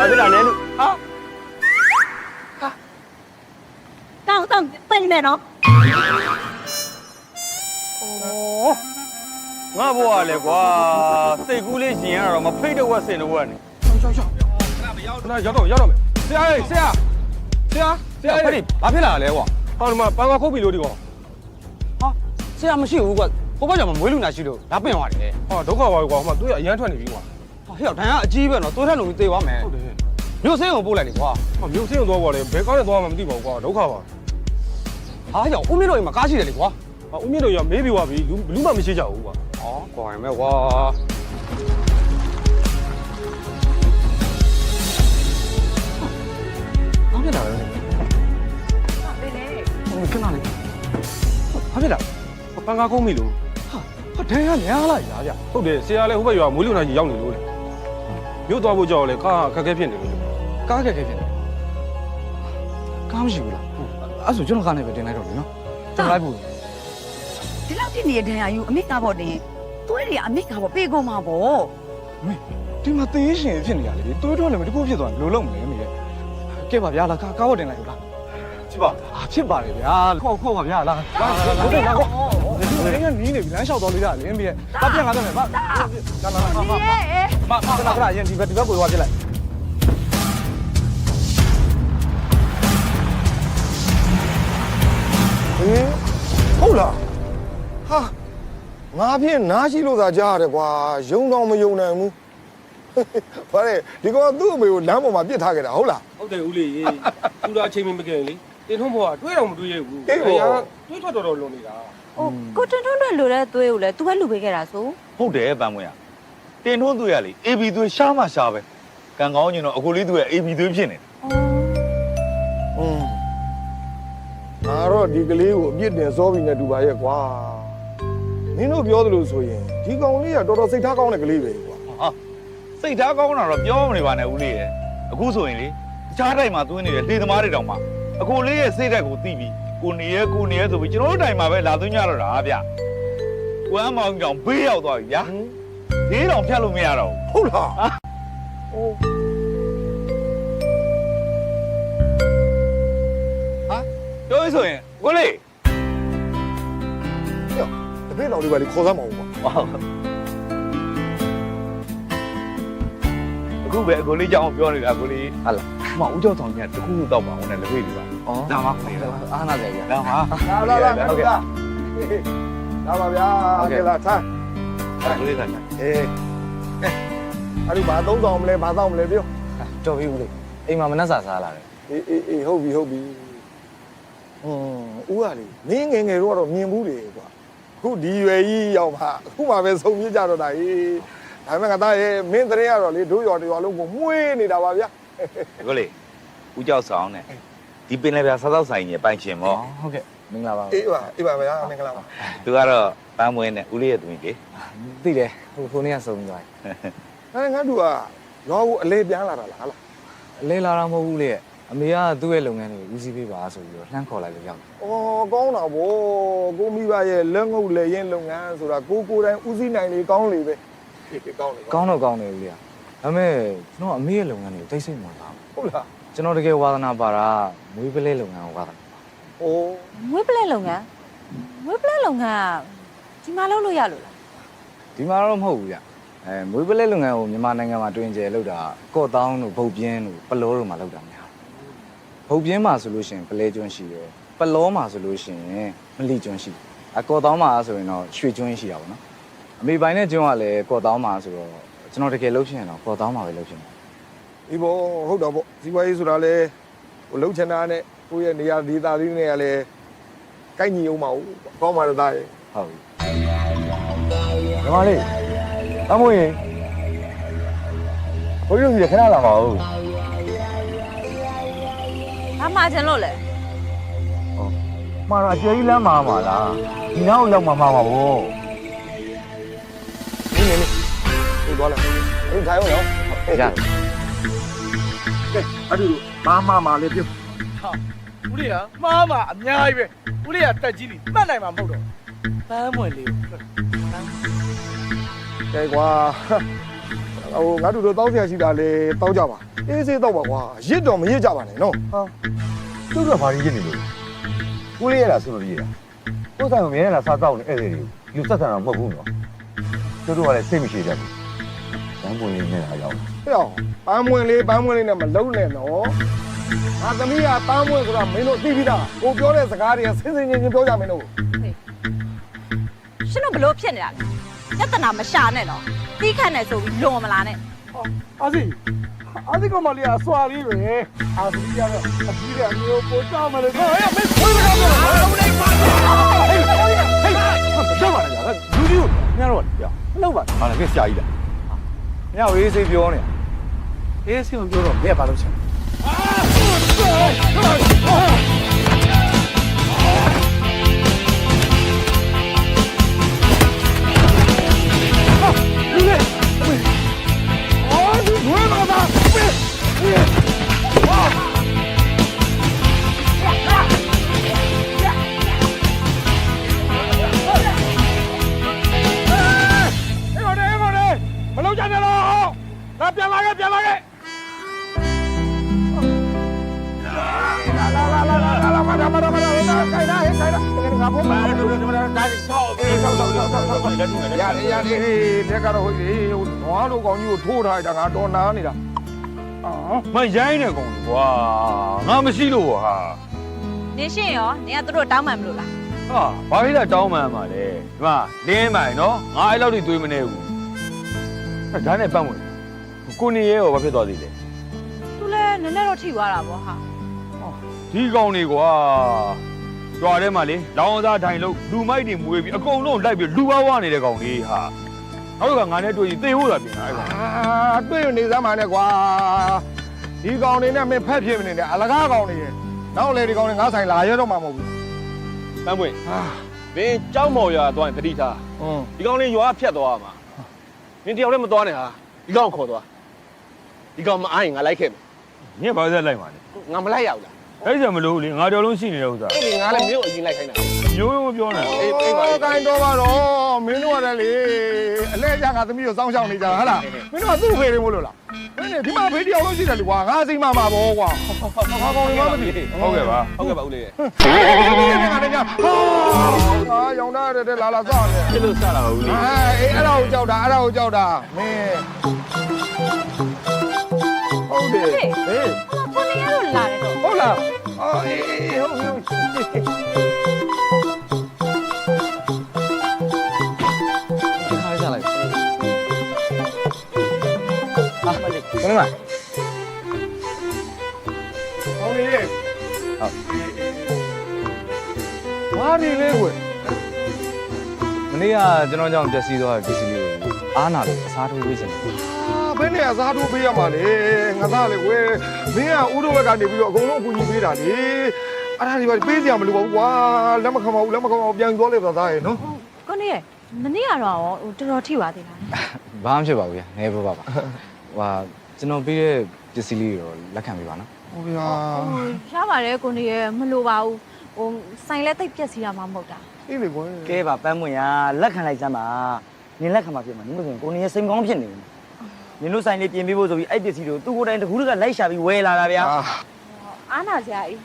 ဘာဖြစ်လာလဲလို့ဟာ
တောင်းသိနေမယ်နော်
ငါဘွားလေကွာစိတ်ကူးလေးရှင်ရတော့မဖိတ်တော့ဝက်စင်တော့ဝက်နေ
ရှောက်ခဏရောက်တော့မယ်ဆရာဖက်ဒီဘာဖြစ်လာလဲကွာဟောဒီမှာပန်းကခုတ်ပြီလို့ဒီကောင်
ဆရာမရှိဘူးကွာဟိုဘက်ကျမှမွေးလူနာရှိလို့ဒါပင်သွားတယ်
ဟာဒုက္ခပါကွာဟိုမှာသူကအရန်ထွက်နေပြီကွာ
ဟဲ့ဒဏ်ကအကြီးပဲနော်တိုးထက်လုံးပြီးသေသွားမယ်
ဟုတ်တယ်
မြို့စင်းကိုပို့လိုက်လေကွာ
ဟာမျိုးစင်းသွားပါလေဘယ်ကောင်းနဲ့သွားမှမသိပါဘူးကွာဒုက္ခပါ
ဟာကြောင့်ဦးမင်းတို့အိမ်မှာကားရှိတယ်လေကွာ
ဟာဦးမြင့်တို့ရမေးပြီးသွားပြီလူမှမရှိကြဘူးကွာ
ဟောကွာရင်မဲ့ကွာ ဘာဖြစ်လာလဲ ခဏလေး
ဘာဖြစ်လာပန်းကားခုံးပြီလို့
ဟာဒဏ်ရများလိုက်လားဗျ
ဟုတ်တယ်ဆရာလည်းဟိုဘက်ရွာမွေးလူနာကြီးရောက်နေလို့လေမြို့သွားဖို့ကြောက်လေကားခက်ခဲဖြစ်နေလို့
ကားခက်ခဲဖြစ်နေကားမရှိဘူးလားအဲ့ဆိုကျွန်တော်ကားနဲ့ပဲတင်လိုက်တော့ပြီနော်ကျွန်တော်လိုက်ဖို့
ဒီလောက်တင်နေတဲ့ဒဏ်ရာယူအမိကပေါ့တင်သွေးတွေအမိကပေါ့ပေးကုန်မှာပေါ့
ဒီမှာသေးရှင်ဖြစ်နေရလေတွေးတော့လည်းမတခုဖြစ်သွားရင်ဘယ်လိုလုပ်မလဲမေကဲပါဗျာလားကားဝတ်တင်လိုက်လို့လားဖြစ်ပါဖြစ်ပါလေဗျာခေါက်ပါဗျာလားဟုတ်တယ်လားခေါက်ဒီကနီးနေပြီလမ်းလျှောက်တော်လေးရလေမေကပြန်လာတော့မယ်ဗျလာခဏရင်ဒီဘက်ကိုသွားပြလိုက်
ဟုတ်လားဟာငါဖြင့်နားရှိလို့သာကြားရတယ်ကွာယုံတော့မယုံနိုင်ဘူးဘာလဲဒီကောင်သူ့အမေကိုလမ်းပေါ်မှာပြစ်ထားခဲ့တာဟုတ်လား
ဟုတ်တယ်ဦးလေးသူတို့အချိန်မကြခင်လေတင်ထုံးဘောကတွေးတော့မတွေးရဘူးတွေးထွက်တော်လွန်နေတာ
ဟိုကိုတွန်းတွန်းလိုတဲ့သွေးကိုလည်းသူပဲလူပေးခဲ့တာဆို
ဟုတ်တယ်ပန်းမွေးတင်ထွန်းသွေးရလေ AB သွေးရှားမှရှားပဲကံကောင်းညင်တော့အခုလေးသွေးက AB သွေးဖြစ်နေတယ်
ငါတော့ဒီကလေးကိုအပြစ်တင်စောပြီးနေတူပါရဲ့ကွာမင်းတို့ပြောသလိုဆိုရင်ဒီကောင်လေးကတော်တော်စိတ်ထားကောင်းတဲ့ကလေးပဲကွာ
ဟာစိတ်ထားကောင်းတာတော့ပြောမနေပါနဲ့ဦးလေးရအခုဆိုရင်လေကြားတိုင်းမှာသွင်းနေတဲ့လေသမားတွေတောင်မှအခုလေးရဲ့စိတ်ဓာတ်ကိုသိပြီးကိုနေရဲဆိုပြီးကျွန်တော်တို့တိုင်မှာပဲလာသွင်းကြတော့တာဗျဝမ်းမောင်ကြောင့်ဘေးရောက်သွားပြီဗျာဈေးတော်ဖြတ်လို့မရတော့
ဟုတ်လားဟို
ဟာပြောရဆိုရင်ကိုလေး
တပည့်တော်လေးပါလေခေါ်စမ်းမအောင်ကွာ
အခုပဲအကိုလေးကြောင်းပြောနေတာကိုလေးဟာလားမဦးကျော်ဆောင်ကြီးကတခုတော့ပါဝင်တယ်လက်ဖေးလေးပါဒါမှခေါ်ရအားနာတယ်ဗျာဒါမှ
လာဟုတ်ကဲ့လာပါဗျာဟုတ်ကဲ့လားထိုင်
ကိုလေးကလည်း
အဲ့ဒီဘာသုံးဆောင်မလဲဘာသောက်မလဲပြော
တော်ပြီဦးလေးအိမ်မှာမနှက်စာစားလာတယ်
အေးဟုတ်ပြီဦးကလေမင်းငယ်ငယ်တော့မြင်ဘူးလေကွာအခုဒီရွယ်ကြီးရောက်မှအခုမှပဲဆုံပြကြတော့တာဒါပေမဲ့ငါသားရဲ့မင်းတရင်ကတော့လေတို့ရွာတရွာလုံးကိုမှုေးနေတာပါဗျာ
ကိုလေးဦးကျော်ဆောင်နဲ့ဒီပင်လည်းဗျာစားတော့ဆိုင်ကြီးပိုင်ရှင်မော
ဟုတ်ကဲ့မင်္ဂလာပါ
အေးပါဗျာမင်္ဂလာပါ
သူကတော့ပန်းမွေးနဲ့ဦးလေးရဲ့သူကြီးလေ
သိတယ်ဟိုနေ့ကစုံသွား
အဲ့ငါတို့ကရွာကိုအလဲပြန်လာတာလားဟာလား
အလေးလာတော့မဟုတ်ဘူးလေအမေကသူ့ရဲ့လုပ်ငန်းတွေဦးစီးပေးပါဆိုပြီးတော့လှမ်းခေါ်လိုက်လို့ရောက်တယ်
။အော်ကောင်းတာဗော။ကိုမိဘရဲ့လက်ငုပ်လက်ရင်လုပ်ငန်းဆိုတာကိုတိုင်းဦးစီးနိုင်လေကောင်းလေပဲ။ကောင်းလေ
ကောင်းတော့ကောင်းတယ်ဦးလေးကဒါပေမဲ့ကျွန်တော်အမေရဲ့လုပ်ငန်းတွေကိုတိတ်ဆိတ်မှန်ပါ
ဟုတ်လား
ကျွန်တော်တကယ်ဝါသနာပါတာမွေးပလဲလုပ်ငန်းကိုဝါသနာပါ
။
မွေးပလဲလုပ်ငန်းဒီမှာလုပ်လို့ရလို့လား
ဒီမှာတော့မဟုတ်ဘူးဗျမွေးပလဲလုပ်ငန်းကိုမြန်မာနိုင်ငံမှာတွင်ကျယ်လုပ်တာကော့တောင်းတို့ဗုတ်ပြင်းတို့ပလောတို့မှာလုပ်တာများဗုတ်ပြင်းမှာဆိုလို့ရှိရင်ပလဲကျွန်းရှိတယ်ပလောမှာဆိုလို့ရှိရင်မလီကျွန်းရှိတယ်ကော့တောင်းမှာဆိုရင်တော့ရွှေကျွန်းရှိတာပေါ့နော်အမေပိုင်းနဲ့ကျွန်းကလည်းကော့တောင်းမှာဆိုတော့ကျွန်တော်တကယ်လုပ်ဖြစ်ရင်တော့ကော့တောင်းမှာပဲလုပ်ဖြစ်တယ်
ဒီဘောဟုတ်တော့ပေါ့စီးပွားရေးဆိုတာလေဟိုလှုပ်ချင်တာနဲ့ကိုယ့်ရဲ့နေရာဒေသလေးတွေကလည်းကိုက်ညီအောင်မဟုတ်ကောင်းပါတော့သားရဲ့
ဟုတ်ပြီ
ဓမ္မလေးအမွေဘိုးတို့ကြီးခဏလာပါဦး
ဘာမှချင်လို့လဲ
မှာတော့အကျယ်ကြီးလမ်းမှာပါလားဒီနောက်ရောက်မှာပါဗော
ဒီသွားလိုက်ဒီထိုင်အောင်နော်
ရ
ကဲအဲ့ဒီမလေးပြုတ်
ဟာဦးလေးကမှားမှာအများကြီးပဲဦးလေးကတက်ကြီးလीမှတ်နိုင်မှာမဟုတ်တော့ပန်းမွင်လေး
ကဲကွာဟိုငါတို့တောင်းဆရာရှိတာလေတောင်းကြပါအေးစေးတော့ပါကွာရစ်တော့မရစ်ကြပါနဲ့နော်ဟာ
သူတို့ကဘာရင်းနေလို့ကိုလေးရတာဆိုလို့ရတာကိုယ်ဆိုင်ကမြဲနေတာစားတော့နေအဲ့ဒီလူဆက်ဆံတာမဟုတ်ဘူးနော်သူတို့ကလည်းစိတ်မရှိကြဘူးဘန်းပွင့်လေးနေတာရောက်
ဟဲ့ပန်းမွင်လေးနဲ့မလုံးနဲ့နော်ငါသမီးကပန်းမွင်ဆိုတာမင်းတို့သိပြီးသားကိုပြောတဲ့စကားတွေကဆင်းဆင်းချင်းပြောကြမင်းတို့
ရှင်တို့ဘလို့ဖြစ်နေတာလဲညတနာမရှာနဲ့တော့တီးခတ်နေဆိုပြီးလွန်မလားနဲ့
အာစီကမလေးအစွာလေးပဲအာစီကတော့အကြီးကအမျိုးပိုကြောက်မလို့ဟဲ့မင်းခွေးကတော့ဦးလေးပါဟေးတော့ပါလားလူကြီးညတော့ပြောမလုပ်ပါဟာလည်းကဆရာကြီးလားညဝေးစိပြောနေအေးစိမပြောတော့မင်းဘာလုပ်ချင်လူလေးအော်ဒီဝဲမှာပါမလုံးကြနဲ့တော့လာပြန်လာခဲ့လာမဒါခိုင်တာငါဘုမဒါဆောက်ပြီးဆောက်ရတယ်လက်ကတော့ဟိုနွားလိုကောင်ကြီးကိုထိုးထားတာငါတော်နာနေတာ
မရိုင်းနေကုန်ကွာငါမရှိလို့ဟာ
နေရှင်ရောနေကသူတို့တောင်းမှန်မလို့လား
ဟာဘာဖြစ်လဲတောင်းမှန်ပါလဲဒီမှာလင်းမိုင်နော်ငါအဲ့လောက်ထိသွေးမနေဘူးဒါနဲ့ပတ်ဝင်ကိုနေရဲရောဘာဖြစ်သွားသေးလဲ
သူလည်းနည်းနည်းတော့ထိသွားတာပေါ့ဟာ
ဒီကောင်တွေကွာကြွားထဲမှာလေလောင်းစားထိုင်လို့လူမိုက်တွေမွေးပြီးအကုန်လုံးလိုက်ပြီးလူဝါးဝါနေတဲ့ကောင်တွေဟာနောက်ကငါနဲ့တွေ့ရင်သေဖို့လာပြင်တာအဲ့ကောင်
တွေ့နေစမ်းပါနဲ့ကွာဒီကောင်တွေနဲ့မင်းဖက်ဖြစ်မနေနဲ့အလကားကောင်တွေရဲ့နောက်လေဒီကောင်တွေငါဆိုင်လာရတော့မှမဟုတ်ဘူး
တမ်းပွင့်မင်းကြောက်မော်ရွာသွားရင်တတိထားဒီကောင်လေးရွာဖြတ်သွားမှာမင်းတယောက်လည်းမသွားနဲ့ဟာဒီကောင်ခေါ်သွားဒီကောင်မအားရင်ငါလိုက်ခဲ့မယ်
ညက်ပါဆက်လိုက်ပါလေ
ငါမလိုက်ရဘူးလား
အဲ့ဒါမလို့လေငါတော်လုံးရှိနေတဲ့ဥစ္စာ
အေးငါလည်းမင်းကိုအရင်လိုက်ခိုင်းတာ
ရိုးရိုးပြောနေတာ
အေးပါ
ကိုင်းတော့ပါတော့မင်းတို့ကလည်းအလဲကြငါသမီးကိုစောင်းရှောက်နေကြဟာလားမင်းတို့ကသူ့ဖေတွေမို့လို့လားမင်းဒီမှာဖေးတယောက်လုံးရှိတယ်လေကွာငါစိမ့်မှာပါဘောကွာငါကောင်တွေမမသိ
ဟုတ်ကဲ့ပါ
ဦးလေး
ငါတည်းကဟာရောင်တာတဲ့လာစောင့်နေ
ပြလို့စတာဦးလေး
အေးအဲ့ဒါကိုကြောက်တာမင်းဟုတ်တယ်ဟေး
ကိုနေရတော့လာတယ်တော့
ဟုတ်လားအေးဟုတ်
ခါကြလိုက်
ဘယ်လိုလဲဟောင်းလေးဘာဒီလဲကွ
မနေ့ကကျွန်တော်ကြောင့်ပျက်စီးသွားတဲ့ပစ္စည်းလေးကိုအားနာလို့အစားထိုးပေးချင်တယ်
ဘယ်နဲ့အစားထိုးပေးရမှာလဲငါသားလေကွယ်မင်းကဥဒုဘက်ကနေပြီးတော့အကုန်လုံးအကူကြီးပေးတာလေအဲ့ဒါဒီပါပေးစရာမလိုပါဘူးကွာလက်မခံပါဘူးပြန်သွားလေပါသားရဲ့နော်
ကိုနေရမနေ့ကတော့တော်တော်ထိသွားသေးလား
ဘာမှဖြစ်ပါဘူးဗျာနေပါပါဟာကျွန်တော်ပေးတဲ့ပစ္စည်းလေးကိုလက်ခံပေးပါနော်
ဟုတ်ဗျာ
ရပါတယ်ကိုနေရမလိုပါဘူးဟိုဆိုင်လက်သိပ်ပြက်စီရမှာမဟုတ်တာ
အေးလေကွယ်
ကဲပါပန်းမွင်ရလက်ခံလိုက်စမ်းပါနင်လက်ခံမှာဖြစ်မှာနင်မဆိုရင်ကိုနေရစိမ်ကောင်းဖြစ်နေတယ်နင်တို့ဆိုင်လေးပြင်ပေးဖို့ဆိုပြီးအဲ့ပစ္စည်းတွေကိုသူ့ကိုယ်တိုင်တကူးတကလိုက်ရှာပြီးဝယ်လာတာဗျာ
အားနာစရာကြီး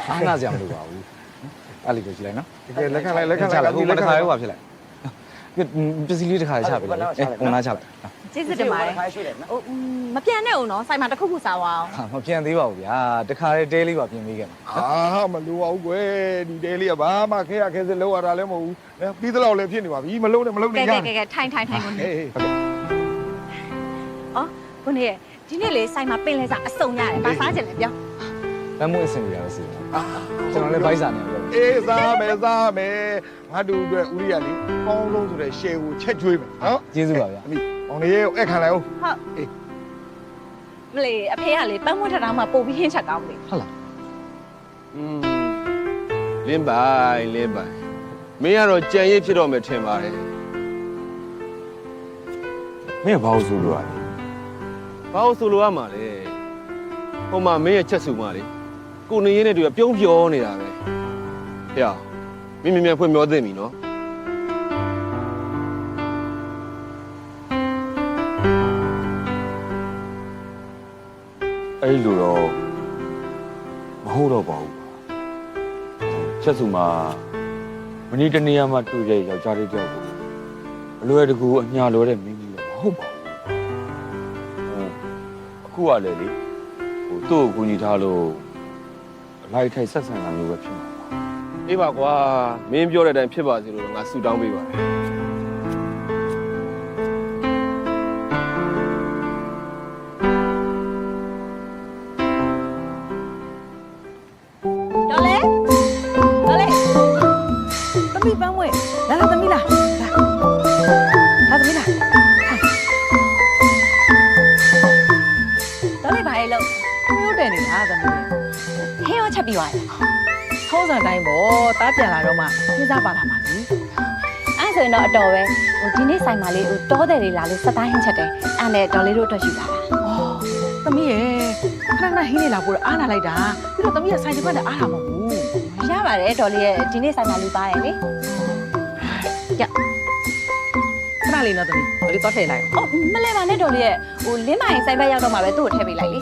အားနာစရာမလိုပါဘူး အဲ့လေးကိုကြည့်လိုက်နော်
ကဲလက်ခံလိုက်
ဟိုမှာတစ်ခါရောပါဖြစ်လိုက်ပစ္စည်းလေးတစ်ခါချပေးလိုက်ပုံနာချလိုက်
ကျေးဇူးတင်ပါတယ်ဟိုမပြန်နဲ့ဦးနော်ဆိုင်မှာတစ်ခုခုစားပါအောင်
မပြန်သေးပါဘူးဗျာတစ်ခါတဲလေးပါပြင်ပေးခဲ့မှာ
အာမလိုပါဘူးကွယ်ဒီတဲလေးကဘာမှခဲရခဲစလောက်ရတာလည်းမဟုတ်ဘူးပြီးသလောက်လည်းဖြစ်နေပါပြီမလုံးနဲ့မလုံးနဲ့ရ
ကဲထိုင်ကိုနေအော်ကိုနေဒီနေ့လေဆိုင်မှာပင်လဲစားအစုံရတယ်ဘာစားကြလဲပြော
လမ်းမွေးအဆင်ပြေရလို့စီကျွန်တော်လည်းဘိုက်စာနေလို့
အေးစားမယ်ငါတို့အတွက်ဦးရီကလေကောင်းဆုံးဆိုတဲ့ရှယ်ကိုချက်ကျွေးမယ်နော်
ကျေးဇူးပါဗျာ
အမိအောင်လေးကိုအဲ့ခံလိုက်အောင်
ဟုတ်မလေးအဖေကလေပန်းမွေးထထောင်မှာပို့ပြီးဟင်းချက်ကောင်းလေ
ဟုတ်လား
လင်းပိုင်မင်းကတော့ကြံရစ်ဖြစ်တော့မယ်ထင်ပါတယ်
မင်းကဘာလို့ဆိုလို့ရလဲ
ဘာလို့ဆိုလိုရမှာလဲဟိုမှာမင်းရဲ့ချက်စုမှာလေကိုနေရင်းနဲ့တူပြုံးပြောနေတာပဲဟဲ့မင်းမြန်ဖွင့်ပြောသိပြီနော်
အဲ့လိုတော့မဟုတ်တော့ပါဘူးချက်စုမှာမနေ့တနေ့မှတွေ့တဲ့ယောက်ျားလေးတယောက်ကိုအလွယ်တကူအညာလွယ်တဲ့မင်းကြီးတော့မဟုတ်ပါဘူးအခုကလည်းလေသူ့ကိုကူညီထားလို့အလိုက်ထိုက်ဆက်ဆံတာမျိုးပဲဖြစ်မှာပါ
အေးပါကွာမင်းပြောတဲ့အတိုင်းဖြစ်ပါစေလို့ငါဆူတောင်းပေးပါတယ်
သမီးပန်းမွေလာသမီးလာသမီးလာ
တော်လေးပါလေလို့
မျိုးတယ်နေတာသမီး
ဟင်းရောချက်ပြီးသွားတယ်
ထုံးစံတိုင်းပေါ့တားပြန်လာတော့မှစဉ်းစားပါလာမှာလေ
အဲ့ဆိုရင်တော့အတော်ပဲဟိုဒီနေ့ဆိုင်မှာလေးဟိုတောတယ်လေးလာလို့စက်သားဟင်းချက်တယ်အဲ့နဲ့တော်လေးတို့အတွက်ယူလာတာ
သမီးရဲ့ခဏခဏဟင်းနေလာပို့တော့အားနာလိုက်တာပြီးတော့သမီးကဆိုင်တစ်ဖက်နဲ့အားလာမဟုတ်ဘူး
ရပါတယ်တော်လေးရဲ့ဒီနေ့ဆိုင်မှာလူပါတယ်လေ
ခဏလေးနော်သမီးဘာလို့တော့ထည့်လိုက်
အော်မလဲပါနဲ့တော်လေးရဲ့ဟိုလင်းမိုင်ဆိုင်ဘက်ရောက်တော့မှပဲသူ့ကိုထည့်ပေးလိုက်လေ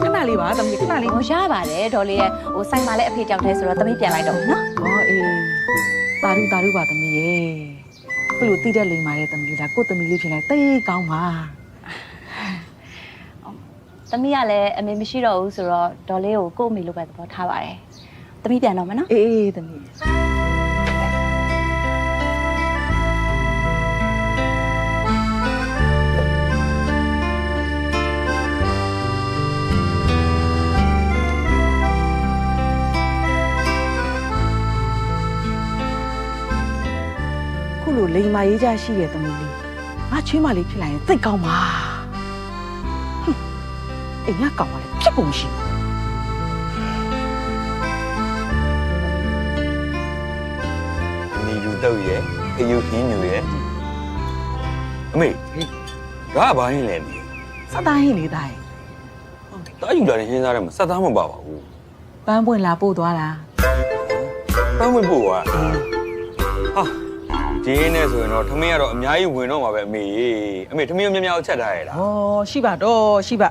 ခဏလေးပါသမီးခဏလေး
ဟိုရပါတယ်တော်လေးရဲ့ဟိုဆိုင်မှာလည်းအဖေကြောက်တယ်ဆိုတော့သမီးပြန်လိုက်တော့နော်
ဟောအေးတာရုပါသမီးရဲ့ဘလို့တိတဲ့လိမ်မာတဲ့သမီးလားကို့သမီးလေးဖြစ်နေတိတ်ကောင်းပါ
သမီးကလည်းအမေမရှိတော့ဘူးဆိုတော့ဒေါ်လေးကိုကို့အမေလိုပဲသဘောထားပါတယ်။သမီးပြန်တော့မယ်နော်
အေးသမီး ခုလိုလိမ်မာရေးကြရှိတဲ့သမီးလေးငါချွေးမလေးဖြစ်လာရင်သိတ်ကောင်းပါအိမ်ကကောင်းပါလေဖြစ်ကုန်ရှိ
နေယူတော့ရဲ့ခယူခင်းညူရဲ့အမေဒါကဘာရင်းလဲမေ
စက်သားဟင်းလေးသားရဲ့
တားယူလာတဲ့ဟင်းစားထဲမှာစက်သားမပါပါဘူး
ပန်းပွင့်လာပို့သွားတာ
ပန်းဝင်ဖို့ကဟာဒီနေ့ဆိုရင်တော့ထမင်းကတော့အများကြီးဝင်တော့မှာပဲအမေထမင်းများများချက်ထားရလား
ဩရှိပါတော့ရှိပါ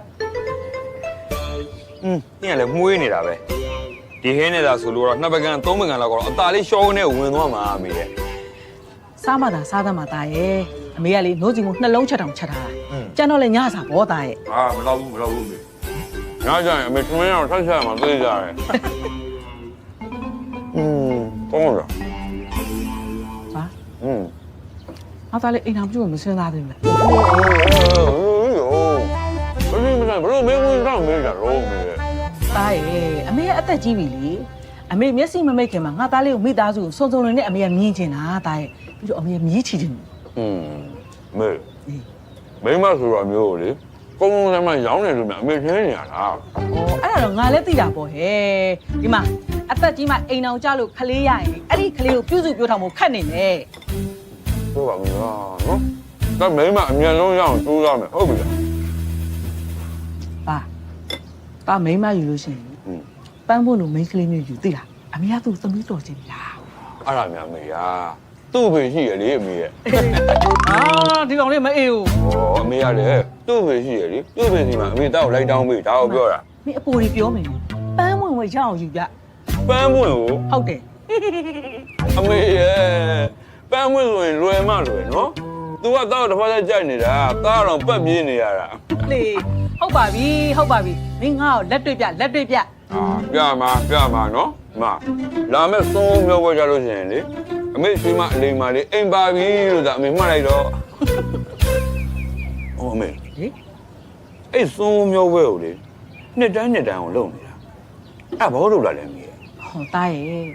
ညလည်းမှုေးနေတာပဲဒီဟင်းနေတာဆိုလို့တော့နှစ်ပကံသုံးပကံလောက်ကတော့အตาလေးရှောင်းနေဝင်သွားမှာအမေရဲ့
စားမသာစားသမားသားရဲ့အမေကလေနိုးစီကိုနှလုံးချက်တောင်ချက်ထားတာကျန်တော့လေညစာဘောသားရဲ့
အာမတော့ဘူးအမေညကြရင်အမေထမင်းတော့ဆက်ချက်မှာသိကြတယ်ကောင်းလား
ဟာငါသားလေးအိမ်တော်ပြုတ်မစင်းသားသေးဘူးလား
ဘယ်လိုမင်းဝင်တော့မင်းကြတော့မင်း
သားရဲ့အမေကအသက်ကြီးပြီလေအမေမျက်စိမမိတ်ခင်မှာငါသားလေးကိုမိသားစုကိုစုံစုံနဲ့အမေကမြင်ချင်တာသားရဲ့ပြီးတော့အမေကမြည်ချီချင်တယ်
မေမဆိုတော့မျိုးလေကုန်းကုန်းဆမ်းဆမ်းရောင်းနေလို့မြအမေချင်းနေရတာ
အဲ့ဒါတော့ငါလည်းသိတာပေါ့ဟဲ့ဒီမှာအသက်ကြီးမှအိမ်အောင်ကြလို့ခလေးရရင်အဲ့ဒီခလေးကိုပြုစုပြောထားမို့ခတ်နေတယ်
ဟုတ်ပါဘူးနော်ဒါမိမအမြန်လုံးရအောင်ကြိုးစားမယ်ဟုတ်ပြီလား
ပါမိန်းမယူလို့ရှိရင်ပန်းဖို့လို့မိန်းကလေးမျိုးယူသိလားအမေကသူ့သမီးတော်ချင်းလား
အဲ့ဒါများမေယာသူ့ဖေရှိရလေအမေရဲ့
အာဒီကောင်လေးမအေးဘူး
ဟောအမေရလေသူ့ဖေရှိရလေသူ့ဖေစီမှာအမေတောက်လိုက်တောင်းပေးဒါကိုပြောတာ
မင်းအပေါ်ကြီးပြောမယ်ပန်းဝင်ဝင်ရအောင်ယူကြ
ပန်းပွင့်ကို
ဟုတ်တယ်
အမေရဲ့ပန်းမွေးဆိုရင်လွယ်မလွယ်နော်။ तू ကတော့တစ်ဖက်ကြိုက်နေတာသားတော့ပတ်ပြေးနေရတာ
လေဟုတ်ပါပြီမင်းငါ့ကိုလက်တွေ့ပြ
ပြမှာနော်မလာမဲ့စုံမျိုးပွဲကြလို့ရှိရင်လေအမေရှိမအလိမ်မာလေးအိမ်ပါပြီလို့သာအမေမှတ်လိုက်တော့ဟောအမေအဲ့စုံမျိုးပွဲကိုလေနှစ်တန်းကိုလုပ်နေတာအဲ့ဘာလို့လုပ်လာလဲအမေ
ဟောသားရဲ့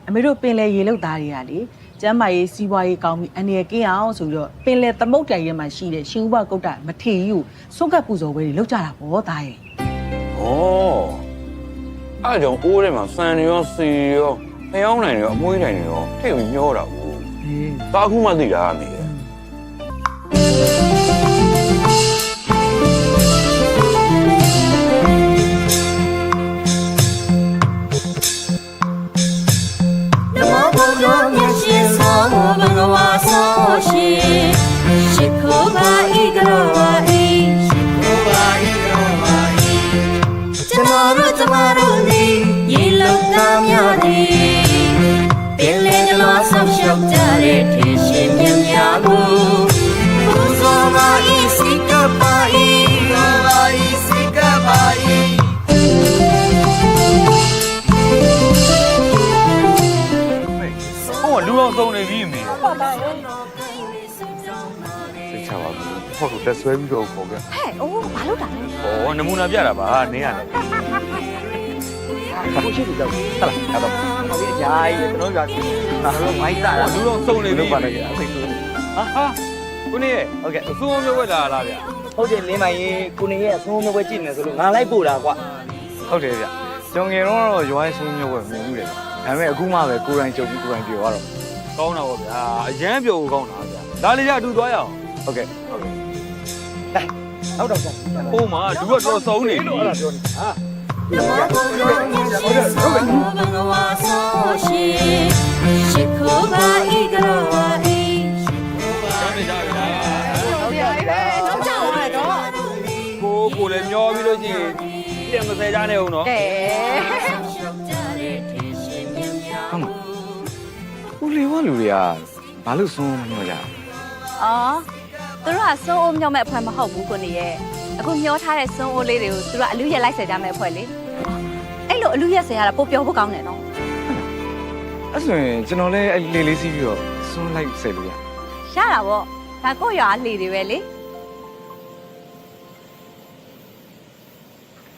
အမေတို့ပင်လယ်ရေလောက်သားတွေကလေကျမ်းမာရေးစီးပွားရေးကောင်းပြီးအနေရကင်းအောင်ဆိုပြီးတော့ပင်လယ်သမုတ်တိုင်ရဲမှာရှိတဲ့ရှင်ဥပကုတ်တမထေကြီးကိုစုပ်ကပ်ပူဇော်ပွဲတွေလုပ်ကြတာပေါ့သားရဲ့
ဩအဲ့ကြောင့်အိုးထဲမှာစံရောစီရောဖျောင်းနိုင်ရောအမွှေးနိုင်ရောထိတ်ပြီးမျောတာဘူးသားခုမှသိတာအမေ
လူအောင်သုံးနေပြီအမေဟုတ်ပါဘူးစိတ်ချပါဘူးဟောက်လက်ဆွဲပြီးတော့ခေါ်ခဲ့
ဟဲ့အိုးဘာလို့တာလဲ
ဩနမူနာပြတာပါနင်းရတယ်ကိုရှိတယ်ကြောက်ဟလာအဲ့တော့ဟုတ်ပြီဂျာကြီးကျွန်တော်ကနာတော့မိုင်းတာလူအောင်သုံးနေပြီပါလေအစိတ်ဆိုးဟာကိုနေဟုတ်ကဲ့အစိုးမျိုးဝက်လာလားဗျ
ဟုတ်တယ်လင်းမကြီးကိုနေရဲ့အဆုံးမျိုးပဲကြည့်နေဆိုလို့ငါလိုက်ပို့တာကွာ
ဟုတ်တယ်ဗျကျွန်ငယ်တော့ရွာရဲ့ဆုံးမျိုးပဲမြင်ဘူးတယ်ဒါပေမဲ့အခုမှပဲကိုယ်တိုင်ကြုံပြီးကိုယ်တိုင်ပြောရတော့
ကောင်းတာပေါ့ဗျာအရန်ပြောကိုကောင်းတာဗျာဒါလေးကြအတူသွားရအောင်
ဟုတ်ကဲ့
ဟုတ်တော့
ဟိုမှာလူကတော်ဆုံးနေပြီအဲ့ဒါပြောနေဟာကိုလည်းမျောပြီးလို့ရှိရင်ပြန်မဆဲကြနဲ့ဦးနော်
ဦးလေးဝလူတွေကဘာလို့ဆုံးမလို့ရ
အော်သူတို့ကစွန်းအိုးမျောမဲ့အဖွဲမဟုတ်ဘူးကိုနေရဲ့အခုမျောထားတဲ့စွန်းအိုးလေးတွေကိုသူတို့ကအလူရက်လိုက်ဆယ်ကြမဲ့အဖွဲလေအဲ့လိုအလူရက်ဆယ်ရတာပိုပြောဖို့ကောင်းတယ်နော်
အဲ့ဆိုရင်ကျွန်တော်လည်းအဲ့လေးလေးစီးပြီးတော့ဆုံးလိုက်ဆယ်လို့ရ
ရတာပေါ့ဒါကိုရွာလှေတွေပဲလေ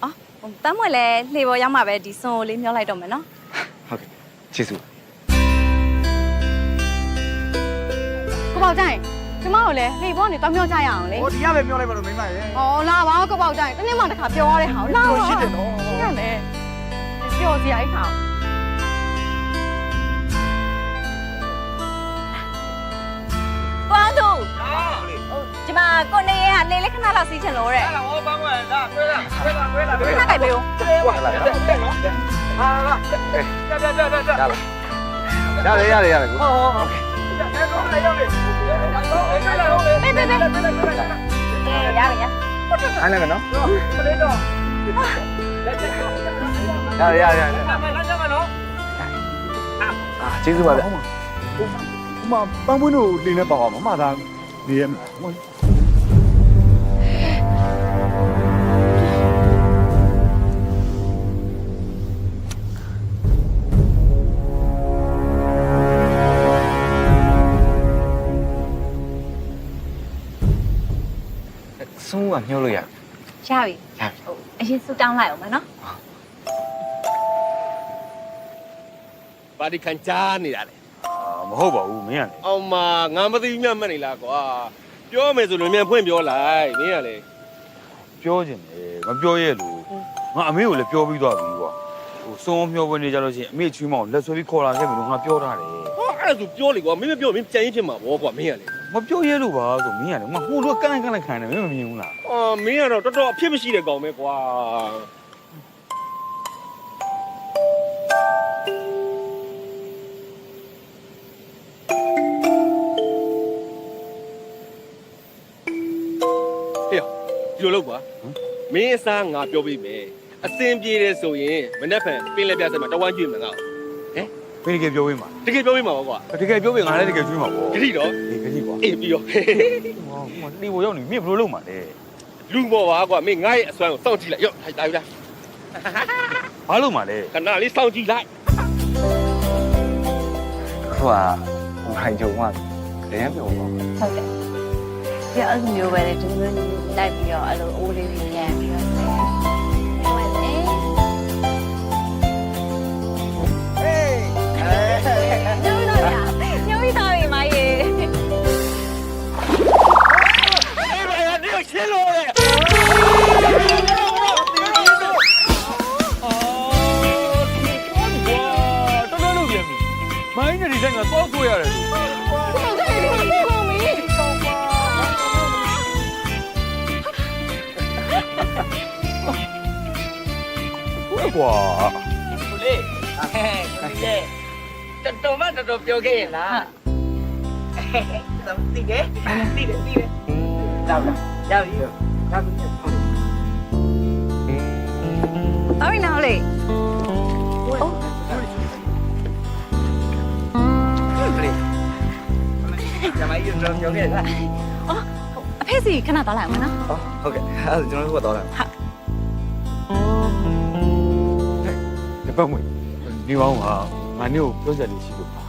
အော်တမ်းမွေလဲလှေပေါ်ရောက်မှပဲဒီစွန်းအိုးလေးမျောလိုက်တော့မယ်နော်
ဟုတ်ကဲ့ကျေးဇူး
ကိုပေါက်ကြရင်ကျမတို့လည်းလှေပေါ်နေတော့မျောကြရအောင်လေ
ဟိုဒီကပဲပြောလိုက်ပါတော့မိမရဲ့
။အော်လာပါကိုပေါက်ကြရင်တနေ့မှတစ်ခါပြောရတဲ့ဟာကိုလာပါ
ရှိတယ်နော်
ရှိရတယ်။ပြောစရာအိတ်ဟာ။ကွာသူ။ဒီမှာကိုနေရလေလေးခဏလောက်စီးချင်လို့တဲ့။ဟာလာဟောပန်းဝင်လာတွဲလာခဏကြိုက်ပေးဦး
ရတယ်ကို
။ဟုတ်။ပေးပေးပေး။ရရရ
အားလည်းမယ်နော်ရကျေးဇူးပါဗျဥမာပန်းပွင့်တို့လင်းနေပါအောင်မမသာနေရဆုံးကညှို့လို့ရ
။ရပြီ။အရင်စူတောင်းလိုက်အောင်မနော်
ပါဒီခံကြားနေတာလေ
မဟုတ်ပါဘူးမင်းကလေ
အောင်မငါမသိဘူးမြတ်မှတ်နေလားကွာပြောမယ်ဆိုလို့မြန်ဖွင့်ပြောလိုက်မင်းကလေ
ပြောချင်တယ်မပြောရဲလို့ငါအမေကိုလည်းပြောပြီးသွားပြီကွာဟိုစုံမျောပွဲနေကြလို့ရှိရင်အမေချွေးမောင်လက်ဆွဲပြီးခေါ်လာခဲ့ပြီလို့ငါပြောထားတယ်
ဟောအဲ့ဒါဆိုပြောလေကွာမင်းမပြောမင်းကြံရင်ဖြစ်မှာဗောကွာမင်းကလေ
မပြောရဲလို့ပါဆိုမင်းကလေငါဟိုလိုကန့်လိုက်ခံတယ်မင်းမမြင်ဘူးလား
အော်မင်းကတော့တော်တော်အဖြစ်မရှိတဲ့ကောင်ပဲကွာ ဒီလိုလုပ်ကွာမင်းအစားငါပြောပေးမယ်အစင်ပြေတယ်ဆိုရင်မနေ့ဖန်ပင်လက်ပြဆက်မှာတဝမ်းကျွေးမှာငါ့ဟဲ့
ဘယ်တကယ်ပြောပေးမှာ
တကယ်ပြောပေးမှာပေါ့ကွာ
တကယ်ပြောပေးငါလည်းတကယ်ကျွေးမှာပေါ့
ခရီးတော့
အေးခကြီးကွာ
အေးပြီးတော့
ဟိုတီဘိုရောက်နေမြင့်ဘလို့လုံးမှာလဲ
လူမော်ပါကွာမင်းငါ့ရဲ့အစွမ်းကိုစောင့်ကြည့်လိုက်ရော့ထိုင်တာပြီလား
ဘာလို့မှာလဲ
ခဏလေးစောင့်ကြည့်လိုက်
ဟိုကခိုင်ကြုံကလည်းပြောပါ
ဟုတ်တယ်ပြအဲ့လိုမျိုးပဲလေဒီလိုလိုက်ပြီးတော့အဲ့လိုအိုးလေးတွေညံပြီးတော့ဆက်ဟုတ်တယ်ညိုးတော့ညိုးတော့ပြီမရေ
ရှင်းလို့လေ
တော်လို့ပြန်ပြီမိုင်းနေဒီတိုင်းကတော့ကိုရတယ်ကွာ
ကိုလေးကိုလေးတော်မတော်ပြောခဲ့ရင်လားသိတယ်ရောက်ပြီ
Sorry now လေ
ကျမကြီးတို့ပြောခဲ့လား
အော်အဖေစီခဏသွားလိုက်အောင်နော်
ဟုတ်ကဲ့အဲ့ဒါကျွန်တော်တို့ကတော့လာ
ဒီပတ်မွေဒီပေါင်းကငါညို့ပြောစရာလေးရှိလို့ပါ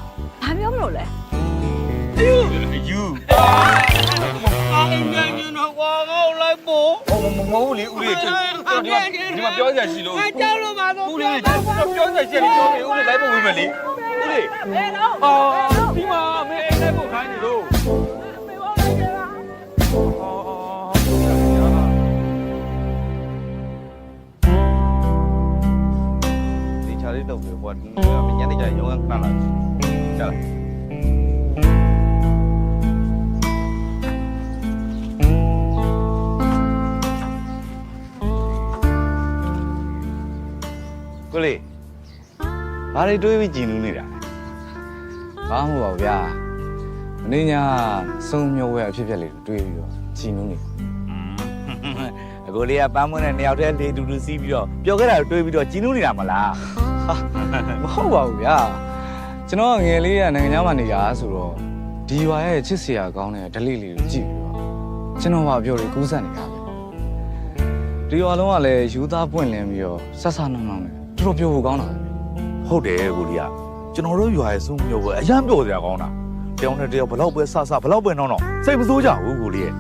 ဘာပြောမလို့လဲ
ယူ
အိမ်ပြန်ညတော့ကွာငါ့လိုက်ပို့
မဟုတ်လေဦးလေးဒီမှာပြောစရာရှိလို့
ငါကြောက်လို့ပါတော့
ဦးလေးပြောစရာရှိတယ်ပြောနေဦးလေးလိုက်ဖို့ဝင်မယ်လေဦးလေးဒီမှာမင်းအိမ်လိုက်ဖို့ခိုင်းနေလို့
ဒီချာလေးတော့ပြောပေါ့ညနေကျရင်ရုံးကခဏလာကြာလာကိုလေးဘာတွေတွေးပြီးကြည်နူးနေတာဘာမှမဟုတ်ပါဘူးဗျာမင်းညာစုံမျိုးဝဲအဖြစ်လေးတွေးပြီးတော့ကြည်နူးနေအကိုလေးကပန်းမွန်းနဲ့နှစ်ယောက်တည်းလေးတူတူစီးပြီးတော့ပျော်ခဲ့တာတွေးပြီးတော့ကြည်နူးနေတာမလားမဟုတ်ပါဘူးဗျာကျွန်တော်ငယ်လေးကနိုင်ငံသားမှနေတာဆိုတော့ဒီရွာရဲ့ချစ်စရာကောင်းတဲ့ဓလေ့လေးကိုကြည့်ပြီးတော့ကျွန်တော်ကပြောလို့ကူးဆက်နေတာပဲဒီရွာလုံးကလည်းယူသားပွင့်လင်းပြီးတော့ဆက်ဆာနောင်းနောင်းနဲ့တော်တော်ပြောဖို့ကောင်းတာပဲ
ဟုတ်တယ်ကိုလေးကကျွန်တော်တို့ရွာရဲ့စုံမျိုးပဲအရန်ပြောစရာကောင်းတာတယောက်နဲ့တယောက်ဘလောက်ပဲဆဆဘလောက်ပဲနောင်းနောင်းစိတ်မဆိုးကြဘူးကိုလေးရဲ့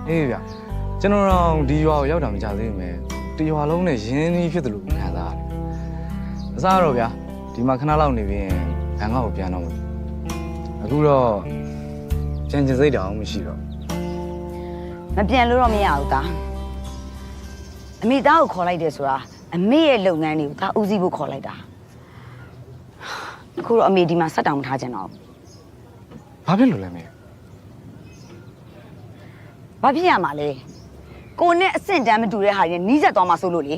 အေးဗျကျွန်တော်တော့ဒီရွာကိုရောက်တာမကြသေးဘူးမယ်ဒီရွာလုံးနဲ့ရင်းနှီးဖြစ်တယ်လို့ခံစားရတယ်အစားတော့ဗျာဒီမှာခဏလောက်နေပြီးရင်ဘန်ကောက်ကိုပြန်တော့မယ်အခုတော့ကျန်ကျင်စိတ်တောင်မရှိတော့
မပြန်လို့တော့မရဘူးသားအမေသားကိုခေါ်လိုက်တယ်ဆိုတာအမေရဲ့လုပ်ငန်းတွေကိုသားဦးစီးဖို့ခေါ်လိုက်တာအခုတော့အမေဒီမှာစက်တောင်မထားချင်တော့
ဘာဖြစ်လို့လဲမေ
ဘာဖြစ်ရမှာလဲကိုနဲ့အဆင့်တန်းမတူတဲ့ဟာတွေနီးစပ်သွားမှာဆိုလို့လေ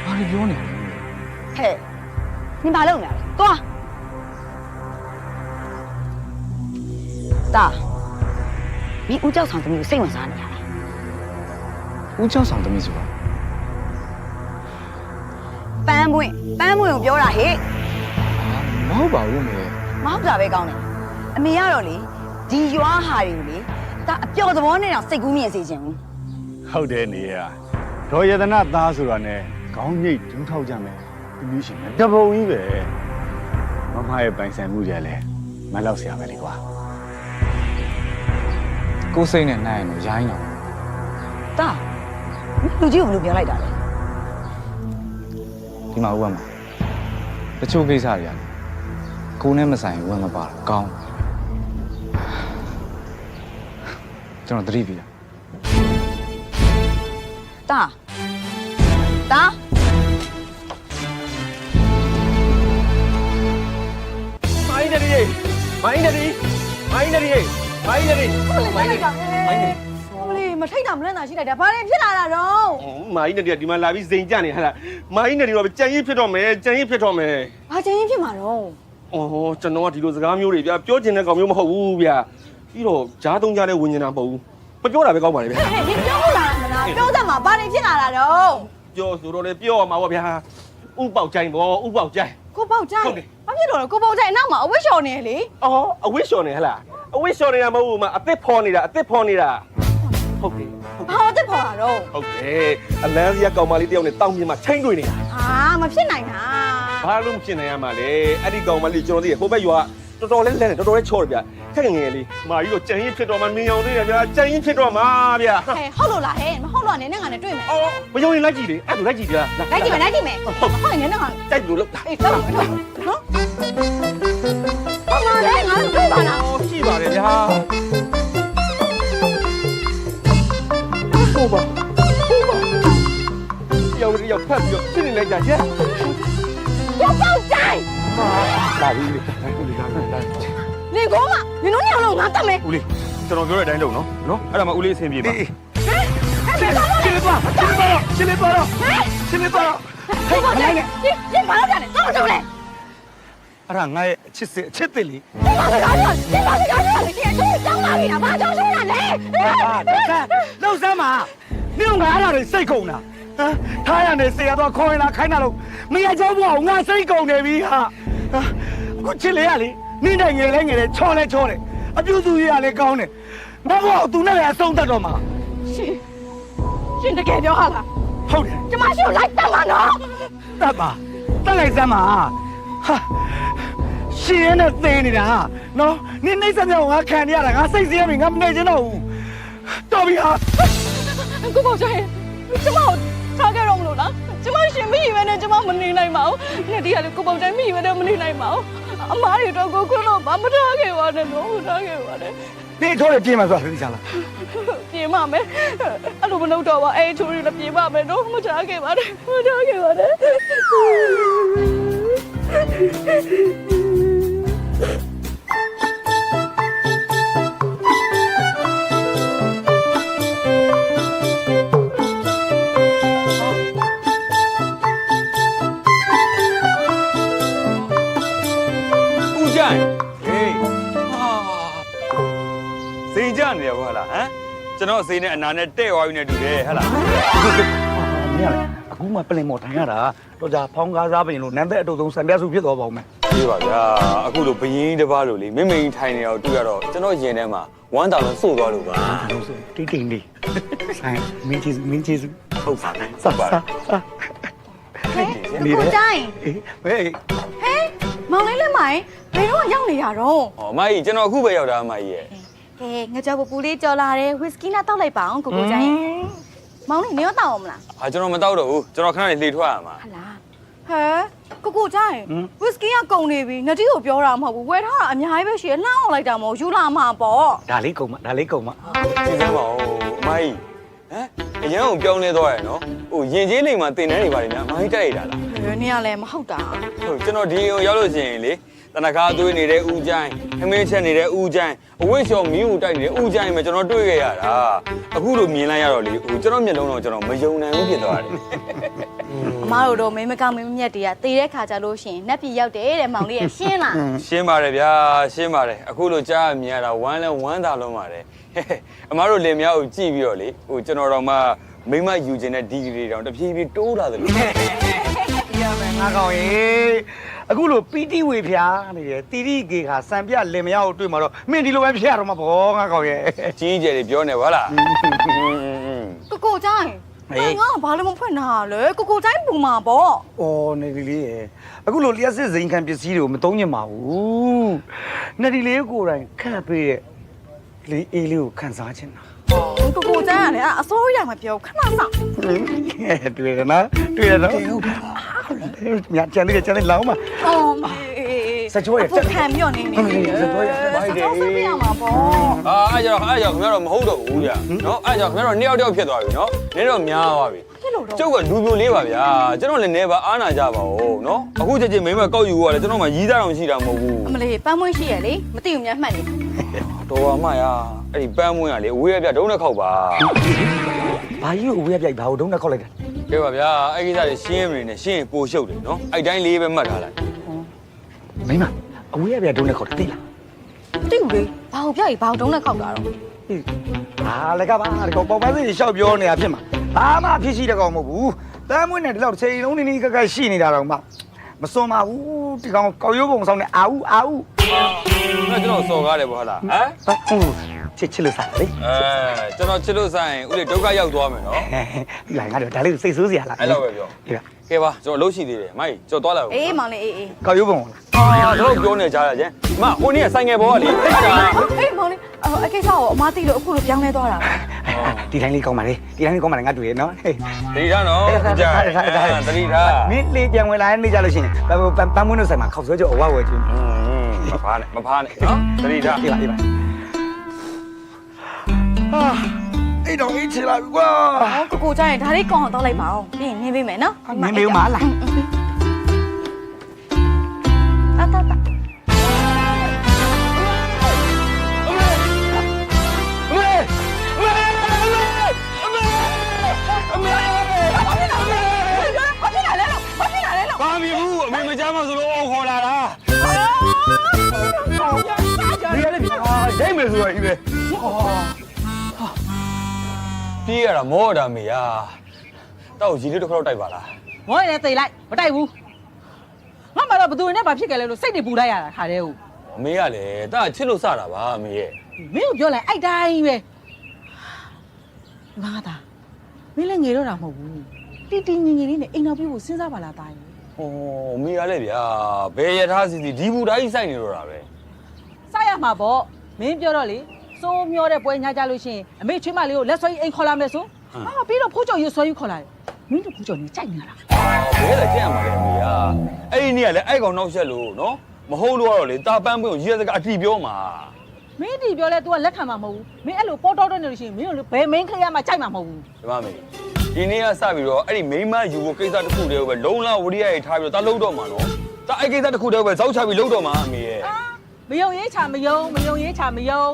ဘာလို့ပြောနေလဲ
ဟဲ့你ဘာလုပ်နေလဲသွားတာမင်းဦးကျောက်ဆောင်သမီးကိုစိတ်ဝင်စားနေရလား
ဦးကျောက်ဆောင်သမီးဆိုတာ
ပန်းပွင့်ကိုပြောတာဟဲ့
မဟုတ်ပါဘူးမေ
မဟုတ်တာပဲကောင်းတယ်အမေကတော့လေဒီရွာဟာတွေကိုလေဒါအပျော်သဘောနဲ့တော့စိတ်ကူးမြင်စေခြင်းဘူး
ဟုတ်တယ်နေရဒေါ်ယတနာသားဆိုတာနဲ့ခေါင်းညိတ်ဒူးထောက်ကြမယ်ဒီမျိုးရှင်တပုံကြီးပဲမမရဲ့ပိုင်ဆိုင်မှုကြလဲမလောက်ဆရာပဲလေကွာ
ကိုယ်စိတ်နဲ့နိုင်ရင်တော့ရိုင်းတော့
တာလူကြီးကိုဘယ်လိုပြောလိုက်တာလဲ
ဒီမှာဥပမာတချို့ကိစ္စတွေရတယ်ကိုယ်နဲ့မဆိုင်ဝင်မပါတော့ကောင်းကျွန်တော်သတိပေးတာ
တာ
မိုင်းနေရီမိုင်းနေရီမိုင်းနေရီမိုင်းနေရီမိုင်းနေရီ
မလေးမထိတ်တာမလန့်တာရှိလိုက်တာဘာတွေဖြစ်လာတာတော့
မိုင်းနေရီဒီမှာလာပြီးစိန်ကြနေဟလားမိုင်းနေရီတော့ကြံရင်ဖြစ်တော့မယ်ကြံရင်ဖြစ်တော့မယ်
ဘာချင်းရင်ဖြစ်မှာတော့
အော်ကျွန်တော်ကဒီလိုစကားမျိုးတွေဗျာပြောချင်တဲ့ကောင်မျိုးမဟုတ်ဘူးဗျာပြီးတော့ဂျားသုံးကြတဲ့ဝิญญาณမဟုတ်ဘူးမပြောတာပဲကောင်းပါလေဗျာ
ဟဲ့ဒီပြောလို့လာတာမလားပြောတတ်မှာဘာတွေဖြစ်လာတာတော့
ပြောဆိုတော့လေပြောရမှာပေါ့ဗျာ ဥပေါက်ချိုင်းပေါ့ဥပေါက်ချိုင်း
ကိုပေါက်ကြိုင်ဘာဖြစ်လို့လဲကိုပေါက်ကြိုင်အနောက်မှာအဝတ်လျှော်နေလေ
အော်အဝစ်လျှော်နေဟလားအဝစ်လျှော်နေတာမဟုတ်ဘူးမအသစ်ဖော်နေတာဟုတ်တယ်
ဘာအစ်ဖော်တာတော့
ဟုတ်တယ်အလန်းစီကကောင်မလေးတယောက်နဲ့တောင်းပြင်းမှာချိန်တွေ့နေတာ
မဖြစ်နိုင်တာ
ဘာလို့မဖြစ်နိုင်ရမှာလဲအဲ့ဒီကောင်မလေးကျွန်တော်သိရဟိုဘက်ရွာတော်တော်လေးလဲတော်တော်လေးချော်တယ်ဗျခက်ငယ်လေးမာကြီးတော့ကြံရင်ဖြစ်တော့မှမြင်အောင်သေးတယ်ဗျာကြံရင်ဖြစ်တော့မှာဗျာ
ဟဲ့ဟုတ်လို့လားဟဲ့မဟုတ်လို့နည်းနည်းငါနဲ့တွေ့မယ်
အော်မယုံရင်လိုက်ကြည့်လေအဲ့ဒါလိုက်ကြည့်ကြလား
လိုက်ကြည့်မယ်ဟုတ်နည်းနည်းငါ
တိုက်လို့လို့
အေးတော့နော်ဘာမှလဲငါတို့တွေ့ပါလား
ရှိပါတယ်ဗျာဟုတ်ပါရောက်ဖတ်ပြီးတော့ပြင်လိုက်ကြချက်
ကိုပေါက်ကြိုင်
လာပြီလေ
နေကောမနင်တို့ညောင်လုံးငါတတ်မယ်
ဦးလေးကျွန်တော်ပြောတဲ့အတိုင်းလုပ်နော်အဲ့ဒါမှဦးလေးအဆင်ပြေပါ
ဟဲ့ဘယ်ကောင်လဲရှင်းပါတော့ဟဲ့ဘာလဲဒီဘာလို့လဲတော့တော့လဲ
အဲ့ဒါငါရဲ့အချစ်သစ်လေ
ဒီဘာလဲဒီကျောင်းလာပြီလားဘာကြောင့်ရှင်းတာလဲ
လှုပ်စမ်းပါနင်ငါအဲ့ဒါတွေစိတ်ကုန်တာဟမ်ထားရနေဆရာတော့ခေါ်ရင်လာခိုင်းတာလို့မရကြောဘွားငါစိတ်ကုန်နေပြီဟာအခုချစ်လေရလေနင်းတဲ့ငယ်လဲငယ်လဲချောလဲချောတယ်အပြူစုရလဲကောင်းတယ်ငါဘွားသူနဲ့လည်းအဆုံးတတ်တော့မှာ
ရှင်တကယ်ပြောဟာလား
ဟုတ်တယ်
ကျမရှိကိုလိုက်တတ်မှာနော်
တတ်ပါတက်လိုက်စမ်းပါဟာရှင်ရဲ့နဲ့သေးနေတာနော်နင်းနှိမ့်စက်မြောက်ငါခံရတာငါစိတ်စင်းရပြီငါမနေချင်တော့ဘူးတော်ပြီဟာ
ကိုပေါ့ဆိုင်ကျမထားခဲ့တော့မလို့လားကျမရှင်မိပဲနဲ့ကျမမနေနိုင်ပါဘူးနေ့ဒီကလေကိုပေါ့တိုင်းမိပဲနဲ့မနေနိုင်ပါဘူးအမားတွေတော့ကိုခွလို့ဘာမထားခဲ့ပါနဲ့တော့ထားခဲ့ပါနဲ့
နေထိုးရပြေးမှာဆိုတာသိကြလား
ပြေးမမယ်အဲ့လိုမလုပ်တော့ပါအဲ့ချိုးရလည်းပြေးမမယ်တော့မထားခဲ့ပါနဲ့မထားခဲ့ပါနဲ့
ဦးကြိုင်ဟေးစိန်ကြနေရဘောလားဟမ်ကျွန်တော်စိန်နဲ့အနာနဲ့တဲ့သွားပြီနဲ့တူတယ်ဟဟလား
မင်းရလေအခုမှပလင်မော်ထိုင်ရတာတော့ကြာဖောင်းကားစားပင်လို့နန်းသက်အတုပ်ဆုံးစံပြစုဖြစ်သွားပါဦးမယ်
ပြေးပါဗျာအခုလိုဘယင်းတစ်ပါးလို့လေမင်းမင်းထိုင်နေတော့တွေ့ရတော့ကျွန်တော်ရင်ထဲမှာဝမ်းတောင်လို့စို့သွားလို့ပါ
တိတ်တိမ်လေးဆိုင်မင်းကြီးစု
ဟုတ်ပါနဲ့
စပ်ပါ
ကိုတိုင်း
ဟေး
ဟဲ့မောင်လေးလည်းမိုင်ဘယ်တော့ရောက်နေရတော့
ဟောမကြီးကျွန်တော်အခုပဲရောက်တာမကြီးရဲ့
ကဲငါကြောက်ပူလေးကြော်လာတယ်ဝစ်စကီနာတောက်လိုက်ပါအောင်ကိုတိုင်းမောင်လေးနေရောတောက်အောင်မလား
ဟာကျွန်တော်မတောက်တော့ဘူးကျွန်တော်ခဏလေးလှေထွက်ရမှာ
ဟလားဟဲကိုတိုင်းဝစ်စကီကကုန်နေပြီငါတီးကိုပြောတာမဟုတ်ဘူးဝယ်ထားတာအများကြီးပဲရှိရလှမ်းအောင်လိုက်တာမဟုတ်ယူလာမှာပေါ့
ဒါလေးကုန်မဒါလေးကုန်မ
သိစမ်းပါဦးမကြီးဟမ်အရန်ကိုပြောင်းလဲသွားရနော်ဟိုရင်ကြီးလိမ်မှာတင်တန်းနေပါလိမ့်များမကြီးတက်လိုက်တာလား
ဘယ်နည်းကလည်းမဟုတ်တာ
ဟုတ်ကျွန်တော်ဒီအိမ်ရောက်လို့ရှိရင်လေတနခါသွေးနေတဲ့ဦးချိုင်းခမင်းချက်နေတဲ့ဦးချိုင်းအဝိရှော်မီးကိုတိုက်နေတဲ့ဦးချိုင်းပဲကျွန်တော်တွေ့ခဲ့ရတာအခုလိုမြင်လိုက်ရတော့လေဟိုကျွန်တော်မျက်လုံးတော့ကျွန်တော်မယုံနိုင်ဘူးဖြစ်သွားတယ်
အမားတို့တော့မင်းမကောင်းမင်းမမြတ်တွေကတေးတဲ့ခါကြလို့ရှိရင်နှက်ပြည်ရောက်တယ်တဲ့မောင်လေးရရှင်းလား
ရှင်းပါတယ်ဗျာရှင်းပါတယ်အခုလိုကြားရမြင်ရတာဝမ်းလဲဝမ်းသာလုံးပါတယ်အမားတို့လင်မယားကိုကြည့်ပြီးတော့လေဟိုကျွန်တော်တော့မှမိမယူခြင်းတဲ့ဒီဂရီတောင်တဖြည်းဖြည်းတိုးလာတယ်လို့
ရမယ်ငါကောင်ရေအခုလိုပီတိဝေဖျားနေတယ်တီတိကေခါစံပြလင်မယားကိုတွေ့မှာတော့မင်းဒီလိုပဲဖျားတော့မှာပေါ့ငါကောင်ရေ
ကြီးကျယ်တွေပြောနေပါလား
ကိုတိုင်းငါဘာလို့မဖွင့်တာလဲကိုတိုင်းပူမှာပေါ့
။အော်နေဒီလေးရယ်အခုလိုလျှက်စစ်စိန်ခံပစ္စည်းတွေကိုမသုံးညင်ပါဘူး။နေဒီလေးကိုယ်တိုင်ခန့်ပေးတဲ့လေးအေးလေးကိုခန်းစားခြင်းတာ
ကိုတိုင်းကလည်းအစိုးရမပြောခဏဆောင်
။တွေ့ရနော်တွေ့ရနော်ဟုတ်ပါဘူး။ညချန်လေးလောင်းပါ
အော်
စချိုးရ
ပူခံပြောနေနေစချိုးရဘာတွေစပြရမှာပေါ့
အဲ့ကြောင့်ခင်ဗျားတော့မဟုတ်တော့ဘူးဗျာနော်အဲ့ကြောင့်ခင်ဗျားတော့နှစ်ယောက်တယောက်ဖြစ်သွားပြီနော်နည်းတော့များသွားပြီကျုပ်ကလူပြိုလေးပါဗျာကျွန်တော်လည်းနေပါအားနာကြပါဦးနော်အခုချက်ချင်းမိမကောက်ယူရလဲကျွန်တော်မှရီးသားအောင်ရှိတာမဟုတ်ဘူး
အမလေးပန်းမွှေးရှိရလေမသိဘူးများမှတ်နေ
တော်ပါမရအဲ့ဒီပန်းမွင်းကလေအဝေးရပြဒုံးနဲ့ခောက်ပါ
။ဘာကြီးကိုဝေးပြိုက်ဘာကိုဒုံးနဲ့ခောက်လိုက်တာ
ကဲပါဗျာအဲ့ကိစ္စတွေရှင်းမနေနဲ့ရှင်းပိုရှုပ်တယ်နော်အဲ့တိုင်းလေးပဲမှတ်ထားလိုက်
။မိမအဝေးပြဒုံးနဲ့ခောက်တယ်သိလား
မသိဘူးလေဘာကိုပြရည်ဘာကိုတုံးနဲ့ခောက်တာတော့
။ဟာလည်းကပါဒီကောင်ပေါက်ပန်းစီရှောက်ပြောနေတာဖြစ်မှာ။ဘာမှဖြစ်ရှိတဲ့ကောင်မဟုတ်ဘူး။ တမ်းမွေးနဲ့ဒီလောက်ချိန်လုံးနေနေကကရှိနေတာတော့မှမစွန်ပါဘူးဒီကောင်ကောက်ရိုးပုံဆောင်နဲ့အာဦးအာဦး
ကျွန်တော်စော်ကားတယ်ဗောဟုတ်လားဟမ်
ဟုတ်ချစ်လို့စားလေ
ကျွန်တော်ချစ်လို့ဆိုင်ဦးလေးဒုက္ခရောက်သွားမယ်နော်
ဒီလိုက်ငါတို့ဒါလေးစိတ်ဆိုးစရာလား
အဲ့လိုပဲပြောကဲပါကျွန်တော်အလုပ်ရှိသေးတယ်မိုက်ကျွန်တော်သွားလာဦး
အေးမောင်လေးအေးအေး
ကောက်ရိုးပုံလား
တို့ပြောနေကြရချင်းမဟိုနေ့ဆိုင်ငယ်ဘောကလေအဲ့ဒါ
အေးမောင်လေးအကိစ္စကိုအမသိလို့အခုလိုပြောင်းလဲသွားတာ
ဒီတိုင်းလေးကောင်းပါလေဒီတိုင်းလေးကောင်းပါလေငါတွေ့ရနော်
တတိထားနော်ကြာတတိထား
မင်းလေးပြန်ဝင်လာနေကြလို့ရှိရင်ပန်းမွေးတို့ဆိုင်မှာခောက်ဆွဲကြောအဝဝဲချင်း
မဖားနဲ့နော်တတိထား
အေးပါဟာအဲ့တော့အေးချလာပြီကွာ
ကိုကြရင်ဒါလေးကောင်းအောင်တောက်လိုက်ပါအောင်ပြီးရင်နင်းပေးမယ်နော်
နင်းပေးဦးမလား
ဘာမီဘူးအမေမကြမ်းမဆိုလို့အော်ခေါ်လာတာဒီရလေပြီဒိတ်မယ်ဆိုရကြီးပဲပြေးရတာမောတာမေယာတောက်ရီလေးတစ်ခါတော့တိုက်ပါလား
မောရတဲ့တိတ်လိုက်မတိုက်ဘူးငါမှတော့ဘသူနဲ့ဘာဖြစ်ကြလဲလို့စိတ်တွေပူလိုက်ရတာခါတည်းကို
အမေကလည်းတာချစ်လို့စတာပါအမေရဲ့
မင်းကိုပြောလိုက်အိုက်တိုင်းပဲငါသာမင်းလည်းငယ်တော့တာမဟုတ်ဘူးတီတီငင်ငင်လေးနဲ့အိမ်တော်ပြဖို့စဉ်းစားပါလားတာကြီး
ဟိုအမေကလည်းဗျာဘယ်ရထားစီစီဒီဘူတိုင်းစိုက်နေတော့တာပဲ
စားရမှာပေါ့မင်းပြောတော့လေစိုးမျောတဲ့ပွဲညကြလို့ရှိရင်အမေချွေးမလေးကိုလက်ဆွဲအိမ်ခေါ်လာမယ်ဆိုဟာပြီးတော့ဖိုးကြော်ရွဆွဲယူခေါ်လာတယ်မင်းတို့ဖိုးကြော်နေကြိုက်နေတာ
ဘယ်လဲကြက်ရမှာလဲအမေကအဲ့ဒီနေ့ကလည်းအဲ့ကောင်နောက်ဆက်လို့နော်မဟုတ်လို့ကတော့လေတာပန်းပွင့်ကိုရေစကအတီပြောမှာ
မင်းတီပြောလဲ तू ကလက်ခံမှာမဟုတ်ဘူးမင်းအဲ့လိုပေါ်တော့နေလို့ရှိရင်မင်းတို့ဘယ်မင်းခရရမှာကြိုက်မှာမဟုတ်ဘူး
ဒီမှာမေဒီနေ့ကစပြီးတော့အဲ့ဒီမိန်းမယူဖို့ကိစ္စတစ်ခုတည်းကိုပဲလုံလဝရိယရေးထားပြီးတော့တာလှုပ်တော့မှာနော်တာအဲ့ကိစ္စတစ်ခုတည်းကိုပဲဇောက်ချပြီးလှုပ်တော့မှာအမေရဲ့
မယုံရေးချာမယုံရေးချာမယုံ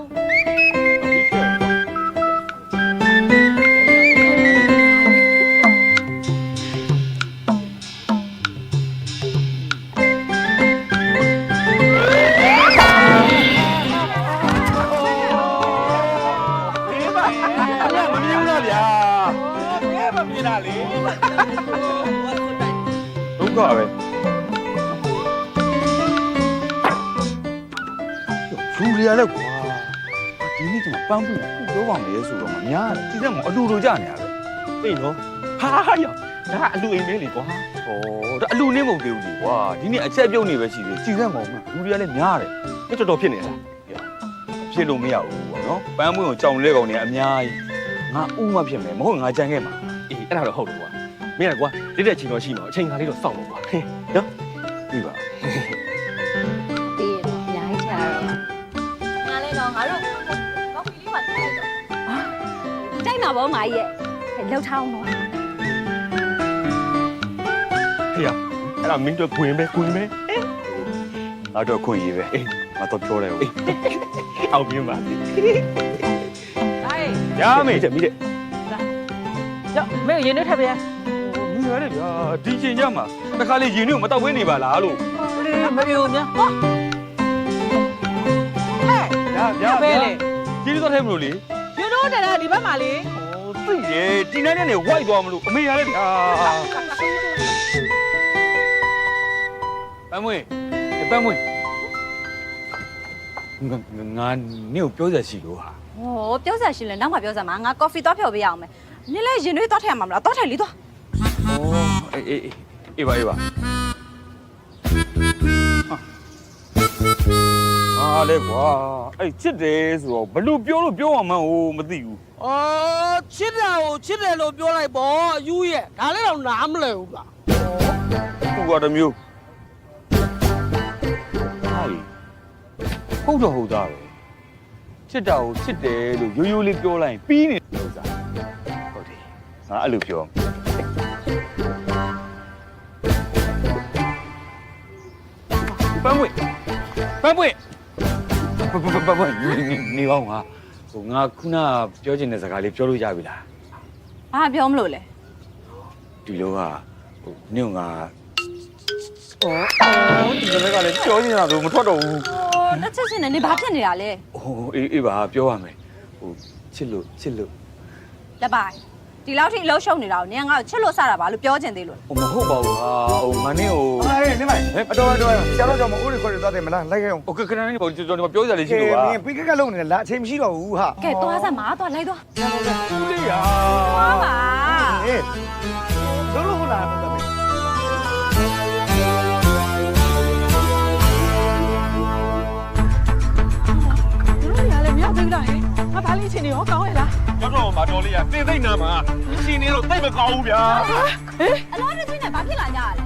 ဒုက္ခပဲယူရီရလဲကွာဒီနေ့ကျွန်တော်ပန်းပွင့်ပြောပါမယ်ဆိုတော့မများတယ်ဒီကမှအလူလိုကြနေရပဲအေးနော်ဟာရဒါအလူအိမ်မဲလေကွာဟောဒါအလူနေမဟုတ်သေးဘူးလေကွာဒီနေ့အချက်ပြုတ်နေပဲရှိသေးစီစက်မောင်မယူရီရလဲများတယ်အဲ့တော်တော်ဖြစ်နေလားဖြစ်လို့မရဘူးပေါ့နော်ပန်းပွင့်ကိုကြောင်လဲကောင်နေအများကြီးငါဥမဖြစ်မယ်မဟုတ်ငါကြံခဲ့မှာအေးအဲ့ဒါတော့ဟုတ်တယ်ကွာမင်းကကွာလက်တဲ့ချိန်တော့ရှိမှာအချိန်ခါလေးတော့စောင့်လို့ကွာနော်ပြီပါ
တေးတော့အများကြီးချာတော့ငါလည်းတော့ငါတို့ကော်ဖီလေးပါတိုက်တော့ကြိုက်မှာပေါ့မာကြီးရဲ့လှုပ်ထားအောင်တော့
ဟေ့ရအဲ့ဒါမင်းတို့ခွင်ပဲငါတို့ခွင်ရေးပဲငါတော့ပြောတယ်ဟုတ်အောင်ပြင်းပါရမေးချက်မိတဲ့
ကြောက်မင်းရင်နဲ့ထပ်ပြ
မင်းရတယ်ဗျာဒီချိန်ကြမှာတခါလေရင်တွေကိုမတောက်ဝဲနေပါလားလို့
မပြောများဟောဟဲ့
ဗျာပဲလေဒီလိုတော့ထဲမလို့လေ
ယူတို့တယ်ဒီဘက်မှာလေ
ဟိုသိရေဒီနေ့နဲ့ဝိုက်သွားမလို့အမေရတယ်ဗျာပန်းမွေငါနေကိုပြောစရာရှိလို့ဟာ
ဟောပြောစရာရှိလဲနောက်မှပြောစမ်းမှာငါကော်ဖီသွားဖြော်ပေးရအောင်မယ်နင်လည်းရင်တွေးသွားထည့်ရမှာမလားသွားထည့်လीသွား
အေးပါအားလေကွာအဲ့ချစ်တယ်ဆိုတော့ဘလို့ပြောလို့ပြောအောင်မဟုတ်မသိဘူး
အော်ချစ်တာကိုချစ်တယ်လို့ပြောလိုက်ပေါ့အယူရဲ့ဒါလည်းတော့နားမလဲဘူးလား
ခုကတမျိုးဟုတ်တော့ဟုတ်သားပဲချစ်တာကိုချစ်တယ်လို့ရိုးရိုးလေးပြောလိုက်ရင်ပြီးနေတယ်ဥစ္စာဟုတ်တယ်ငါအဲ့လိုပြောပန်းပွင့်နေပါဦးငါဟိုငါခုနပြောချင်တဲ့စကားလေးပြောလို့ရပြီလား
ဘာပြောမလို့လဲ
ဒီလိုကဟိုနင့်ငါအော်ဒီလိုကလည်းပြောနေတာဆိုမထွက်တော့ဘူး
တစ်ချက်ချင်းနဲ့နေဘာဖြစ်နေတာလဲ
ဟိုအေးပါပြောရမယ်ဟိုချစ်လို့
လက်ပိုင် ဒီလောက်ထိအလုံးရှုံနေတာကိုနင်ကငါ့ကိုချစ်လို့စတာပါလို့ပြောချင်သေးလို့
ဟိုမဟုတ်ပါဘူးဟာဟိုငါနဲ့ဟို
အေးနေမိုင်အတော်ကျွန်တော်မဦးရခေါ်ရသွားတယ်မလားလိုက်ခဲ့အောင်
โอเคခဏလေးပေါ့ကျွန်တော်ပြောစရာလေးရှိလို့ပါ
မင်းပြီးကလုံးနေလားအချိန်မရှိတော့ဘူးဟာ
ကဲသွားစမ်းပါသွားလိုက်သွား
ဦးလေးရာ
သွားပါ
အေးလုံးဟုတ်လားတော့ပဲ
တို့ရလည်းမြောက်သိလားဟဲ့ငါဘာလေးချင်းနေရောကောင်းရဲ့လား
ကျွန်တော်မတော်လေးရသိသိနာမှာရှင်နေတော့သိမကောင်းဘူးဗျာ
ဟေး
အလောတစ်ချင်းနဲ့ဘာဖြစ်လာကြရလဲ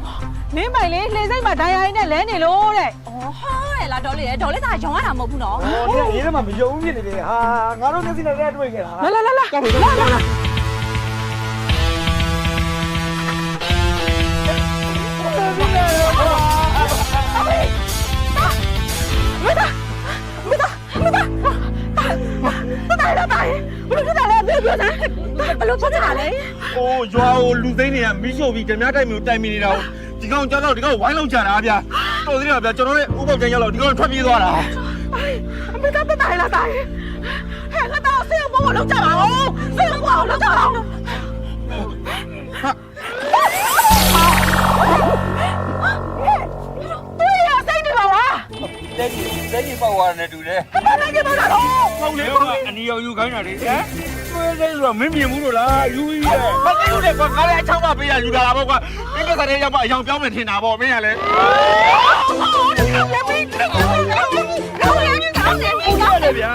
နင်းပိုင်လေးလှေစိတ်မှာဒိုင်ယာရင်းနဲ့လဲနေလို့တဲ့
အော်ဟာရလားဒေါ်လေးရဒေါ်လေးသားရောင်းရတာမဟုတ်ဘူးနော်
ဟောဒီရေးထဲမှာမယုံဖြစ်နေတယ်ဟာငါတို့မျက်စိနဲ့လည်းတွေ့ခဲ့တာ
လာလာ
ဘလို့ဖြစ်နေတာလဲ
အိုးရွာကိုလူသိန်းတွေကမီးရှို့ပြီးဓမြတိုက်မျိုးတိုင်မိနေတာဒီကောင်ကြောက်တော့ဒီကောင်ဝိုင်းလုံးကြတာဗျာတော်သေးတယ်ဗျာကျွန်တော်လည်းဥပုပ်ကျန်းရောက်တော့ဒီကောင်ထွက်ပြေးသွားတာ
အမေကတတိုင်လာတိုင်ဟဲ့ငါတော့ဆေးဘောလောက်ကြပါဦးဆေးဘောလောက်ကြပါဦးတွေ့ရစိတ်နေပါလား
လက်ကြီးပေါက်သွားတယ်တူတယ်
ဘာလဲကြပါလား
ဟုတ်လေအနီရောယူခိုင်းတာလေဟမ်တွေ့တယ်ဆိုတော့မင်းမြင်ဘူးလို့လားယူကြီးရဲ့မသိဘူးလေကွာကားလေးအချောင်းမပေးရယူလာတာပေါ့ကွာဒီကစားတဲ့ရောက်မှအယောင်ပြောင်းမယ်ထင်တာပေါ့မင်းကလည်း လေဗျာ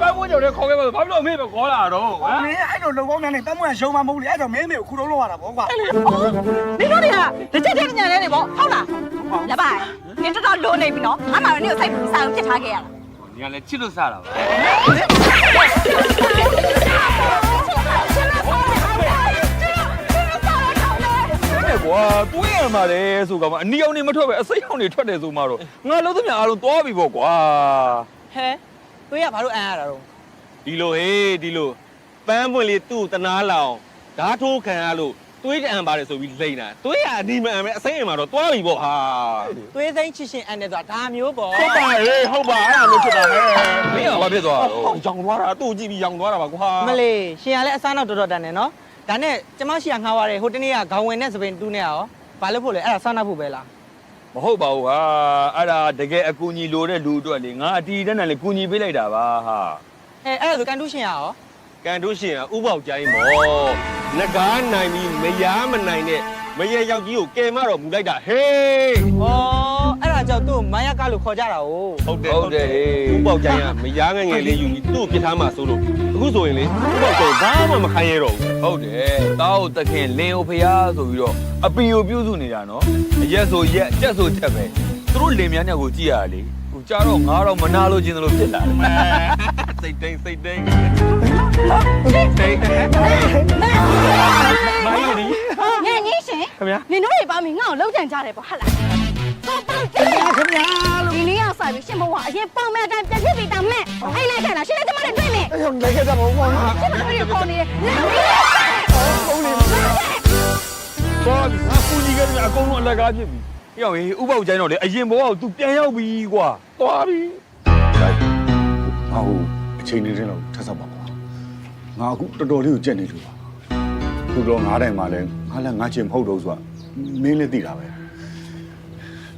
ပတ်ဝန်းကျင်နဲ့ခေါ်ခဲ့ပါဘာလို့အမေပဲခေါ်လာတော့ဟမ်
မင်းအဲ့လိုလုံကောင်းနေပတ်မွန်ရှုံးမမဟုတ်လေအဲ့တော့မင်းမေကိုခုလုံးလောက်ရတာပေါ့ကွာ
နင်တို့တွေကတစ်ချက်တည်းညံနေတယ်ပေါ့ဟုတ်လား
လက်ပါနင်တော်တော်လိုနေပြီနော်အမှတော့နင်ကိုစိတ်ပူစားအောင်ဖြစ်ထားခဲ့ရတာ
ညီကလည်းချစ်လို့စားတာပါကွာတွေးရမှာလေဆိုကောင်မအနီအောင်နေမထွက်ပဲအစိမ်းအောင်နေထွက်တယ်ဆိုမှတော့ငါလုံးသမျှအားလုံးသွားပြီပေါ့ကွာ
ဟဲတွေးရဘာလို့အန်ရတာတော့
ဒီလိုဟေးဒီလိုပန်းပွင့်လေးသူ့တနာလောင်ဓာတ်ထိုးခံရလို့တွေးတအံပါတယ်ဆိုပြီးလိမ့်တာတွေးရအနီမအံပဲအစိမ်းအံမှာတော့သွားပြီပေါ့ဟာ
သွေးစိမ့်ချစ်ရှင်အန်တယ်ဆိုတာဒါမျိုးပေါ့
ဟုတ်ပါဟေးဟုတ်ပါအဲ့ဒါမျိုးဖြစ်တာဟဲ့
မင်းကဘာဖြစ်သွားတာတော့
ရောင်သွားတာသူ့ကြည့်ပြီးရောင်သွားတာပါကွာ
မလေးရှင်ကလည်းအစားနောက်တော်တော်တန်တယ်နော်ဒါနဲ့ကျမရှိကငှားသွားတယ်ဟိုတနေ့ကခေါင်းဝင်နဲ့စပင်တူးနဲ့ရောဘာလို့ဖို့လဲအဲ့ဒါစားနောက်ဖို့ပဲလား
မဟုတ်ပါဘူးဟာအဲ့ဒါတကယ်အကူညီလိုတဲ့လူအတွက်လေငါအတီးတန်းတန်းလေကူညီပေးလိုက်တာပါဟာ
အဲ့ဒါဆိုကန်တူးရှင်ရရော
ကန်တို့ရှင်ကဥပေါက်ကြိုင်းပေါ့ငကားနိုင်ပြီးမယားမနိုင်တဲ့မရေယောက်ကြီးကိုကယ်မတော်မူလိုက်တာဟေး
ဩအဲ့ဒါကြောင့်သူ့မိုင်းရကလို့ခေါ်ကြတာ哦
ဟုတ်တယ်ဥပေါက်ကြိုင်းကမယားငယ်ငယ်လေးယူပြီးသူ့ကိုပြထားမှဆိုလို့အခုဆိုရင်လေဥပေါက်ကြိုင်းဘာမှမခိုင်းရတော့ဘူး
ဟုတ်တယ်တောက်တခင်လင်းအိုဖျားဆိုပြီးတော့အပီကိုပြုစုနေတာနော်အရက်ဆိုရက်ကြက်ဆိုကြက်ပဲသူတို့လင်မြန်းညက်ကိုကြည့်ရလေဟိုကြတော့ငါတော့မနာလို့ခြင်းလို့ဖြစ်လာတယ်
စိတ်တိန်စိတ်တိန်
မိုင်းရီညင်ကြီးရှင်ခင်ဗျာနင်တို့တွေပါမင်းငါ့ကိုလောက်ကြံကြတယ်ပေါ့ဟုတ်လားခင်ဗျာဒီနေ့ရောက်စားပြီးရှင်ဘဝအရင်ပုံမဲ့အတိုင်းပြဖြစ်ပြီးတာမဲ့အိတ်လိုက်ခဲ့တာရှင်လည်းကျမနဲ့တွေ့မယ်
အဲ့တော့လိုက်ခဲ့တာပေါ့ကွာ
ရှင်မတွေ့ရခေါ်နေတယ်လာပြီ
ဟုတ်လေသွားပြီငါကူညီခဲ့တယ်အကုန်လုံးအလက်ကားဖြစ်ပြီပြောင်းဟေးဥပေါက်ကျိုင်းတော့လေအရင်ဘဝက तू ပြန်ရောက်ပြီကွာသွားပြီ
ငါ့ကိုအချိန်နေတယ်လို့ထပ်ဆောက်ပါကွာငါအခုတော်တော်လေးကိုကြက်နေလို့ပါခုတော့9တိုင်မှလည်းငါလည်းငါချင်မဟုတ်တော့ဆိုတာမင်းလည်းသိတာပဲ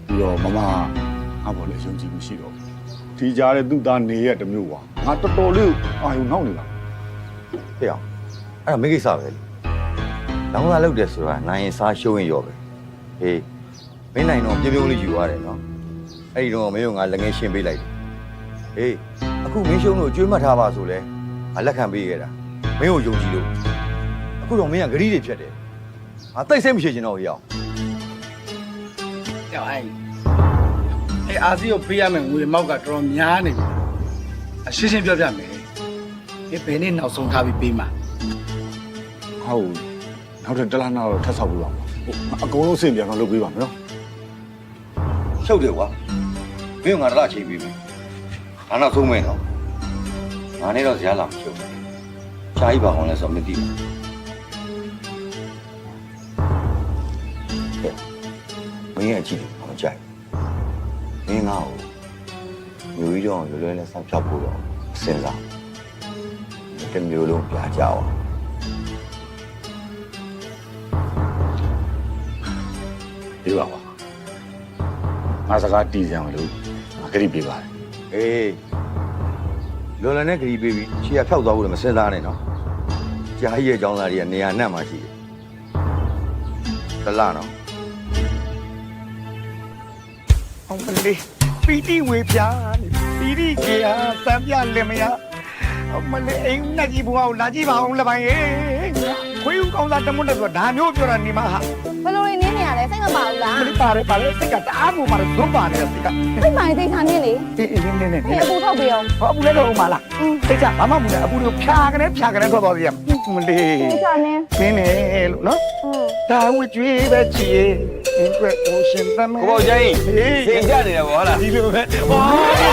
ပြီးတော့မမငါဘောလည်းယုံကြည်မှုရှိတော့ဒီကြားတဲ့သူ့သားနေရတမျိုးကွာငါတော်တော်လေးအာယုံနောက်နေတာ
ဟဲ့အောင်အဲ့ဒါမိကိစ္စပဲလေလောင်းလာလောက်တယ်ဆိုတာနိုင်ရင်စားရှုံးရင်ရောပဲဟေးမင်းနိုင်တော့ပြုံးပြုံးလေးယူရတယ်နော်အဲ့ဒီတော့မင်းကငါလက်ငယ်ရှင်းပေးလိုက်တယ်ဟေးအခုမင်းရှုံးလို့ကြွေးမှတ်ထားပါဆိုလဲငါလက်ခံပေးခဲ့တာမင်းကိုယုံကြည်လို့အခုတော့မင်းကဂရီးတွေဖြတ်တယ်ငါတိတ်ဆိတ်မရှိချင်တော့ဟေးအောင်
အဲ့အာစီကိုပေးရမယ်ငွေမောက်ကတော်တော်များနေပြီအရှင်းရှင်းပြောပြမယ်ဒီဘယ်နေ့နောက်ဆုံးထားပြီးပေးမှာ
ဟုတ်နောက်တစ်လားနောက်တော့ထပ်ဆောက်ပြီးပါအကုန်လုံးအဆင်ပြေအောင်လုပ်ပေးပါမယ်နော်
ရှုပ်တယ်ကွာမင်းကငါတလားချိန်ပေးမယ်ငါနောက်ဆုံးမယ်နော်ငါနဲ့တော့ဇာတ်လာမရှုပ်ဘူးရှားကြီးပါအောင်လဲဆိုမသိဘူးမင်းရဲ့အကြည့်ကိုမကြိုက်မင်းငါ့ကိုမျိုးကြီးတော့လွယ်လွယ်နဲ့ဆက်ဖြောက်ဖို့တော့စဉ်းစားတမျိုးလုံးပြကြအောင်
ပြေးပါကွာငါစကားတီးစံမလို့ငါခရီးပြေးပါတယ်
အေးလော်လန်နဲ့ဂရီပေးပြီးခြေရဖြောက်သွားဖို့လည်းမစင်စားနဲ့နော်ကြားရဲ့အကြောင်းသားတွေကနေရာနှံ့မှရှိတယ်တလားနော်
အောင်ပလေးပီတိဝေပြာပီတိကေဟာစံပြလင်မယားမလေးအိမ်နဲ့ကြီးဘုံအောင်လာကြည့်ပါအောင်လပိုင်းရေခွေးဦးကောင်းသားတမွတ်နဲ့ဆိုဒါမျိုးပြောတာနေမှာဟာ
ဘယ်လိုနေနေရလဲစိတ်မပါဘူးလား
မလေးပါတယ်စိတ်ကတအားကိုပါတယ်ဒုပါနေတဲ့စိတ်က
စိတ်မှန်သိချာနေလေ
အေးနေ
အပူထောက်ပေးအောင်
ဟောအပူလည်းတော့ဦးမလားစိတ်ကဘာမှမလဲအပူကိုဖြာကနေထွက်သွားသေးရမလေး
သိချာနေ
မင်းနေလို့နော်ဒါဝကြွေးပဲချီအတွက်ဟိုရှင်သမီး
ကိုပေါ့ကျင်းစိတ်ကြနေတယ်ဗောဟုတ်လား
ဒီလိုပဲဟော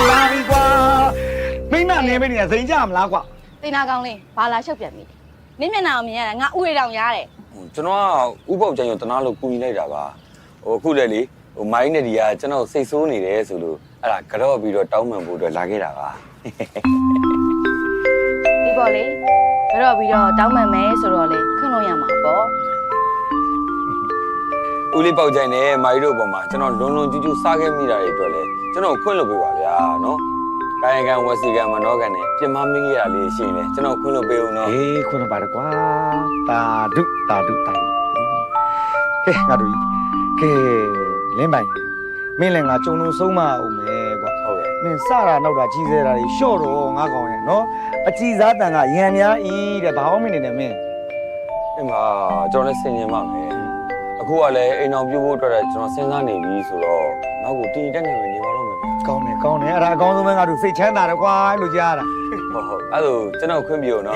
လာပြီကွာမင်းနဲ့နေမင်းနေစိန်ကြမလားကွာ
တင်နာကောင်းလေးဘာလာရှုပ်ပြန်ပြီနင်းမျက်နှာကိုမြင်ရတာငါဥရတောင်ရားတယ်
ကျွန်တော်ကဥပုပ်ကျင်းကိုတနာလို့ကူညီလိုက်တာပါဟိုအခုလေလေဟိုမိုင်းနဲ့ဒီကကျွန်တော်စိတ်ဆိုးနေတယ်ဆိုလို့အဲ့ဒါကြော့ပြီးတော့တောင်းပန်ဖို့အတွက်လာခဲ့တာပါ
ဒီပေါ့လေတော့ပြီးတော့တောင်းပန်မယ်ဆိုတော့လေခွင့်လို့ရမှာပေါ့
ဦးလေးပေါက်ကျင်းနဲ့မိုင်းတို့ပေါ်မှာကျွန်တော်လွန်ကျူးကျူးစားခဲ့မိတာတွေအတွက်လည်းကျွန်တော်ခွင့်လို့ပေးပါဗျာနော်ကာယကံဝစီကံမနောကံနဲ့ပြင်မမင်းကြီးရလေးရှိနေကျွန်တော်ခွင့်လို့ပေးဦးနော်
အေးခွန်းပါတယ်ကွာတာဒုကဲငါတို့ကဲလင်းပိုင်မင်းလည်းငါကြုံလုံးဆုံးမအောင်မယ်ကွာ
ဟုတ်ကဲ့
မင်းစတာနောက်တာကြီးစဲတာတွေရှော့တော့ငါကောင်ရဲ့နော်အကြည်စားတန်ကရံများဤတဲ့ဘာမှမနေနဲ့မင်း
အဲ့မှာကျွန်တော်လည်းဆင်ញင်ပါမယ်အခုကလည်းအိမ်အောင်ပြုတ်ဖို့အတွက်ကျွန်တော်စဉ်းစားနေပြီဆိုတော့နောက်ကိုတင်တက်နေမယ်နေပါတော့မယ်ဗျာ
ကောင်းတယ်အဲ့ဒါအကောင်းဆုံးပဲငါတို့စိတ်ချမ်းသာတယ်ကွာလို့ကြားတာ
ဟုတ်အဲ့လိုကျွန်တော်ခွင့်ပြုနော်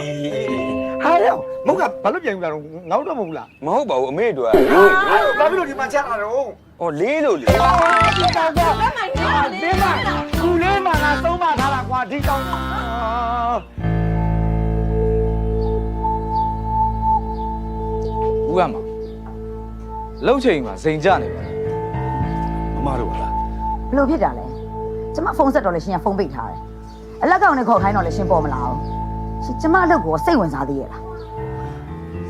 ဟာရောမဟုတ်ကဘာလို့ပြန်ယူလာတော့ငေါ့တော့မဟုတ်လား
မဟုတ်ပါဘူးအမေတို့က
ဘာဖြစ်လို့ဒီမှာချတာတော့
ဟောလေးလို့လေ
ဒီကောင်ကဒီမှာကူလေးမှာငါသုံးပါထားတာကွာဒီကောင်
ဦးရမှာလှုပ်ချိန်မှာစိန်ကြနေပါမမတို့ပါလား
ဘလို့ဖြစ်တာလဲကျမဖုန်းဆက်တော့လေရှင်ကဖုန်းပိတ်ထားတယ်အလက်ကောင်နဲ့ခေါ်ခိုင်းတော့လေရှင်ပေါ်မလာဘူးရှင်ကျမအလုပ်ကိုစိတ်ဝင်စားသေးရဲ့လား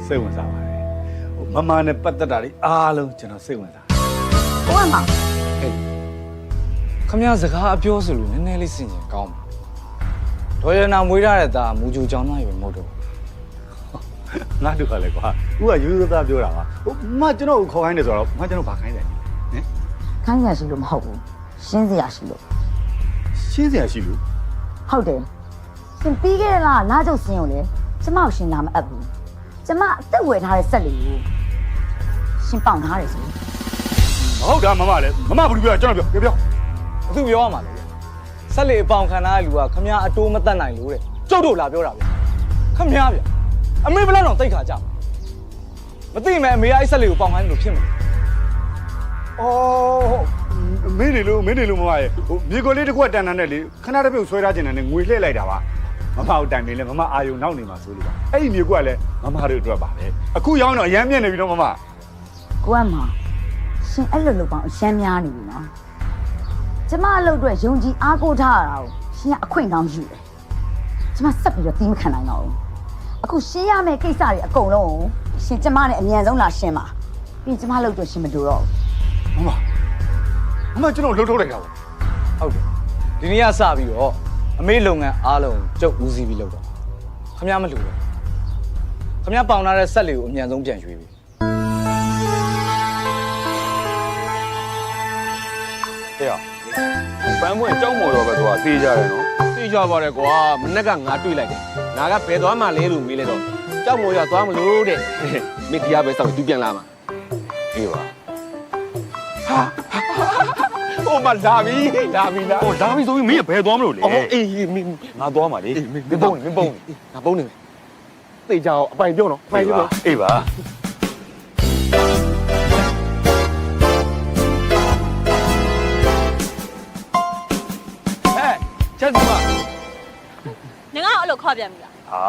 စိတ်ဝင်စားပါတယ်ဟိုမမနဲ့ပတ်သက်တာတွေအားလုံးကျွန်တော်စိတ်ဝင်စား
ဦးရမှာ
ခမရစကားအပြောဆိုလို့နည်းနည်းလေးစင်ကြင်ကောင်းပါဒေါ်ရနာမွေးထားတဲ့သားမူဂျူကြောင်းသားရွယ်မဟုတ်တော့
ငါတို့ကလည်းကွာဦးကရိုးရိုးသားပြောတာပါဟိုမကျွန်တော်ကိုခေါ်ခိုင်းတယ်ဆိုတော့မကျွန်တော်ဘာခိုင်းတယ်ဟင်
ခိုင်းရရှိလို့မဟုတ်ဘူးရှင်းစရာရှိလို့
ရှင်းစရာရှိလို့
ဟုတ်တယ်ရှင်ပြီးခဲ့လားလာကျုပ်စင်းကိုလေကျမကိုရှင်လာမအပ်ဘူးကျမအသက်ဝယ်ထားတဲ့ဆက်လေးကိုရှင်ပေါင်ထားတယ်ဆို
မဟုတ်တာမမလည်းမမဘူးပြောကျွန်တော်ပြော
သူပြောရမှာလေဆက်လေအပေါင်ခံထားတဲ့လူကခမရအတိုးမတတ်နိုင်လို့တဲ့ကျုပ်တို့လာပြောတာဗျခမရဗျအမေဘလောက်တော့တိတ်ခါကြမသိမဲ့အမေအဲ့ဆက်လေကိုပေါင်ခိုင်းလို့ဖြစ်မှာ
အော်မင်းနေလို့မမရဲ့ဟိုမြေကိုလေးတစ်ခွက်တန်တန်နဲ့လေခဏတစ်ပြုတ်ဆွဲထားခြင်းနဲ့ငွေလှည့်လိုက်တာပါမမတို့တိုင်နေလဲမမအာယုံနောက်နေမှာဆိုလို့ပါအဲ့ဒီမြေကွက်လည်းမမတို့အတွက်ပါပဲအခုရောင်းတော့အရမ်းမြင့်နေပြီတော့မမ
ကိုကမှရှင်အဲ့လိုလုပ်ပေါင်းအရှမ်းများနေပြီနော်ကျမအလုပ်အတွက်ယုံကြည်အားကိုးထားရတာကိုရှင်ကအခွင့်ကောင်းယူတယ်ကျမဆက်ပြီးတော့တီးမခံနိုင်တော့ဘူးအခုရှင်းရမယ့်ကိစ္စတွေအကုန်လုံးကိုရှင်ကျမနဲ့အမြန်ဆုံးလာရှင်းပါပြီးကျမလုပ်တော့ရှင်မတူတော့ဘူး
မမကျွန်တော်လှုပ်ထုတ်လိုက်တာပေါ့
ဟုတ်တယ်ဒီနေ့ကစပြီးတော့အမေလုပ်ငန်းအားလုံးကျုပ်ဦးစီးပြီးလုပ်တော့ခမရမလူတော့ခမရပေါင်ထားတဲ့ဆက်လေကိုအမြန်ဆုံးပြန်ရွေးပြီ
ဟဲ့ပန်းပွင့်ကြောက်မော်တော့ပဲသူကသေးကြတယ်နော်
သိကြပါတယ်ကွာမနေ့ကငါတွေ့လိုက်တယ်ငါကဘယ်သွားမှလဲလို့မေးလိုက်တော့ကြောက်မော်ရသွားမလို့တဲ့မင်းတရားပဲစောင့်သူပြန်လာမှာ
အေးပါ
ဟိုမှာလာပြီလား
ဟိုလာပြီဆိုပြီးမင်းဘယ်သွားမလို့လဲ
အော်အေးမင်း
ငါသွားမှာလေမင်းပုံနေ
ငါပုံနေသိကြအောင်အပိုင်ပြောနော်အပိုင်ပြော
အေးပါချက်စီမ
နင်ကအဲ့လိုခေါ်ပြန်ပြီလား
အာ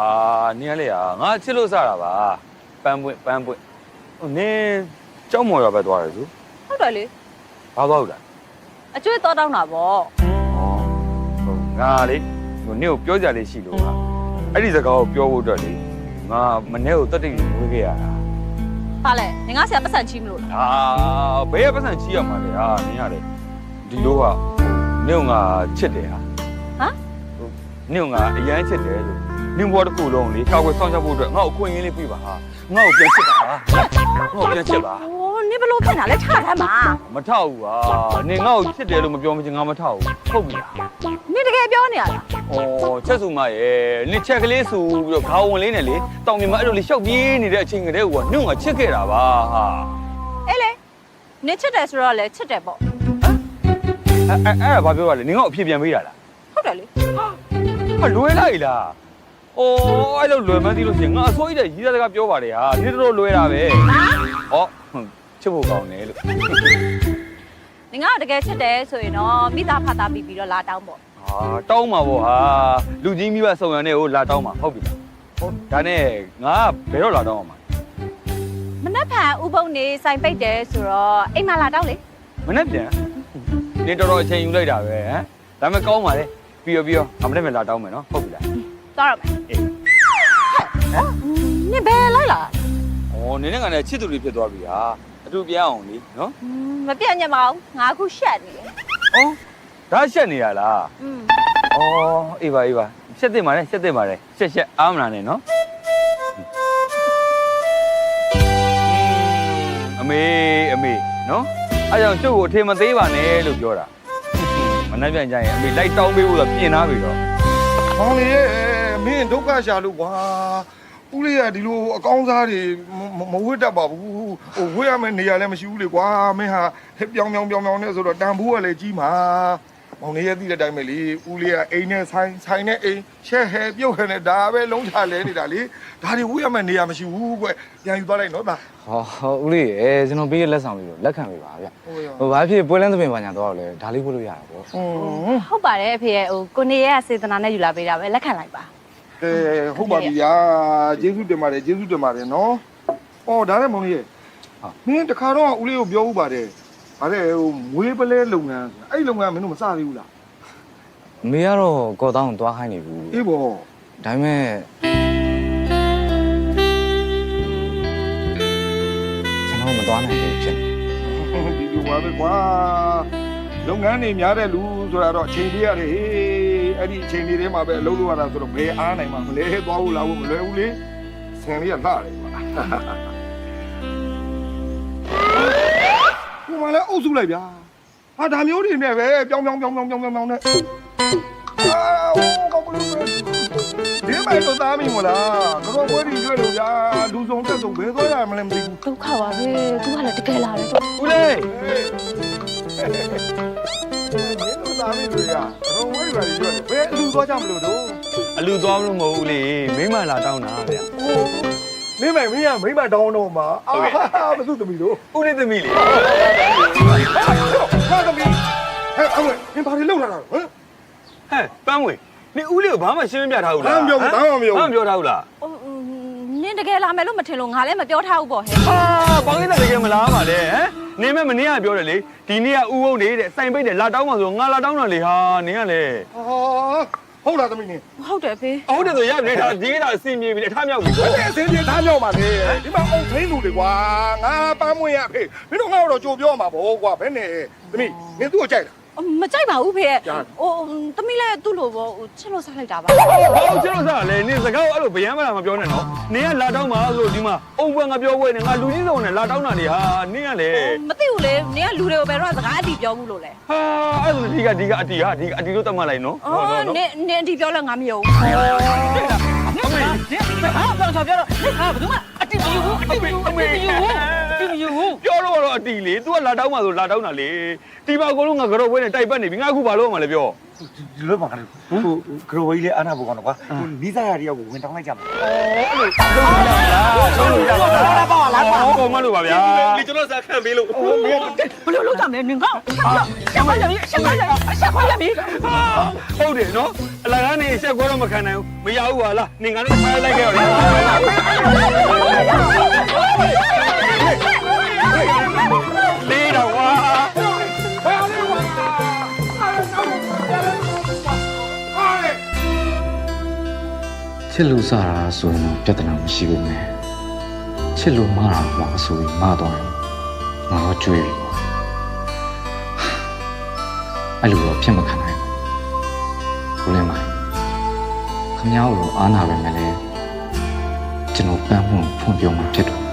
နင်းလေငါချစ်လို့စတာပါပန်းပွင့်ဟိုနင်းကြောက်မော်ရပဲသွားတယ်သူ
ဟုတ်တယ်လေ
ဘာသွားလို့လဲ
အကျွေးတော်တောင်းတာပေါ့
ငါလေဟိုနင့်ကိုပြောကြလေးရှိလို့ပါအဲ့ဒီစကားကိုပြောဖို့အတွက်လေငါမနေ့ကိုတက်တိမွေးခဲ့ရတာ
ဘာလဲနင်ကဆရာပတ်စံချီးမလို့လား
ဘယ်ရပတ်စံချီးရမှာလဲဟာနင်ရတယ်ဒီလိုကနင့်ကချစ်တယ်ဟာနင့်ကအရန်ချစ်တယ်လို့နင့်ဘဝတစ်ခုလုံးလေကောက်ွယ်ဆောင်ချက်ဖို့အတွက်ငါ့ကိုအခွင့်အရေးလေးပြပါဟာငါ့ကိုပြန်ချစ်ပါဟာငါ့ကိုပြန်ချစ်ပါ
အိုးနင်ဘလို့ဖြစ်နေတာလဲထားထားမှာ
မထောက်ဘူးဟာနင်ငါ့ကိုချစ်တယ်လို့မပြောမချင်းငါမထောက်ဘူးဟုတ်ပြီလား
နင်တကယ်ပြောနေရလား
ချက်စုမရဲ့နင်ချက်ကလေးဆိုပြီးတော့ခေါင်းဝင်လေးနဲ့လေတောင်မြင်မအဲ့လိုလေးရှောက်ပြေးနေတဲ့အချိန်ကတည်းကနင့်ကချစ်ခဲ့တာပါဟာ
အေးလေနင်ချစ်တယ်ဆိုတော့လေချစ်တယ်ပေါ့
အဲ့ဒါဘာပြောရလဲနင်ကအဖြစ်ပြန်ပေးတာလား
ဟုတ်တယ်လေ
ဟာလွယ်လိုက်လားအဲ့လိုလွယ်မှန်းသိလို့ရှိရင်ငါအစိုးရတဲ့ရီးသားစကားပြောပါတယ်ဟာဒီတော်လွယ်တာပဲချစ်ဖို့ကောင်းတယ်လို့
နင်ကတကယ်ချစ်တယ်ဆိုရင်တော့မိသားဖသားပြီးတော့လာတောင်းပေါ့
တောင်းမှာပေါ့ဟာလူကြီးမိဘစုံရံနဲ့ကိုလာတောင်းမှာဟုတ်ပြီလားဒါနဲ့ငါဘယ်တော့လာတောင်းအောင်မှာ
မနှက်ဖန်ဥပုံနေဆိုင်ပိတ်တယ်ဆိုတော့အိမ်မှာလာတောင်းလေ
မနဲ့ပြန်နေတော်တော်အချိန်ယူလိုက်တာပဲဟမ်ဒါပေမဲ့ကောင်းပါလေပြီးရောအမနဲ့မလာတောင်းမယ်နော်ဟုတ်ပြီလား
သွားတော့မယ်နင်ဘယ်လိုက်လာ
နင်းနဲ့ငါနဲ့ချစ်သူတွေဖြစ်သွားပြီဟာအတူပြန်အောင်လीနော်
မပြတ်ညက်မအောင်ငါခုရှက်နေတယ်
ဒါရှက်နေရလားအေးပါရှက်တင်ပါလေရှက်အားမလားနဲ့နော်အမေနော်အဲ့ကြောင့်ကျုပ်ကိုအထင်မသေးပါနဲ့လို့ပြောတာမနှက်ပြန်ကြရင်အမေလိုက်တောင်းပေးဖို့ဆိုပြင်သားပြီတော့
မောင်လေးရဲ့မင်းဒုက္ခရှာလို့ကွာဦးလေးကဒီလိုအကောင်းစားတွေမဝတ်တတ်ပါဘူးဝတ်ရမယ့်နေရာလည်းမရှိဘူးလေကွာမင်းဟာပြောင်းနဲ့ဆိုတော့တန်ဖိုးကလည်းကြီးမှာမောင်လေးရဲ့သိတဲ့အတိုင်းပဲလေဦးလေးကအိမ်နဲ့ဆိုင်နဲ့အိမ်ရှက်ဟဲပြုတ်ဟဲနဲ့ဒါပဲလုံးချလဲနေတာလေဒါတွေဝတ်ရမယ့်နေရာမရှိဘူးကွပြန်ယူသွားလိုက်နော်ဗျာ
ဦးလေးရေကျွန်တော်ပေးရလက်ဆောင်လေးတော့လက်ခံပေးပါဗျဘာဖြစ်ပွဲလန်းသပင်ပါညာတော့လဲဒါလေးပို့လို့ရတာပေါ့
ဟုတ်ပါတယ်အဖေရဲ့ကိုနေရဲ့စေတနာနဲ့ယူလာပေးတာပဲလက်ခံလိုက်ပါ
ဟုတ်ပါပြီဗျာကျေးဇူးတင်ပါတယ်နော်ဒါနဲ့မောင်လေးရဲ့မင်းတခါတော့ဦးလေးကိုပြောဥပါတယ်ဗါတဲ့မွေးပလဲလုပ်ငန်းအဲ့လုပ်ငန်းမင်းတို့မစသေးဘူးလား
မေကတော့ကော်တောင်းသွားခိုင်းနေဘူး
အေးပေါ့
ဒါပေမဲ့ကျွန်တော်မသွားနိုင်ဘူးဖြစ်
ဒီလိုပါပဲကွာလုပ်ငန်းတွေများတဲ့လူဆိုတာတော့အချိန်ပေးရတယ်ဟေးအဲ့ဒီအချိန်လေးထဲမှာပဲအလုပ်လုပ်ရတာဆိုတော့ဘယ်အားနိုင်မှာမလဲသွားဖို့လာဖို့မလွယ်ဘူးလေဆင်လေးကလှတယ်ကွာကိုမလည်းအုပ်စုလိုက်ဗျာဟာဒါမျိုးတွေနဲ့ပဲပြောင်းနဲ့ကောင်းလို့ပဲဒီမိုင်တော့သားမိမလားတော့ဘွဲဒီရွေးလို့ဗျာလူစုံတက်စုံဘယ်သွားရမလဲမသိဘူး
ဒုက္ခပါပဲသူကလည်းတကယ်လာတယ်တော့
ဦးလေး
မင်းတို့သားမိတွေကတော့ဘွဲဒီပါရွေးဘယ်အလူသွားကြမလို့တော့
အလူသွားလို့မဟုတ်ဘူးလေမိမလာတောင်းတာဗျ
မင်းမိမတောင်းတော့မှာမစုသမီးတို့
ဦးလေးသမီးလေ
ဟာသမီးဟဲ့အမင်းဘာတွေလုပ်လာတာဟမ်
ပန်းဝေနေဦးလေးကိုဘာမှရှင်းမပြထားဘူးလား
ဘာမှမပြောထားဘူးလား
နင်တကယ်လာမယ်လို့မထင်လို့ငါလည်းမပြောထားဘူးပေါ့ဟဲ့
ပေါင်းလေးတကယ်မလားပါလေဟမ်နင်းမနေ့ကပြောတယ်လေဒီနေ့ကဥုံနေတဲ့စိုင်ပိတ်တယ်လာတောင်းမှဆိုငါလာတောင်းတာလေဟာနင်းကလေ
ဟုတ်လားသမီးနင်
ဟုတ်တယ်ဖေ
ဟုတ်တယ်ဆိုရပြီဒါဒီကအစီမြေပြီအထမြောက်ပြီ
ဟုတ်တယ်အစင်းထားမြောက်ပါလေဒီမှာအုံသိန်းလူတွေကွာငါပန်းမွေးရဖေမင်းတို့ငါ့တော့ကြိုပြောမှာပေါ့ကွာဘယ်နဲ့သမီးနင်သူ့ကိုကြိုက်လား
မကြိုက်ပါဘူးဖေရဲ့သမီးလည်းသူ့လိုပေါ့ချစ်လို့စားလိုက်တာပါ
ဘာလို့ချစ်လို့စားလဲနင်းစကားကိုအဲ့လိုဗျမ်းမလာမပြောနဲ့နော်နင်းကလာတောင်းမှာဆိုဒီမှာအုံပွဲငါပြောပွဲနဲ့ငါလူကြီးစုံနဲ့လာတောင်းတာနေဟာနင်းကလေ
မသိဘူးလေနင်ကလူတွေကိုဘယ်တော့စကားအတီပြောဘူးလို့လဲ
ဟာအဲ့လိုဒီကအတီဟာဒီအတီလို့တတ်မှတ်လိုက်နော်
နင်အတီပြောလဲငါမယုံ
ဟာတော့ပြောတော့ဟာဘယ်သူမှအတိမယူဘူး
ပြောတော့အတီလေ तू ကလာတောင်းမှာဆိုလာတောင်းတာလေဒီမှာကိုလုံးငါကြော့ပွဲနဲ့တိုက်ပတ်နေပြီငါအခုဘာလို့မှလဲပြော
ဒီလိုပါကလေးဟိုဂရိုဝေးလေးအားနာဖို့ကောင်းတော့ကွာနီးစားရတယောက်ကိုဝင်တောင်းလိုက်ကြမှာ
အဲ့လိုတောင်းလို့ရလားဟုတ်မလို့ပါဗျာဒီကျွန်တော်စားခံပေးလို့
ဘယ်လိုလုပ်ကြမလဲနင်ကရှက်ခွာရပြီ
ဟုတ်တယ်နော်အလကားနေရှက်ခွဲတော့မခံနိုင်ဘူးမရဘူးဟာလားနင်ကတော့ထားလိုက်ခဲ့ရောလေလေးတော့ဝါ
ချစ်လို့စားတာဆိုရင်တော့ပြဿနာမရှိဘူးမယ် ချစ်လို့မှားတာမှအဆိုပြီးမှားသွားတယ်ငါတော့ကြွေးပြီကွာအဲ့လိုတော့ဖြစ်မခံနိုင်ဘူးလေမိုင်းခမ ्या ကိုအားနာပဲမလဲကျွန်တော်ပန်းမှုဖွင့်ပြောမှဖြစ်တော့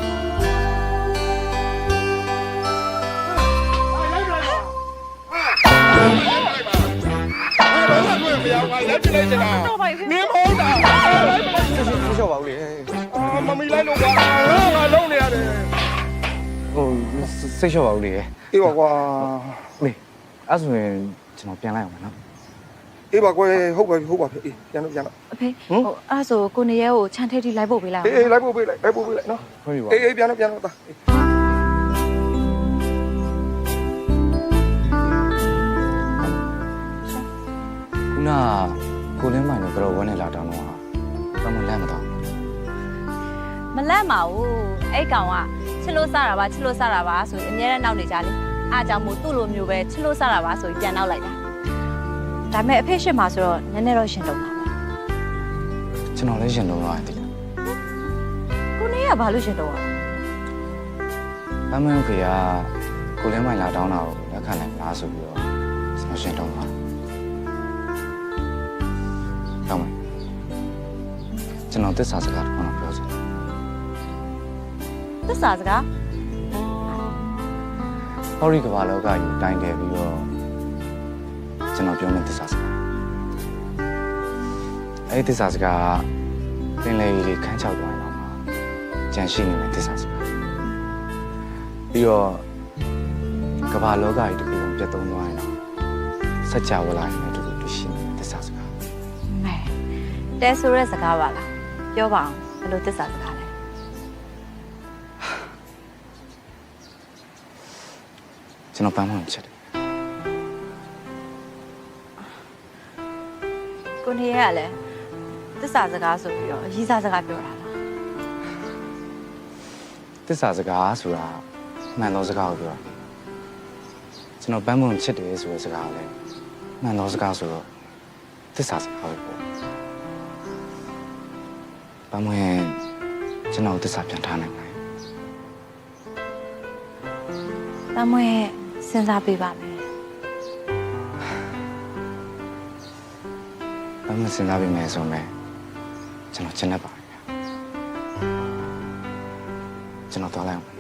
မင်းမဟုတ်တာလျှော့ပါဦးလေမမီလိုက်လို့ကွာငါလုံးနေရတယ်
ဟိုစိတ်လျှော့ပါဦးလေ
အေးပါကွာ
လေအဲ့ဆိုရင်ကျွန်တော်ပြန်လိုက်အောင်မယ်နော်
အေးပါကွယ်ဟုတ်ပါပြီအေးပြန်လို့
အဖေဟိုအဲ့ဆိုကိုနေရဲကိုခြံထဲထိလိုက်ဖို့ပေးလိုက်အောင်
အေးလိုက်ပို့ပေးလိုက်နော်
ဟုတ်ပြီပါ
အေးပြန်လို့တာ
ခုနကိုလင်းမိုင်တို့ကတော့ဝန်းနေလာတောင်းတော့ဘာမှလန့်မတော့
မလန့်ပါဘူးအဲ့ကောင်ကချစ်လို့စတာပါဆိုရင်အများနဲ့နောက်နေကြလေအားကြောင့်မို့သူ့လိုမျိုးပဲချစ်လို့စတာပါဆိုရင်ပြန်နောက်လိုက်တာဒါပေမဲ့အဖေရှစ်မှာဆိုတော့နည်းနည်းတော့ရှင်တော့ပါ
ကျွန်တော်လည်းရှင်တော့ရတယ်
ကိုနေရဘာလို့ရှင်တော့อ่ะ
။အမေဖေကကိုလင်းမိုင်လာတောင်းတာကိုလက်ခံနိုင်မလားဆိုပြီးတော့ကျွန်တော်ရှင်းတော့မှာ။တောင်းမယ်။ကျွန်တော်သစ္စာစကားတော့ပြောစမ်း
သစ္စာစကား
။ဟောရီကဘာလောကကြီးတိုင်းတယ်ပြီးတော့ကျွန်တော်ပြောမယ့်သစ္စာစကား။အဲ့ဒီသစ္စာစကားပင်လေကြီးခန်းချောက်သွားရင်တော့ကြံရှိနေတဲ့သစ္စာစကား။ပြီးတော့ကဘာလောကကြီးတစ်ခုလုံးပြတ်သုံးသွားရင်တော့စัจ java လာရင်တူတူရှိနေတဲ့သစ္စာစကား
မဲတဲဆိုတဲ့စကားပါလားပြောပါအောင်ဘယ်လိုသစ္စာစကားလဲ
ကျွန်တော်ပန်းမွန်ချက်တယ်
ကိုနေရကလည်းသစ္စာစကားဆိုပြီးတော့ရည်စားစကားပြောတာလား
သစ္စာစကားဆိုတာမှန်သောစကားကိုပြောတာကျွန်တော်ပန်းမွန်ချက်တယ်ဆိုတဲ့စကားလည်းမှန်သောစကားဆိုတော့သစ္စာစကားပဲပေါ့ပန်းမွန်ကျွန်တော်သစ္စာပြန်ထားနိုင်တယ်
တမွေစဉ်းစားပေးပါမယ်
ပန်းမွန်စဉ်းစားပြီးမယ်ဆိုမယ်ကျွန်တော်ကျင်တတ်ပါတယ်ဗျာကျွန်တော်သွားလိုက်အောင်
ဟု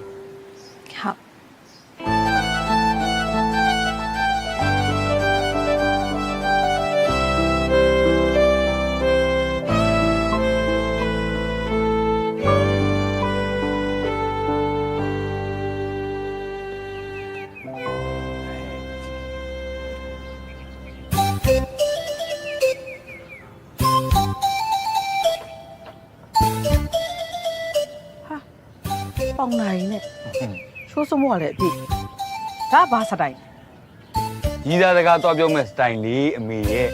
တ်
ပေါင်နိုင်နဲ့ချိုးစမိုးကလည်းအပြည့်ဒါဘာစတိုင်
ရည်သားစကားတော့ပြောမဲ့စတိုင်လေးအမေရဲ့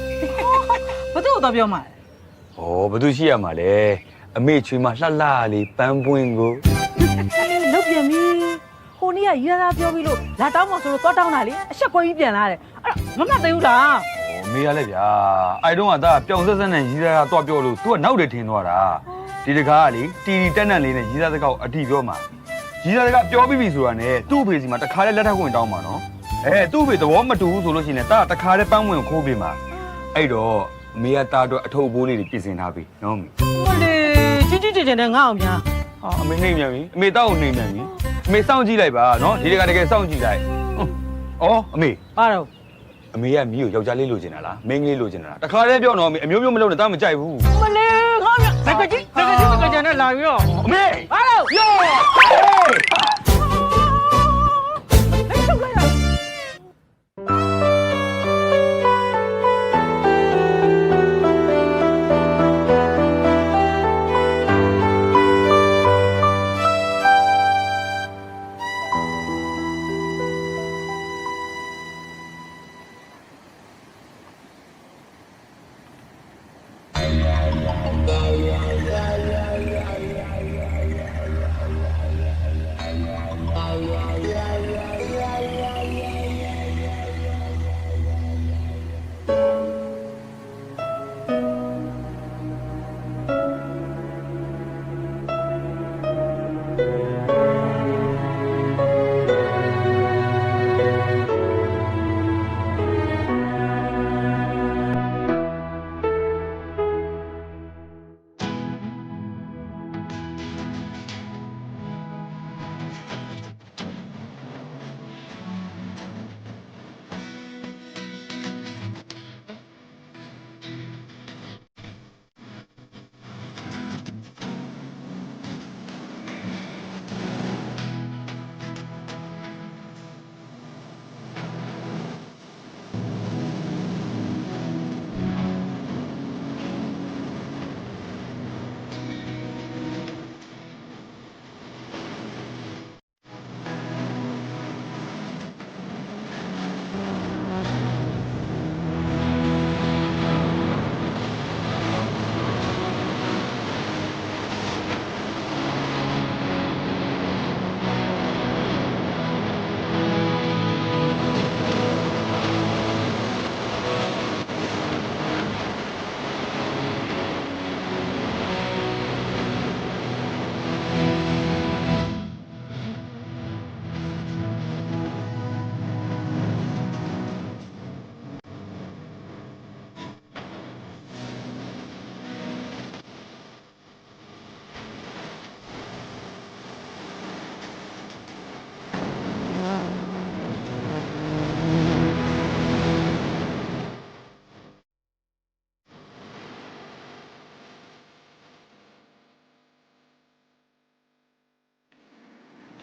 ဘာသူ့ကိုတော့ပြောမှာ
။ဩဘာသူရှိရမှာလဲ။အမေချွေးမလှလှလေးပန်းပွင့်ကို
လုတ်ပြန်ပြီဟိုနေ့ကရရပြောပြီးလို့လာတောင်းမဆိုလို့တော့တောင်းတာလေအဆက်ကွဲကြီးပြန်လာတယ်အဲ့တော့မမသိဘူးလား
။ဩမေရလဲဗျာ။အဲ့တုန်းကဒါပျောင်ဆက်ဆက်နဲ့ရည်သားတော့ပြောလို့ तू ကနောက်တည်းထင်သွားတာ။ဒီတကားကလေတီတီတက်တက်လေးနဲ့ရည်သားစကားကိုအတီပြောမှာ။ရည်သားစကားပြောပြီးပြီဆိုတာနဲ့သူ့အဖေစီမှာတခါလဲလက်ထပ်ဝင်တောင်းမှာနော်။သူ့အဖေသဘောမတူဘူးဆိုလို့ရှိရင်ဒါတခါလဲပန်းဝင်ခိုးပေးမှာ။အဲ့တော့အမေကတားတော့အထုပ်ဘိုးလေးတွေပြင်ဆင်ထားပြီနော်မေ
ဟိုလေကြီးကြီးကျယ်ကျယ်နဲ့ငါအောင်များ
။အမေနှိမ့်မြန်ပြီ။အမေတောက်ကိုနှိမ့်မြန်ပြီ။အမေစောင့်ကြည့်လိုက်ပါနော်။ဒီတကယ်စောင့်ကြည့်လိုက်။အော်အမေ
ပါတော့
အမေကမီးကိုယောက်ျားလေးလိုချင်တာလားမိန်းကလေးလိုချင်တာလားတခါတည်းပြောတော့အမေအမျိုးမျိုးမလုပ်နဲ့တားမကြိုက်ဘူး
မလေးငါမြတကကြီးနဲ့လာပြီးတော့
အမေ
ပါတော့
ယော
ဟ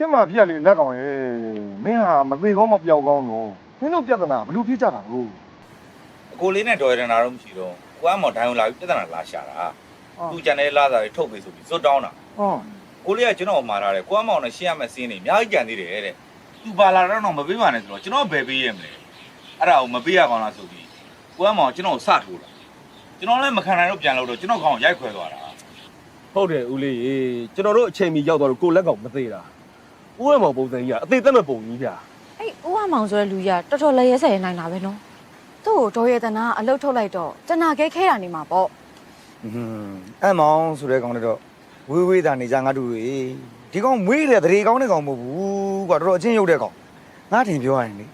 ဖြစ်မှာဖြစ်လေလက်ကောင်ရဲ့မင်းဟာမသေးကောင်းမပြောက်ကောင်းတော့မင်းတို့ပြဿနာဘလို့ဖြစ်ကြတာလို့
အကိုလေးနဲ့တော်ရတနာတော့မရှိတော့ကိုကမော်ဒိုင်းလာပြီးပြဿနာလာရှာတာသူ့ကြံတဲ့လာစားတွေထုတ်ပေးဆိုပြီးဇွတ်တောင်းတာကိုလေးကကျွန်တော်မှားထားတယ်ကိုကမောင်နဲ့ရှင်းရမယ့်စင်းနေအများကြီးကြံသေးတယ်တဲ့သူပါလာတော့မပေးပါနဲ့ဆိုတော့ကျွန်တော်ဘယ်ပေးရမလဲအဲ့ဒါကိုမပေးရကောင်းလားဆိုပြီးကိုကမောင်ကျွန်တော်စထိုးတာကျွန်တော်လည်းမခံနိုင်တော့ပြန်လို့တော့ကျွန်တော်ခေါင်းရိုက်ခွဲသွားတာ
ဟုတ်တယ်ဦးလေးရေကျွန်တော်တို့အချိန်မီရောက်သွားတော့ကိုလက်ကောင်မသေးတာဦးရဲ့မောင်ပုံစံကြီးကအသေးသက်မဲ့ပုံကြီးဗျာ
အဲ့ဦးဝမောင်ဆိုတဲ့လူကြီးကတော်တော်လည်းရဲစဲနိုင်တာပဲနော်သူ့ကိုဒေါ်ရတနာအလုတ်ထုတ်လိုက်တော့တနာခဲခဲတာနေမှာပေါ့
အဲ့မောင်ဆိုတဲ့ကောင်တွေတော့ဝေးဝေးတာနေကြငါတို့တွေဒီကောင်မွေးတဲ့တရေကောင်းတဲ့ကောင်မဟုတ်ဘူးကွာတော်တော်အချင်းရုပ်တဲ့ကောင်ငါထင်ပြောရရင်လေ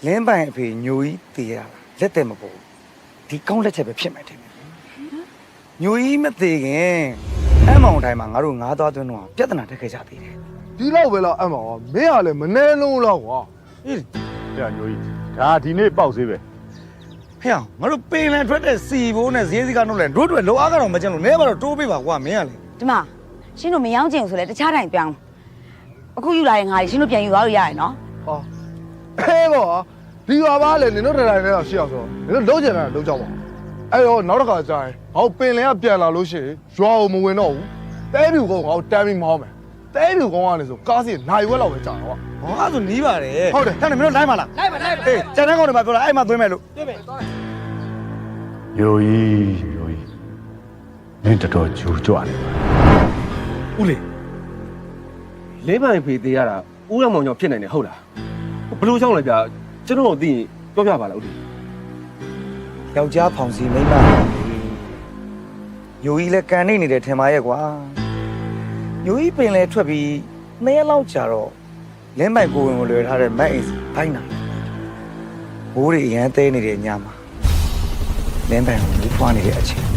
လင်းပိုင်အဖေညိုကြီးတည်ရတာလက်သက်မပေါ်ဒီကောင်းလက်ချက်ပဲဖြစ်မယ်ထင်တယ်ညိုကြီးမတည်ခင်အဲ့မောင်တိုင်းမှာငါတို့ငါးသွားသွင်းတော့ပြဿနာတက်ခဲ့ကြသေးတယ်
ဒီလောက်ပဲလားအမောင်မင်းကလည်းမနှဲလုံးလောက်ကွာ
အေးကြာညိုကြီးဒါဒီနေ့ပေါက်သေးပဲ
ဟဲ့ငါတို့ပင်လန်ထွက်တဲ့စီဘိုးနဲ့ဈေးစည်းကနှုတ်လဲတို့တွေလောအားကတော့မကျန်လို့နဲပါတော့တိုးပေးပါကွာမင်းကလေ
ဒီမှာရှင်းတို့မယောင်းကျင်ဆိုလဲတခြားတိုင်းပြောင်းအခုယူလာရင်ငါရှင်းတို့ပြန်ယူသွားလို့ရရင်နော်
ဟာဟဲ့ကောဒီရွာပါလေနင်တို့ထိုင်နဲ့တော့ရှိအောင်ဆိုနင်တို့လုံးကျင်တာလုံးကြောက်ပါအဲ့တော့နောက်တစ်ခါကြာရင်ဟောပင်လင်ကပြန်လာလို့ရှိရင်ရွာကိုမဝင်တော့ဘူးတဲပြူကောင်ဟောတမ်းပြီးမောင်းမယ်တဲပြူကောင်ကလည်းဆိုကားစီနိုင်ဝက်လောက်ပဲကြာတော့
ဟောအဲ့ဒါနီးပါတယ်
ဟုတ်တယ်
အဲ့ဒါမင်းတို့လိုက်ပါလားလိုက်ပါအေးကျန်တဲ့ကောင်တွေမှာပြောလားအဲ့မှာသွင်းမယ်လို့
ညိုကြီးမင်းတော်ဂျူကြွနေပါ
ဦးလေးလေးပိုင်ဖေးသေးရတာဦးရမောင်ကြောင့်ဖြစ်နိုင်တယ်ဟုတ်လားဘလို့ကြောင့်လဲဗျာကျွန်တော်တို့သိရင်ပြောပြပါလားဦးလေး
ယောက်ျားဖောင်စီမိန်းမညိုကြီးလည်းကန်နေတယ်ထင်ပါရဲ့ကွာညိုကြီးပင်လဲထွက်ပြီး2ရက်လောက်ကြာတော့လင်းပိုင်ကိုဝင်ကိုလွယ်ထားတဲ့မက်အင်စီဘိုင်းနာဘိုးတွေအရန်သေးနေတဲ့ညမှာလင်းပိုင်ကိုမူးဖွားနေတဲ့အချိန်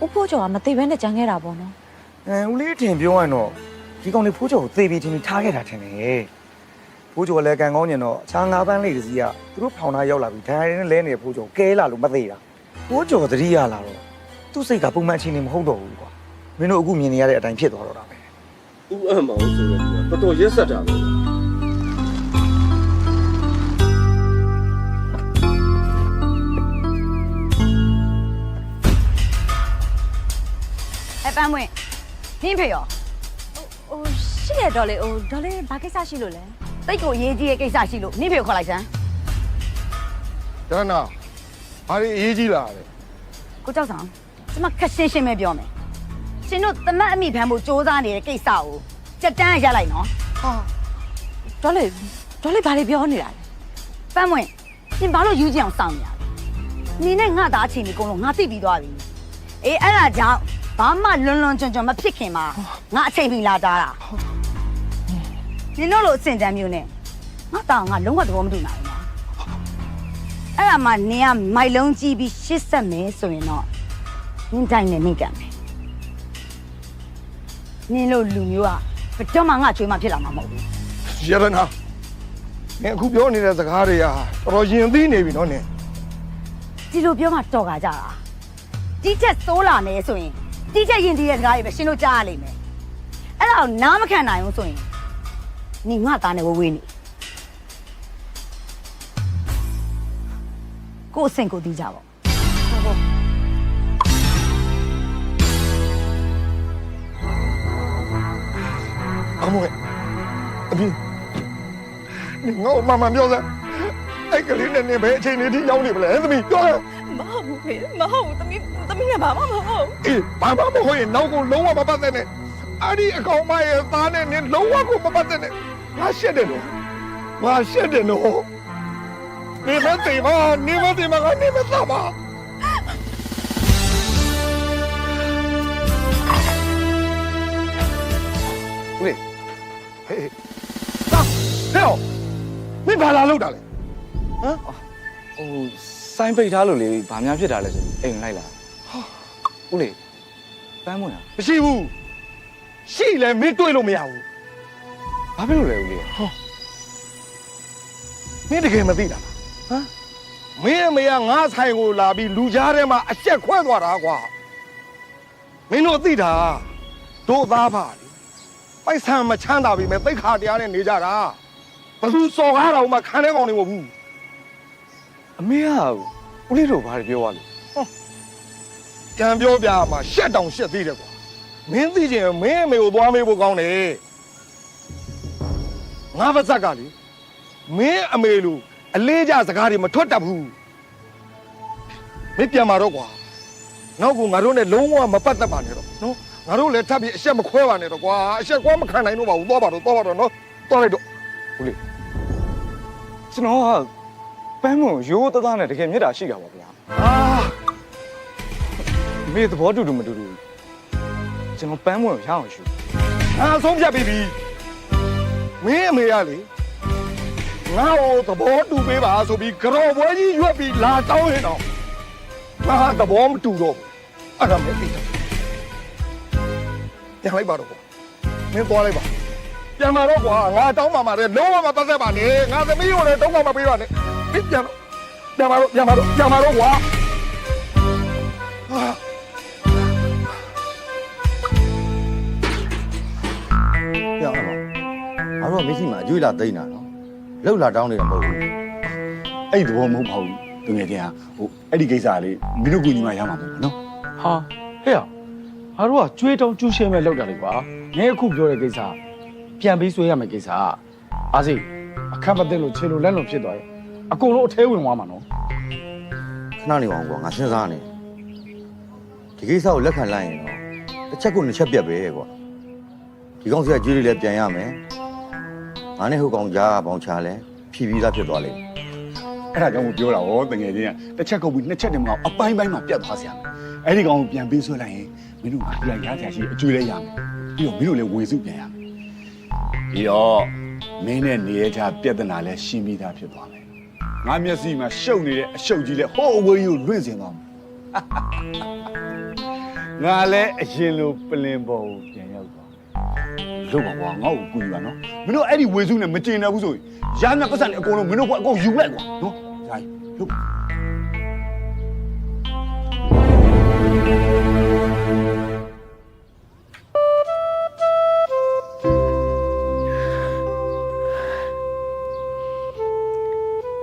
ဦးဖိုးကျော်ကမသိဘဲနဲ့ကြံခဲ့တာပေါ့နော်
ဦးလေးထင်ပြောရင်တော့ဒီကောင်လေးဖိုးကျော်ကိုသေပြီးထင်ပြီးထားခဲ့တာထင်တယ်ဖိုးကျော်လည်းကန်ကောင်းညင်တော့အခြား၅ပန်းလေးတစ်စီးကသူတို့ဖောင်သားရောက်လာပြီးဒိုင်နဲ့လဲနေတဲ့ဖိုးကျော်ကဲလာလို့မသေးတာဖိုးကျော်သတိရလာတော့သူ့စိတ်ကပုံမှန်အချိန်နေမဟုတ်တော့ဘူးကွာမင်းတို့အခုမြင်နေရတဲ့အတိုင်းဖြစ်သွားတော့တာပဲ
ဦးအမောင်ဆိုတော့တော်တော်ရက်ဆက်တာပဲ
အဲ့ပန်းဝင်နင်းဖေရော
ဟိုရှိရတော့လေဟိုဒေါ်လေးဘာကိစ္စရှိလို့လဲ
တိတ်ကိုရေးကြီးရဲ့ကိစ္စရှိလို့နင်းဖေကိုခေါ်လိုက်စမ်း
ဒါနာဘာလို့အေးကြီးလာလဲ
ကိုကြောက်ဆောင်ကျမခက်ရှင်းရှင်းပဲပြောမယ်ရှင်တို့သမတ်အမိဖမ်းဖို့စ조사နေတဲ့ကိစ္စကိုစက်တန်းရလိုက်နော်
ဟာဒေါ်လေးဘာတွေပြောနေတာလဲ
ပန်းဝင်နင်ဘာလို့ယူကြည့်အောင်စောင့်နေရလဲနင်နဲ့ငါသားအချိန်ဒီကုန်းလုံးငါသိပြီးသွားပြီအေးအဲ့ဒါကြောင့်ဘာမှလွန်လွန်ကျွံကျွံမဖြစ်ခင်မှာငါအချိန်ပြီးလာတာနင်တို့လိုအစင်တန်းမျိုးနဲ့ငါတောင်ငါလုံးဝသဘောမတူနိုင်ဘူးနော်အဲ့ဒါမှနင်ကမိုက်လုံးကြီးပြီးရှစ်ဆက်မယ်ဆိုရင်တော့နင်တိုင်းနဲ့နင်ကံမယ်နင်လိုလူမျိုးကဘယ်တော့မှငါချွေးမှဖြစ်လာမှာမဟုတ်ဘူး
ရတနာနင်အခုပြောနေတဲ့စကားတွေကတော်တော်ရင်သီးနေပြီနော်နင်
ဒီလိုပြောမှတော်ကားကြတာဒီချက်စိုးလာမယ်ဆိုရင်ဒီချက်ရင်ဒီရဲ့စကားတွေပဲရှင်းလို့ကြားရလိမ့်မယ်အဲ့ဒါကိုနားမခံနိုင်ဘူးဆိုရင်နင်ငါသားနဲ့ဝေးနေကိုအဆင်ကိုတီးကြပါ
အမေအပြင်ငါ့မမပြောစမ်းအဲ့ကလေးနဲ့နင်ဘယ်အချိန်လေးထိရောက်နေမလဲသမီးပြော
မဟုတ်ဘူးဖေမဟုတ်ဘူးသမီးနဲ့ဘာမှမဟုတ်
အေးဘာမှမဟုတ်ရင်နောက်ကိုလုံးဝမပတ်သက်နဲ့အဲ့ဒီအကောင်မရဲ့သားနဲ့နင်လုံးဝကိုမပတ်သက်နဲ့ငါရှက်တယ်နော်နေမသိပါနေမသိမှာကနေမသပါဝေးဟေးဟဲ့ ဘာလာလောက်တာလဲ
ဟိုစိုင်းပိတ်ထားလို့လေဘာများဖြစ်တာလဲဆိုအိမ်လိုက်လာဦးလေးပန်းမွန်းလား
မရှိဘူးရှိလဲမင်းတွေ့လို့မရဘူး
ဘာဖြစ်လို့လဲဦးလေး
မင်းတကယ်မသိတာလားဟမ်မင်းအမေကငါဆိုင်ကိုလာပြီးလူကြားထဲမှာအချက်ခွဲသွားတာကွာမင်းတို့သိတာတို့သားပါလေပိုက်ဆံမချမ်းသာပြီမဲ့သိခါတရားနဲ့နေကြတာဘသူစော်ကားတော်မှခံတဲ့ကောင်တွေမဟုတ်ဘူး
အမေကဦးလေးတို့ဘာပြောရလဲ
ကြံပြောပြမှာရှက်တောင်ရှက်သေးတယ်ကွာမင်းသိချင်မင်းအမေကိုသွားမေးဖို့ကောင်းတယ်ငါပါဇက်ကလေမင်းအမေလူအလေးကြစကားတွေမထွက်တတ်ဘူးမင်းပြန်มาတော့ကွာနောက်ကငါတို့နဲ့လုံးဝမပတ်သက်ပါနဲ့တော့နော်ငါတို့လည်းထပ်ပြီးအဆက်မခွဲပါနဲ့တော့ကွာအဆက်ကွာမခံနိုင်တော့ပါဘူးသွားပါတော့နော်သွားလိုက်တော့
ဦးလေးကျွန်တော်ကပန်းမွန်းရိုးသားသားနဲ့တကယ်မြတ်တာရှိတာပါဗျာမေသဘောတူတူမတူတူကျွန်တော်ပန်းမွန်းကိုရအောင်ရှူ
ငါဆုံးဖြတ်ပြီးပြီမင်းအမေကလေငါ့ကိုသဘောတူပေးပါဆိုပြီးကြော်ပွဲကြီးရွက်ပြီးလာတောင်းရင်တော့ငါသဘောမတူတော့ဘူးအဲ့ဒါမင်းသိတယ်ပြန်လိုက်ပါတော့ကွာမင်းသွားလိုက်ပါပြန်มาတော့ကွာငါတောင်းပါမှာလေလုံးဝမပတ်သက်ပါနဲ့ငါသမီးကိုလည်းတောင်းပါမပေးပါနဲ့မင်းပြန်มาတော့ကွာ
ပြောင်းအောင်ငါတို့ကမရှိမှအကျွေးလာသိမ့်တာနော်လောက်လာတောင်းနေတာမဟုတ်ဘူး
အဲ့ဒီသဘောမဟုတ်ပါဘူးတကယ်တည်းဟိုအဲ့ဒီကိစ္စကလေမင်းတို့ကူညီမှရမှာပေါ့နော်
ဟာဟဲ့ငါတို့ကကျွေးတောင်းကျူးရှင်းမဲ့လောက်တာလေကွာငဲအခုပြောတဲ့ကိစ္စပြန်ပြီးဆွေးရမယ့်ကိစ္စအားစိအခက်မသိလို့ခြေလိုလက်လုံးဖြစ်သွားရင်အကုန်လုံးအထဲဝင်သွားမှာနော်
ခဏနေပါဦးကွာငါစဉ်းစားနေဒီကိစ္စကိုလက်ခံလိုက်ရင်တော့တစ်ချက်ကိုနှစ်ချက်ပြတ်ပဲကွာဒီကောင်စီကကျွေးလေးလည်းပြန်ရမယ်ငါနဲ့ဟိုကောင်ကြားပေါင်းချလဲဖြီးပြီးသားဖြစ်သွားလိမ့်မယ်
အဲ့ဒါကြောင့်ကိုပြောတာဟောတကယ်တည်းကတစ်ချက်ကုန်ပြီးနှစ်ချက်တည်းမအောင်အပိုင်းပိုင်းမှာပြတ်သွားစရာအဲ့ဒီကောင်ကိုပြန်ပေးဆွဲလိုက်ရင်မင်းတို့ကဒီကရစရာရှိအကျွေးလဲရမယ်ပြီးတော့မင်းတို့လည်းဝေစုပြန်ရမယ်ပြီးတော့မင်းနဲ့နေရကြပြဿနာလဲရှင်းပြီးသားဖြစ်သွားမယ်ငါမျက်စိမှာရှုပ်နေတဲ့အရှုပ်ကြီးလဲဟိုးအဝေးကြီးကိုလွင့်စင်သွားမယ်ငါလဲအရင်လိုပလင်ပေါ်ကိုပြန်ရောက်သွားလို့ပါကွာငါ့ကိုကူညီပါနော်မင်းတို့အဲ့ဒီဝေစုနဲ့မကျင်တော့ဘူးဆိုရင်ရမ်းမြတ်ပတ်စံအကုန်လုံးမင်းတို့ကအကုန်ယူလိုက်ကွာနော်ယာယီလို့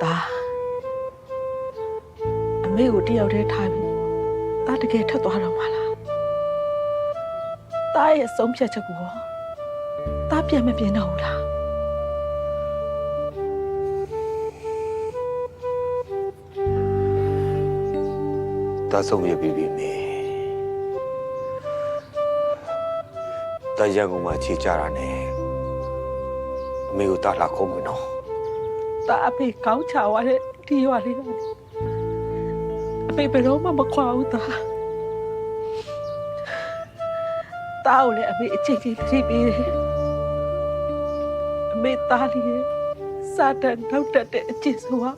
ဒါအမေကိုတယောက်တည်းထားပြီးဒါတကယ်ထပ်သွားတော့မှာလားဒါရဲ့ဆုံးဖြတ်ချက်ကိုဒါပြန်မပြင်တော့ဘူးလား
ဒါဆုံးရပြီမေတရံကုန်မှာခြေကြတာနဲ့အမေကိုတာလာခုံးမယ်နော်
ဒါအဖေကောင်းချသွားတဲ့ဒီရွာလေးကအဖေဘယ်တော့မှမခွာဘူးသားကိုလည်းအဖေအချိန်ကြီးထိပေးတယ်အမေသားလေးရဲ့စာတန်နောက်တက်တဲ့အကျင့်ဆိုတာ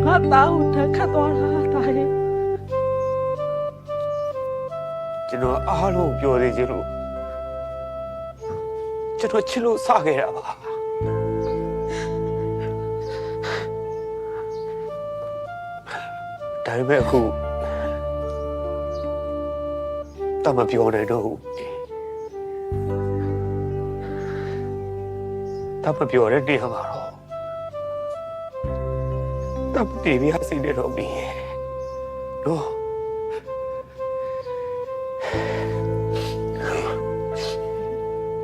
ငါသားကိုထပ်ခတ်သွားတာဒါရဲ့
ကျွန်တော်အားလုံးပြောသေးချင်လို့ကျွန်တော်ချစ်လို့စခဲ့တာပါဒါပေမဲ့အခုတမပြောနေတော့တမပြောတဲ့နေရာမှာတော့တမတည်ပြီးအစိမ့်နေတော့ပြီနော်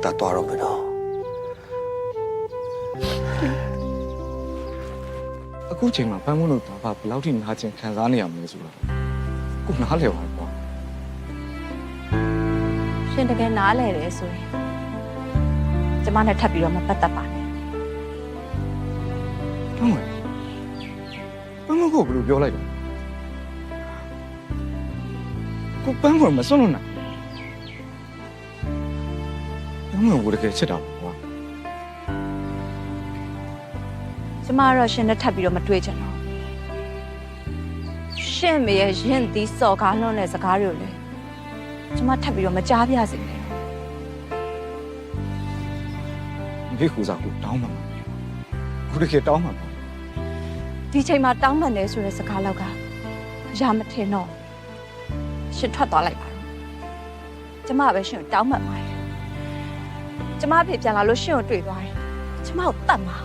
တတ်တော်တော့မနော်
အခုချိန်မှာပန်းမွန်းတို့တော့ဘယ်လောက်ထိနာကျင်ခံစားနေရမလဲဆိုတာကိုနားလဲပါကွာ
ရှင်တကယ်နားလဲတယ်ဆိုရင်ကျမနဲ့ထပ်ပြီးတော့မပတ်သက်ပါနဲ့
ပန်းမွန်းကိုဘယ်လိုပြောလိုက်လဲကိုပန်းမွန်းမစွန့်လို့နာပန်းမွန်းကိုတကယ်ချစ်တာကွာ
ကျမကတော့ရှင်နဲ့ထပ်ပြီးတော့မတွေ့ချင်တော့ရှင်မေရဲ့ရင်သီးစော်ကားလွန်းတဲ့စကားတွေကိုလေကျမထပ်ပြီးတော့မကြားပြစေနဲ့
ဒီကူစားကိုတောင်းမှာခုတကယ်တောင်းမှာ
ဒီချိန်မှာတောင်းပန်တယ်ဆိုတဲ့စကားလောက်ကရမထင်တော့ရှင်ထွက်သွားလိုက်ပါတော့ကျမပဲရှင်ကိုတောင်းပန်ပါတယ်ကျမအဖေပြန်လာလို့ရှင်ကိုတွေ့သွားတယ်ကျမကိုတတ်မှာ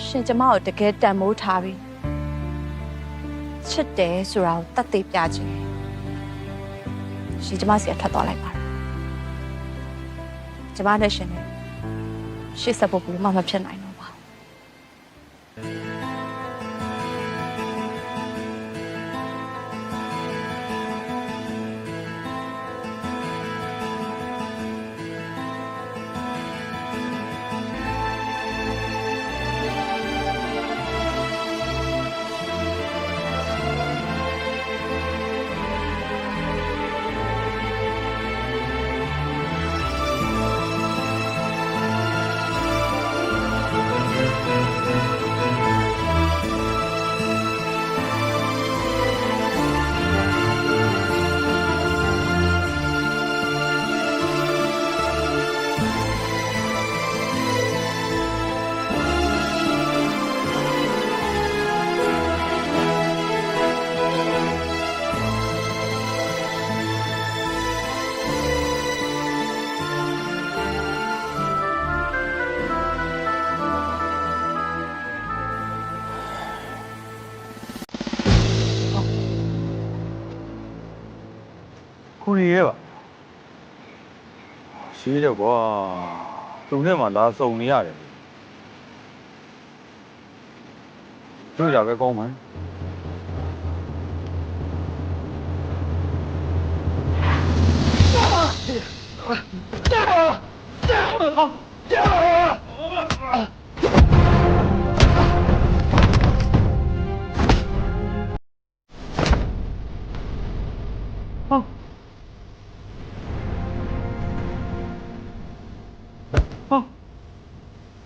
ရှင်ကျမကိုတကယ်တန်မိုးထားပြီးချစ်တယ်ဆိုတာကိုတတ်သိပြချင်ရှင်ကျမစီကထွက်သွားလိုက်ပါတော့ကျမနဲ့ရှင်နဲ့ရှေ့ဆက်ဖို့ဘူးမှမဖြစ်နိုင်တော့ပါ
ခုနေရဲ့ပါရှိတယ်ကွာသူနဲ့မှလာစုံနေရတယ်တို့ရပဲကောင်းမှာ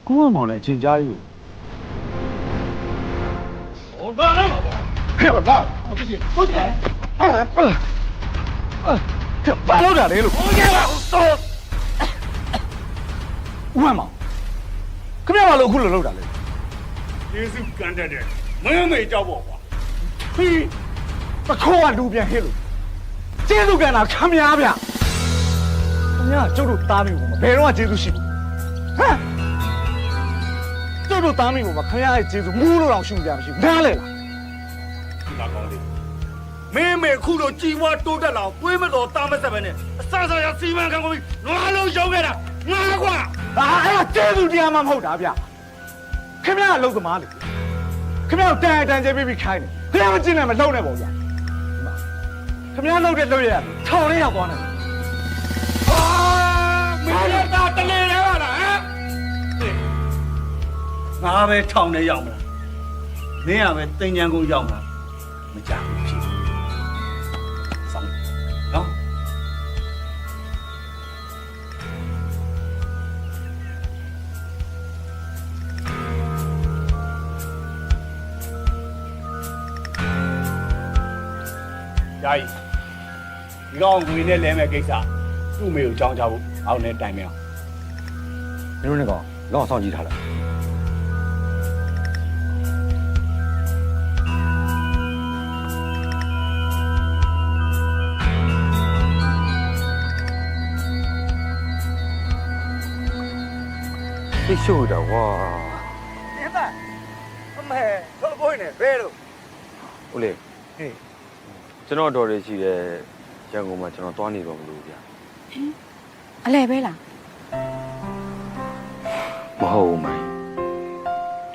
ကိုကမောင်လည်းချင်းကြားယူဟိုဘာလဲဟဲ့ဘာဟုတ်ပြီဟုတ်တယ်ဘာလို့တာလဲလို့ဟုတ်ကဲ့ပါဦးမမောင်ခင်ဗျားဘာလို့အခုလိုလုပ်တာလဲယေစုကန်တက်တယ်မင်းမေကြောက်ပေါ့ကွာဟီးပခေါ်ကလူပြန်ဟဲ့လို့ကျေးဇူးကန်တာခမများဗျခင်ဗျားကျုပ်တို့သားမျိုးကဘယ်တော့မှကျေးဇူးရှိဘူးဟမ်ကျုပ်တို့သားမီးပေါ်မှာခရရဲ့ကျေးဇူးမူးလို့တော့ရှုံကြမရှိဘူးနားလေလားဒီမှာကောင်းလေးမင်းမေခုလိုကြည်ဝါတိုးတက်လာအောင်တွေးမတော်တားမဆက်ပဲနဲ့အစစရစီမံခံကုန်ပြီးငါလုံးရှုံခဲ့တာငါကွာအဲ့ဒါကျေးဇူးတရားမှမဟုတ်တာဗျခင်ဗျားအလုပ်သမားလေခင်ဗျားတန်တန်ကျဲပြီးခိုင်းတယ်ခင်ဗျားမကျင်နဲ့မလှုပ်နဲ့ပေါ့ဗျာခင်ဗျားလှုပ်တဲ့လှုပ်ရထောင်လေးရောက်သွားတယ်ဟာမင်းလည်းတာတလေရပါလားဟမ်ငါပဲထောင်ထဲရောက်မလားမင်းကပဲတင်ញံကုန်ရောက်မလားမကြဘူးဖြစ်ဆောင်းနော်ယာယီဒီကောင်ငွေနဲ့လဲမဲ့ကိစ္စသူ့မေကိုကြောင်းကြဖို့အောက်နဲ့တိုင်မအောင်မင်းတို့နဲ့ကောင်လောက်ဆောင်ကြည့်ထားလားသိရှို့တော့ဝါဒီပါအမေတော့ဘိုးနေဘယ်လိုဦးလေးဟေးကျွန်တော်တော်ရရှိတဲ့ရန်ကုန်မှာကျွန်တော်သွားနေတော့မလို့ဗျာ
အလဲပဲလား
မဟုတ်ဘူးမိုင်း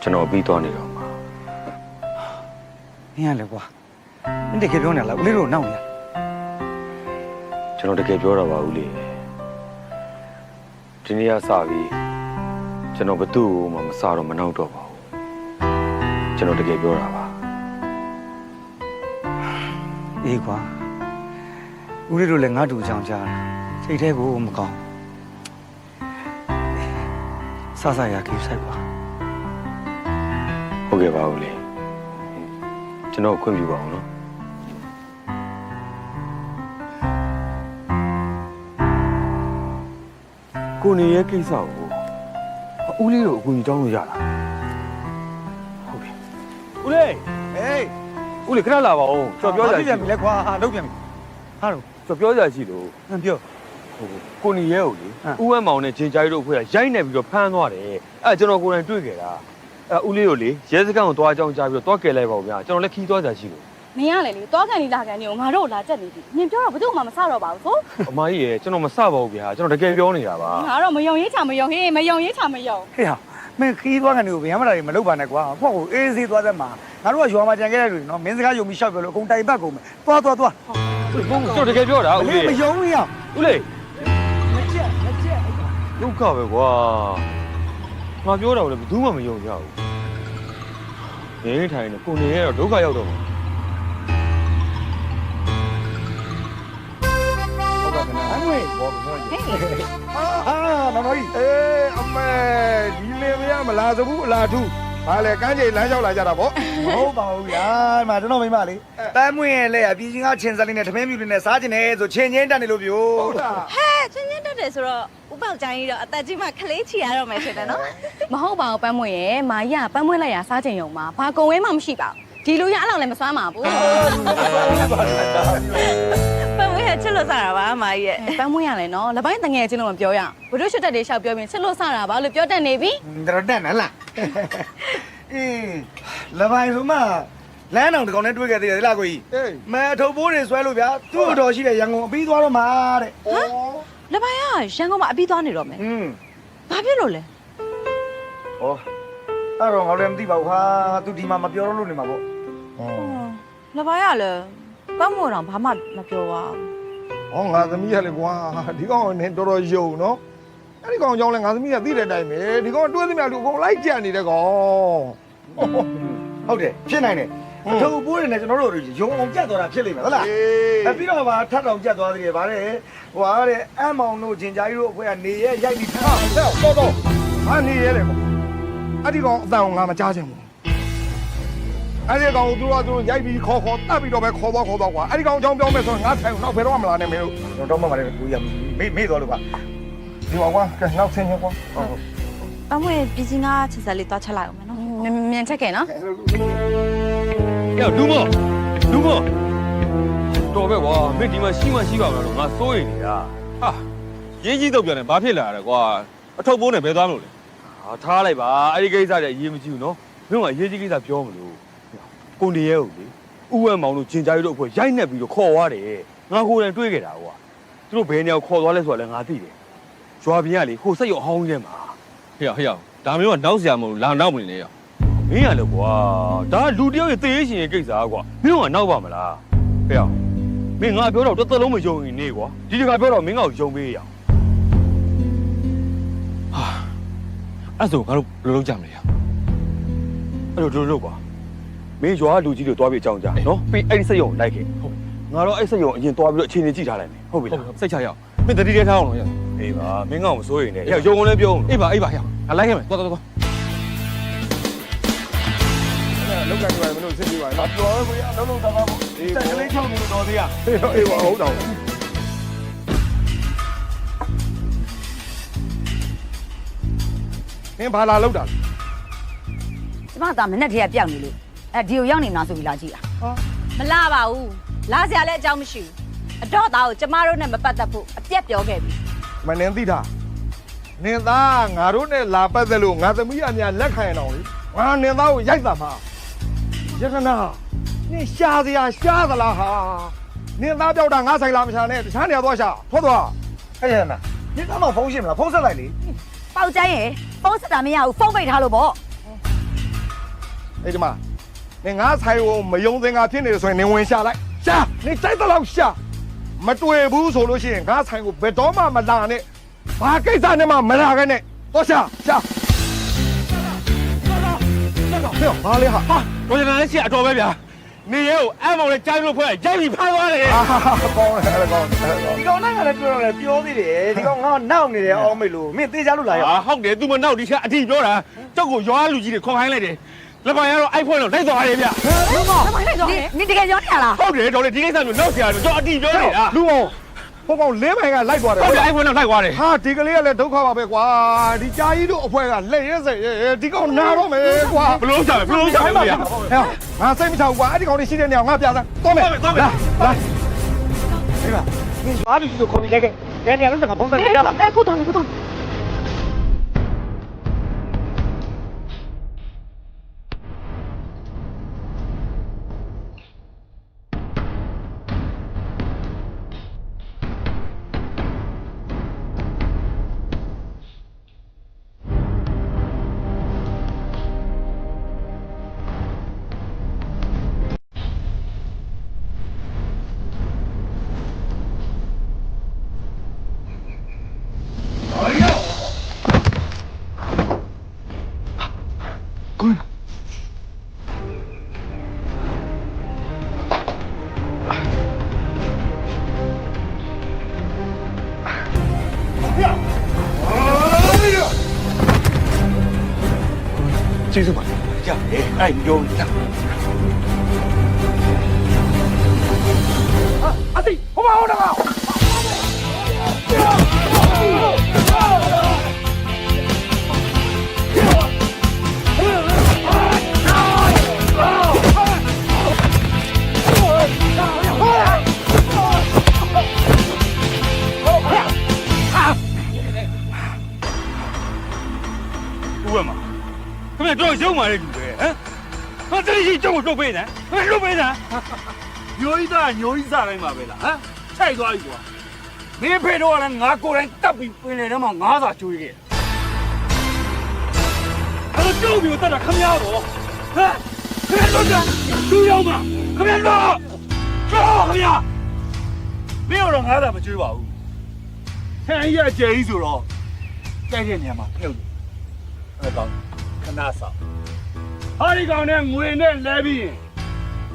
ကျွန်တော်ပြီးသွားနေတော့မှာ
မင်းရလေကွာမင်းတကယ်ပြောနေလားဦးလေးတို့နောက်နေ
ကျွန်တော်တကယ်ပြောတာပါဦးလေးဒီနေ့ကစပြီးကျွန်တော်ဘသူ့ကိုမှမစားတော့မနှောက်တော့ပါဘူးကျွန်တော်တကယ်ပြောတာပါ
အေးကွာဦးလေးတို့လည်းငါ့တူအကြောင်းကြားစိတ်ထဲကိုမကောင်းစ စားစားရကိစ္စပါ
ဟုတ်ကဲ့ပါဦးလေကျွန်တော်ခွင့်ပြုပါအောင်နော်ကိုနေရဲ့ကိစ္စကိုဦးလေးတို့အကူကြီးတောင်းလို့ရတာဟုတ်ပြီဦးလေးဟေးဦးလေးခဏလာပါဦးကျွန်တော်ပြောကြရစီ
လက်ခွာလုပ်ပြန်ပြီဟာတော့
ကျွန်တော်ပြောကြရစီလို့
ပြော
ကိုနေရဲ့ကိုလေဦးဝမ်းမောင်နဲ့ဂျင်ကြိုင်တို့အဖွဲ့ကရိုက်နေပြီးတော့ဖမ်းသွားတယ်အဲ့ကျွန်တော်ကိုယ်တိုင်တွေ့ခဲ့တာအဲ့ဦးလေးတို့လေရဲစခန်းကိုသွားအကြောင်းကြားပြီးတော့တွားကယ်လိုက်ပါဦးဗျာကျွန်တော်လည်းခီးသွားကြစီလို့
မင်းရလေလေတောကန်လေးလာကန်နေကိုငါတို့လာချက်နေပြီနင်ပြောတော့ဘယ်သူမှမဆတော့ပါဘူးဆို
အမကြီးရေကျွန်တော်မစပါဘူးဗျာကျွန်တော်တကယ်ပြောနေတာပါ
ငါတော့မယုံရေးချမယုံဟေးမယုံရေးချမယုံ
ဟေ့ဟာမင်းခီးသွားကနေကိုဗျာမလာတွေမလုပ်ပါနဲ့ကွာဖောက်ကိုအေးစေးသွားသက်မှာငါတို့ကရွာမှာကြံခဲ့ရလို့နော်မင်းစကားယုံပြီးရှောက်ပြောလို့အကုန်တိုင်ပတ်ကုန်မယ်သွားကျွန်
တော်တကယ်ပြောတာဦးလေး
မယုံရ
ဦးလေး
မကြက်
ဒုက္ခပဲကွာငါပြောတာလည်းဘယ်သူမှမယုံကြဘူးနေထိုင်နေကိုနေရတော့ဒုက္ခရောက်တော့မှာ
အမွေဘောဘောကြီးဟာနော်နော်ကြီး
အေးအမေဒီလင်မရမလားစဘူးအလားထူးဘာလဲကန်းကြီးလမ်းလျှောက်လာကြတာဗော
မဟုတ်ပါဘူးဗျာဒီမှာကျွန်တော်မိမလေးတမ်းမွေရဲ့လက်အပြည်ချင်းကချင်းစလေးနဲ့တမင်းမြူလေးနဲ့စားကျင်တယ်ဆိုချင်းချင်းတက်နေလို့ပြောဟုတ်လား
ဟဲ့ချင်းချင်းတက်တယ်ဆိုတော့ဥပောက်ကြိုင်းကြီးတော့အသက်ကြီးမှခလေးချီရတော့မယ်ဖြစ်တယ်နော်
မဟုတ်ပါဘူးပန်းမွေရဲ့မာကြီးကပန်းမွေလိုက်ရစားချိန်ုံမှာဘာကုံဝဲမှမရှိပါဘူးဒီလူရအဲ့လောက်လည်းမစွမ်းပါဘူး
ပန်းဝဲချစ်လို့စားတာပါအမကြီးရဲ့
ပန်းမွေရလဲနော်လက်ပိုင်းတငယ်ချင်းလို့မပြောရအောင်ဘုဒ္ဓရှုတက်တွေရှောက်ပြောပြီးချစ်လို့စားတာပါလို့ပြောတတ်နေပြီ
တော်တက်နော်လားအေးလပိုင်းဆိုမှလမ်းအောင်တကောင်နဲ့တွေ့ခဲ့သေးတယ်လားကိုကြီးမဲအထုပ်ပိုးတွေဆွဲလို့ဗျာသူ့အတော်ရှိတဲ့ရန်ကုန်အပြီးသွားတော့မှာတဲ့
ဟမ်လက်ပိုင်းကရန်ကုန်မှာအပြီးသွားနေတော့မယ်ဘာဖြစ်လို့လဲ
ဩအဲ့တော့ငါလည်းမသိပါဘူးဟာသူဒီမှာမပြောတော့လို့နေမှာပေါ့
လက်ပိုင်းကလည်းပန်းမို့တော့ဘာမှမပြောပါဘူး
ဟောငါသမီးရလေကွာဒီကောင်နဲ့တော်တော်ယုံနော်အဲ့ဒီကောင်ကြောင့်လဲငါသမီးကသိတဲ့အတိုင်းပဲဒီကောင်တွဲသမျှလူအကုန်လိုက်ကြနေတဲ့ကောင်
ဟုတ်တယ်ဖြစ်နိုင်တယ်အထုပ်ပိုးတွေနဲ့ကျွန်တော်တို့ရုံအောင်ကြက်သွားတာဖြစ်လိမ့်မယ်ဟုတ်လားအဲ့ပြီးတော့ဗာထပ်တောင်ကြက်သွားသေးတယ်ဗါတဲ့ဟိုဟာတဲ့အမောင်တို့ဂျင်ကြားကြီးတို့အဖွဲ့ကနေရဲရိုက်ပြီးထား
တော့ဟာနေရဲလေကွာအဲ့ဒီကောင်အတန်ကိုငါမကြားချင်ဘူးအဲ့ဒီကောင်ကိုသူတို့ရိုက်ပြီးခေါ်တတ်ပြီးတော့ပဲခေါ်သွားကွာအဲ့ဒီကောင်အကြောင်းပြောမယ်ဆိုရင်ငါထိုင်နောက်ဘယ်တော့မှမလာနဲ့မင်းတို့
တော့မှမလည်းကိုရမေ့သွားလို့ပါ
ဒီကွာကဲနောက်ဆင်းရကွာ
ပန်းမွေပြည်စင်းကချက်ဆက်လေးသွားချက်လိုက်အောင်မယ်နော်
မြန်ချက်ခဲ့နော်
ရောက်ဒူးမောတော်ပဲကွာမင်းဒီမှာရှိမှရှိပါမလားလို့ငါစိုးရိမ်နေတာ
ဟာရင်းကြီးတော့ပြန်တယ်ဘာဖြစ်လာရလဲကွာအထုပ်ပိုးနဲ့ဘယ်သွားမလို့လဲ
ဟာထားလိုက်ပါအဲ့ဒီကိစ္စတွေအရေးမကြီးဘူးနော်မင်းကအရေးကြီးကိစ္စပြောမလို့ကိုနေရဲကိုလေဥဝဲမောင်တို့ဂျင်ကြားရီတို့အဖွဲ့ရိုက်နှက်ပြီးတော့ခေါ်သွားတယ်ငါကိုယ်တိုင်တွေ့ခဲ့တာကွာသူတို့ဘယ်နေရာခေါ်သွားလဲဆိုတာလည်းငါသိတယ်ရွာပြင်ကလေဟိုစိတ်ရောအဟောင်းကြီးထဲမှာ
ဟေ့ရောက်ဒါမျိုးကနောက်စရာမဟုတ်လာနောက်မနေနဲ့ရောက်
မင်းရလေကွာဒါလူတယောက်ရဲ့သေရေးရှင်ရဲ့ကိစ္စကွာမင်းကနောက်ပါမလားဟဲ့အောင်မင်းငါပြောတော့တစ်သက်လုံးမယုံရင်နေကွာဒီတခါပြောတော့မင်းကယုံပေးရအောင်
ဟာအဲ့ဆိုငါတို့ဘယ်လိုလုပ်ကြမလဲရ
အဲ့လိုလုပ်ကွာမင်းရွာလူကြီးတွေတွားပြီးအကြောင်းကြားနော်ပြီးအဲ့ဒီစက်ရုံလိုက်ခဲ့ငါတော့အဲ့စက်ရုံအရင်တွားပြီးတော့အချိန်ကြီးကြည့်ထားလိုက်မယ်ဟုတ်ပြီလား
စိတ်ချရအောင်မင်းတတိထဲထားအောင်လို့ရ
အေးပါမင်းကမစိုးရိမ်နဲ့ဟဲ့ယုံကုန်လည်းပြောအောင်
အေးပါဟဲ့ငါလိုက်ခဲ့မယ်သွား
လောက်ကကြွားမလို့စစ်ပြီးပါနော်
တော်ပဲကိုရလုံးလုံးသားသားပေါ့တက်ကလေးချောင်းနေလို့တော်သေးရ
အေးပါဟုတ်တော့မင်းဘာလာလောက်တာလဲ
ကျမကမနဲ့တည်းကပြောက်နေလို့ဒီကိုရောက်နေမလားဆိုပြီးလာကြည့်တာ
မလာပါဘူးလာစရာလည်းအကြောင်းမရှိဘူးအတော့သားကိုကျမတို့နဲ့မပတ်သက်ဖို့အပြက်ပြောခဲ့ပြီ
မနင်းသိတာနင်းသားငါတို့နဲ့လာပတ်သက်လို့ငါသမီးအများလက်ခံရအောင်လေငါနင်းသားကိုရိုက်တာမှာရတနာနင်းရှားစရာရှားသလားဟာနင်းသားပြောက်တာငါဆိုင်လာမရှာနဲ့တခြားနေရာသွားရှာထွက်သွား
အဲ့ရနာနင်ကမှဖုန်းရှင်းမလားဖုန်းဆက်လိုက်လေ
ပေါက်ကျိုင်းရယ်ဖုန်းဆက်တာမရဘူးဖုန်းပိတ်ထားလို့ပေါ့
အဲ့ဒီမှာနင်ငါဆိုင်ကိုမယုံသင်္ကာဖြစ်နေတယ်ဆိုရင်နင်ဝင်ရှာလိုက်ရှာနင်တိုက်တော့ရှာမတွေ့ဘူးဆိုလို့ရှိရင်ငါဆိုင်ကိုဘယ်တော့မှမလာနဲ့ဘာကိစ္စနဲ့မှမလာခဲ့နဲ့တော့ရှာဟဲ့ဘာလဲဟာ
တော်ကြတယ်ရှိအတော်ပဲဗျာ နေရဲကိုအမောင်နဲ့ကြားလို့ဖွဲ့ရိုက်ပြီးဖမ်းသွားတယ်
ကောင်းတယ်အဲ့ဒါကောင်းတယ်
ဒီကောင်နိုင်ကလည်းပြောသေးတယ်ဒီကောင်ငါနောက်နေတယ်အောင်မေလို့မင်းသေးချလို့လာရော
ဟုတ်တယ် तू မနောက်ဒီချက်အထီပြောတာကြောက်ကိုရွာလူကြီးတွေခေါ်ခိုင်းလိုက်တယ်လက်ပိုင်ကတော့ iPhone တော့လိုက်သွားတယ်ဗျ
လူမောနေတကယ်ရောနေရလား
ဟုတ်တယ်တော်လေဒီကိစ္စမျိုးနောက်ဆရာတော့ကြောက်အထီပြောနေတာ
လူမောဟိုကောင်လေးပိုင်ကလိုက်သွားတယ်
ဟုတ်တယ် iPhone တော့လိုက်သွားတယ်
ဟာဒီကလေးကလည်းဒုက္ခပါပဲကွာဒီကြာကြီးတို့အဖွဲကလက်ရဲစေဒီကောင်နာတော့မယ်ကွာ
ဘလို့ချမယ်ဘလို့ချမယ်ဗျာ
ငါစိတ်မချဘူးကွာအဲ့ဒီကောင်လေးရှိတဲ့နေရာငါပြသားတော့မယ်လာလာဒီမှာ
မင်းရွာလူကြီးကိုခေါ်ပြီးလိုက်ခဲ့နေရလို့ငါပုံစံပြရလား
ခုတောင်းခုတောင်း
ကျေးဇူးပါကြာအဲ့ပြောနေတာ
အတိဟိုမှာဟိုတော့
ဦးမခင်ဗျတော့ရုံမာလေလူပဲဟမ်ဟာတတိရှိကြောက်ကိုလွတ်ပေးနေခင်ဗျလွတ်ပေးနေညိုကြီးသားညိုကြီးစားတိုင်းမှာပဲလားဟမ်ခြိုက်သွားပြီကွာမင်းဖေတော့လည်းငါကိုယ်တိုင်တပ်ပြီးပင်လေထဲမှာငါးစာကျွေးခဲ့အဲ့တော့ပြုတ်ပြီးတက်တာခမရတော့ဟမ်ခင်ဗျလွတ်ကြသူ့ရောက်မှာခင်ဗျလွတ်ကြောက်ခင်ဗျမင်းတော့ငါးစာမကျွေးပါဘူးဟဲ့ရအကျယ်ကြီးဆိုတော့ကြိုက်တဲ့နေရာမှာပြုတ်အဲ့တော့ခဏဆောင်ဟာဒီကောင်နဲ့ငွေနဲ့လဲပြီးရင်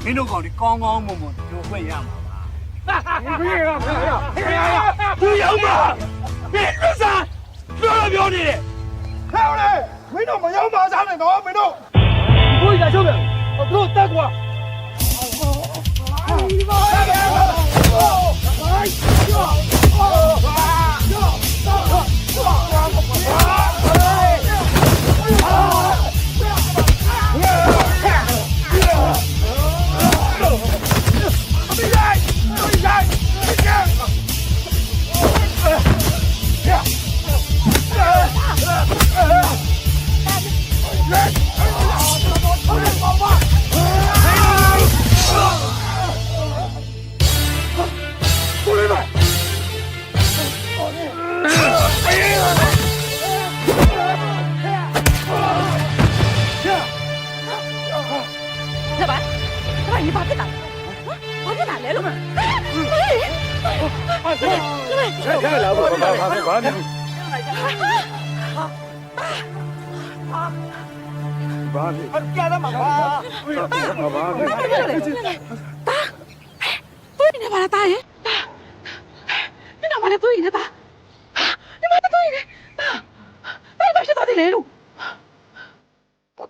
မင်းတို့ကောင်ဒီကောင်းကောင်းမွန်မွန်ကြိုခွင့်ရမှာပါဘယ်ရသူရောက်မှာဘယ်လိုစားပြောနေတယ်
ဟဲ့လေမင်းတို့မရောက်ပါစားနဲ့တော့မင်းတို့
ဘိုးကြီးကချုပ်တယ်သူတို့တက်ကွာ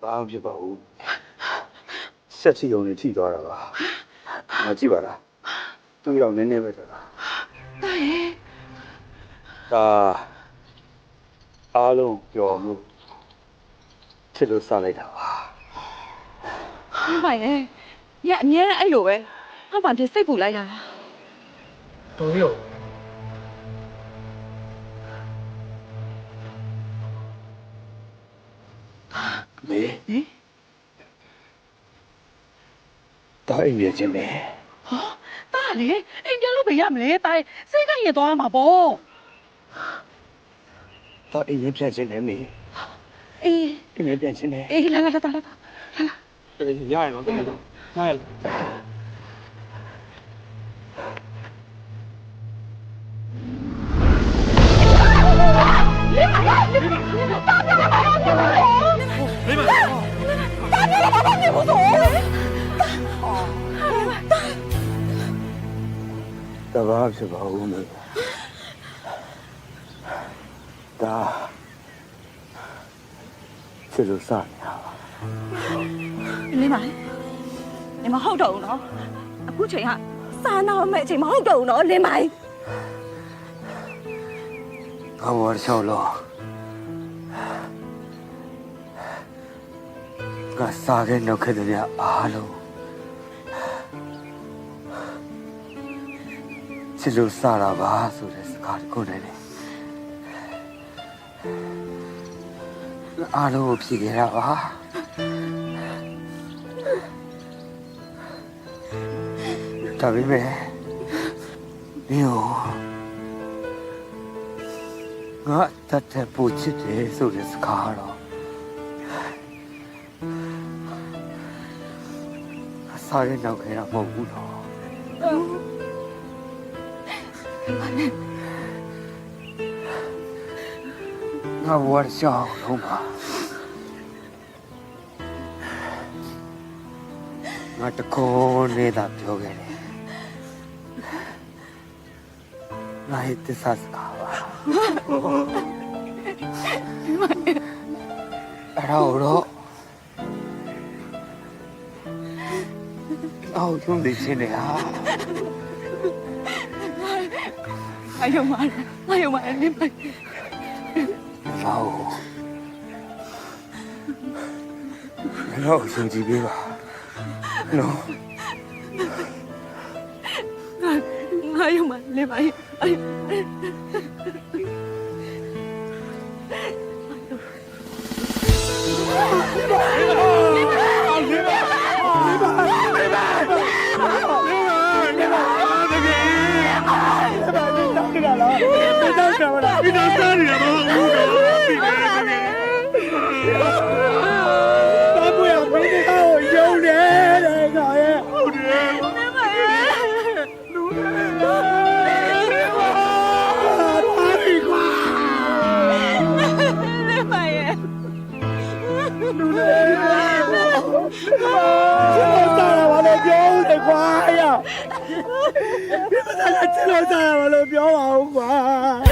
ဘာမှဖြစ်ပါဘူးဆက်စီုံနဲ့ထိသွားတာပါမကြည့်ပါလားသူ့ရောက်နည်းနည်းပဲတော့ဒါအားလုံးပြောမှုချစ်လို့စလိုက်တာပါ
ဘာလဲညအမြဲအဲ့လိုပဲဟာဘာဖြစ်စိတ်ပူလိုက်တာ
တော်ရောမေတာအိမ်ရချင်းနေ
ဟာတားလေအိမ်ပြန်လို့ပဲရမလဲတားစိတ်ကရင်သွားမှာပေါ့
တာအိမ်ရပြန်ချင်းနေမေ
အေး
အိမ်ရပြန်ချင်းနေ
အေးလာတာ
ရ
လာ
ရတော့ရရ
တား
ဖြစ်ပါဘူးမေဒါချစ်လို့စနေတာပါ
လင်းပါလေမဟုတ်တော့ဘူးနော်အခုချိန်ကစားနာမဲ့အချိန်မဟုတ်တော့ဘူးနော်လင်းပါ
ငါဘောချောလို့ငါစားခဲ့နောက်ခဲ့တဲ့အားလုံးချစ်လို့စတာပါဆိုတဲ့စကားကိုလည်းအားလုံးကိုဖြေခဲ့တာပါဒါပေမဲ့ဒီဟောငါတတ်တဲ့ပူချစ်တယ်ဆိုတဲ့စကားတော့အစားရနောက်ခဲ့တာမဟုတ်ဘူးတော့ငါဘဝရှောင်းလုံးပါငါတကောနေတာပြောခဲ့တယ်ငါရဲ့သစ္စာစကားပါအဲ့တော့အော်ကျုံးနေစနေဟာ
အယုံမလင်းပါ
တော့ရှင်ကြည့်ပေးပါနော်
ငါယုံမလင်းပါ
ချစ်လို့စားရမလို့ပြောပါဦးကွာ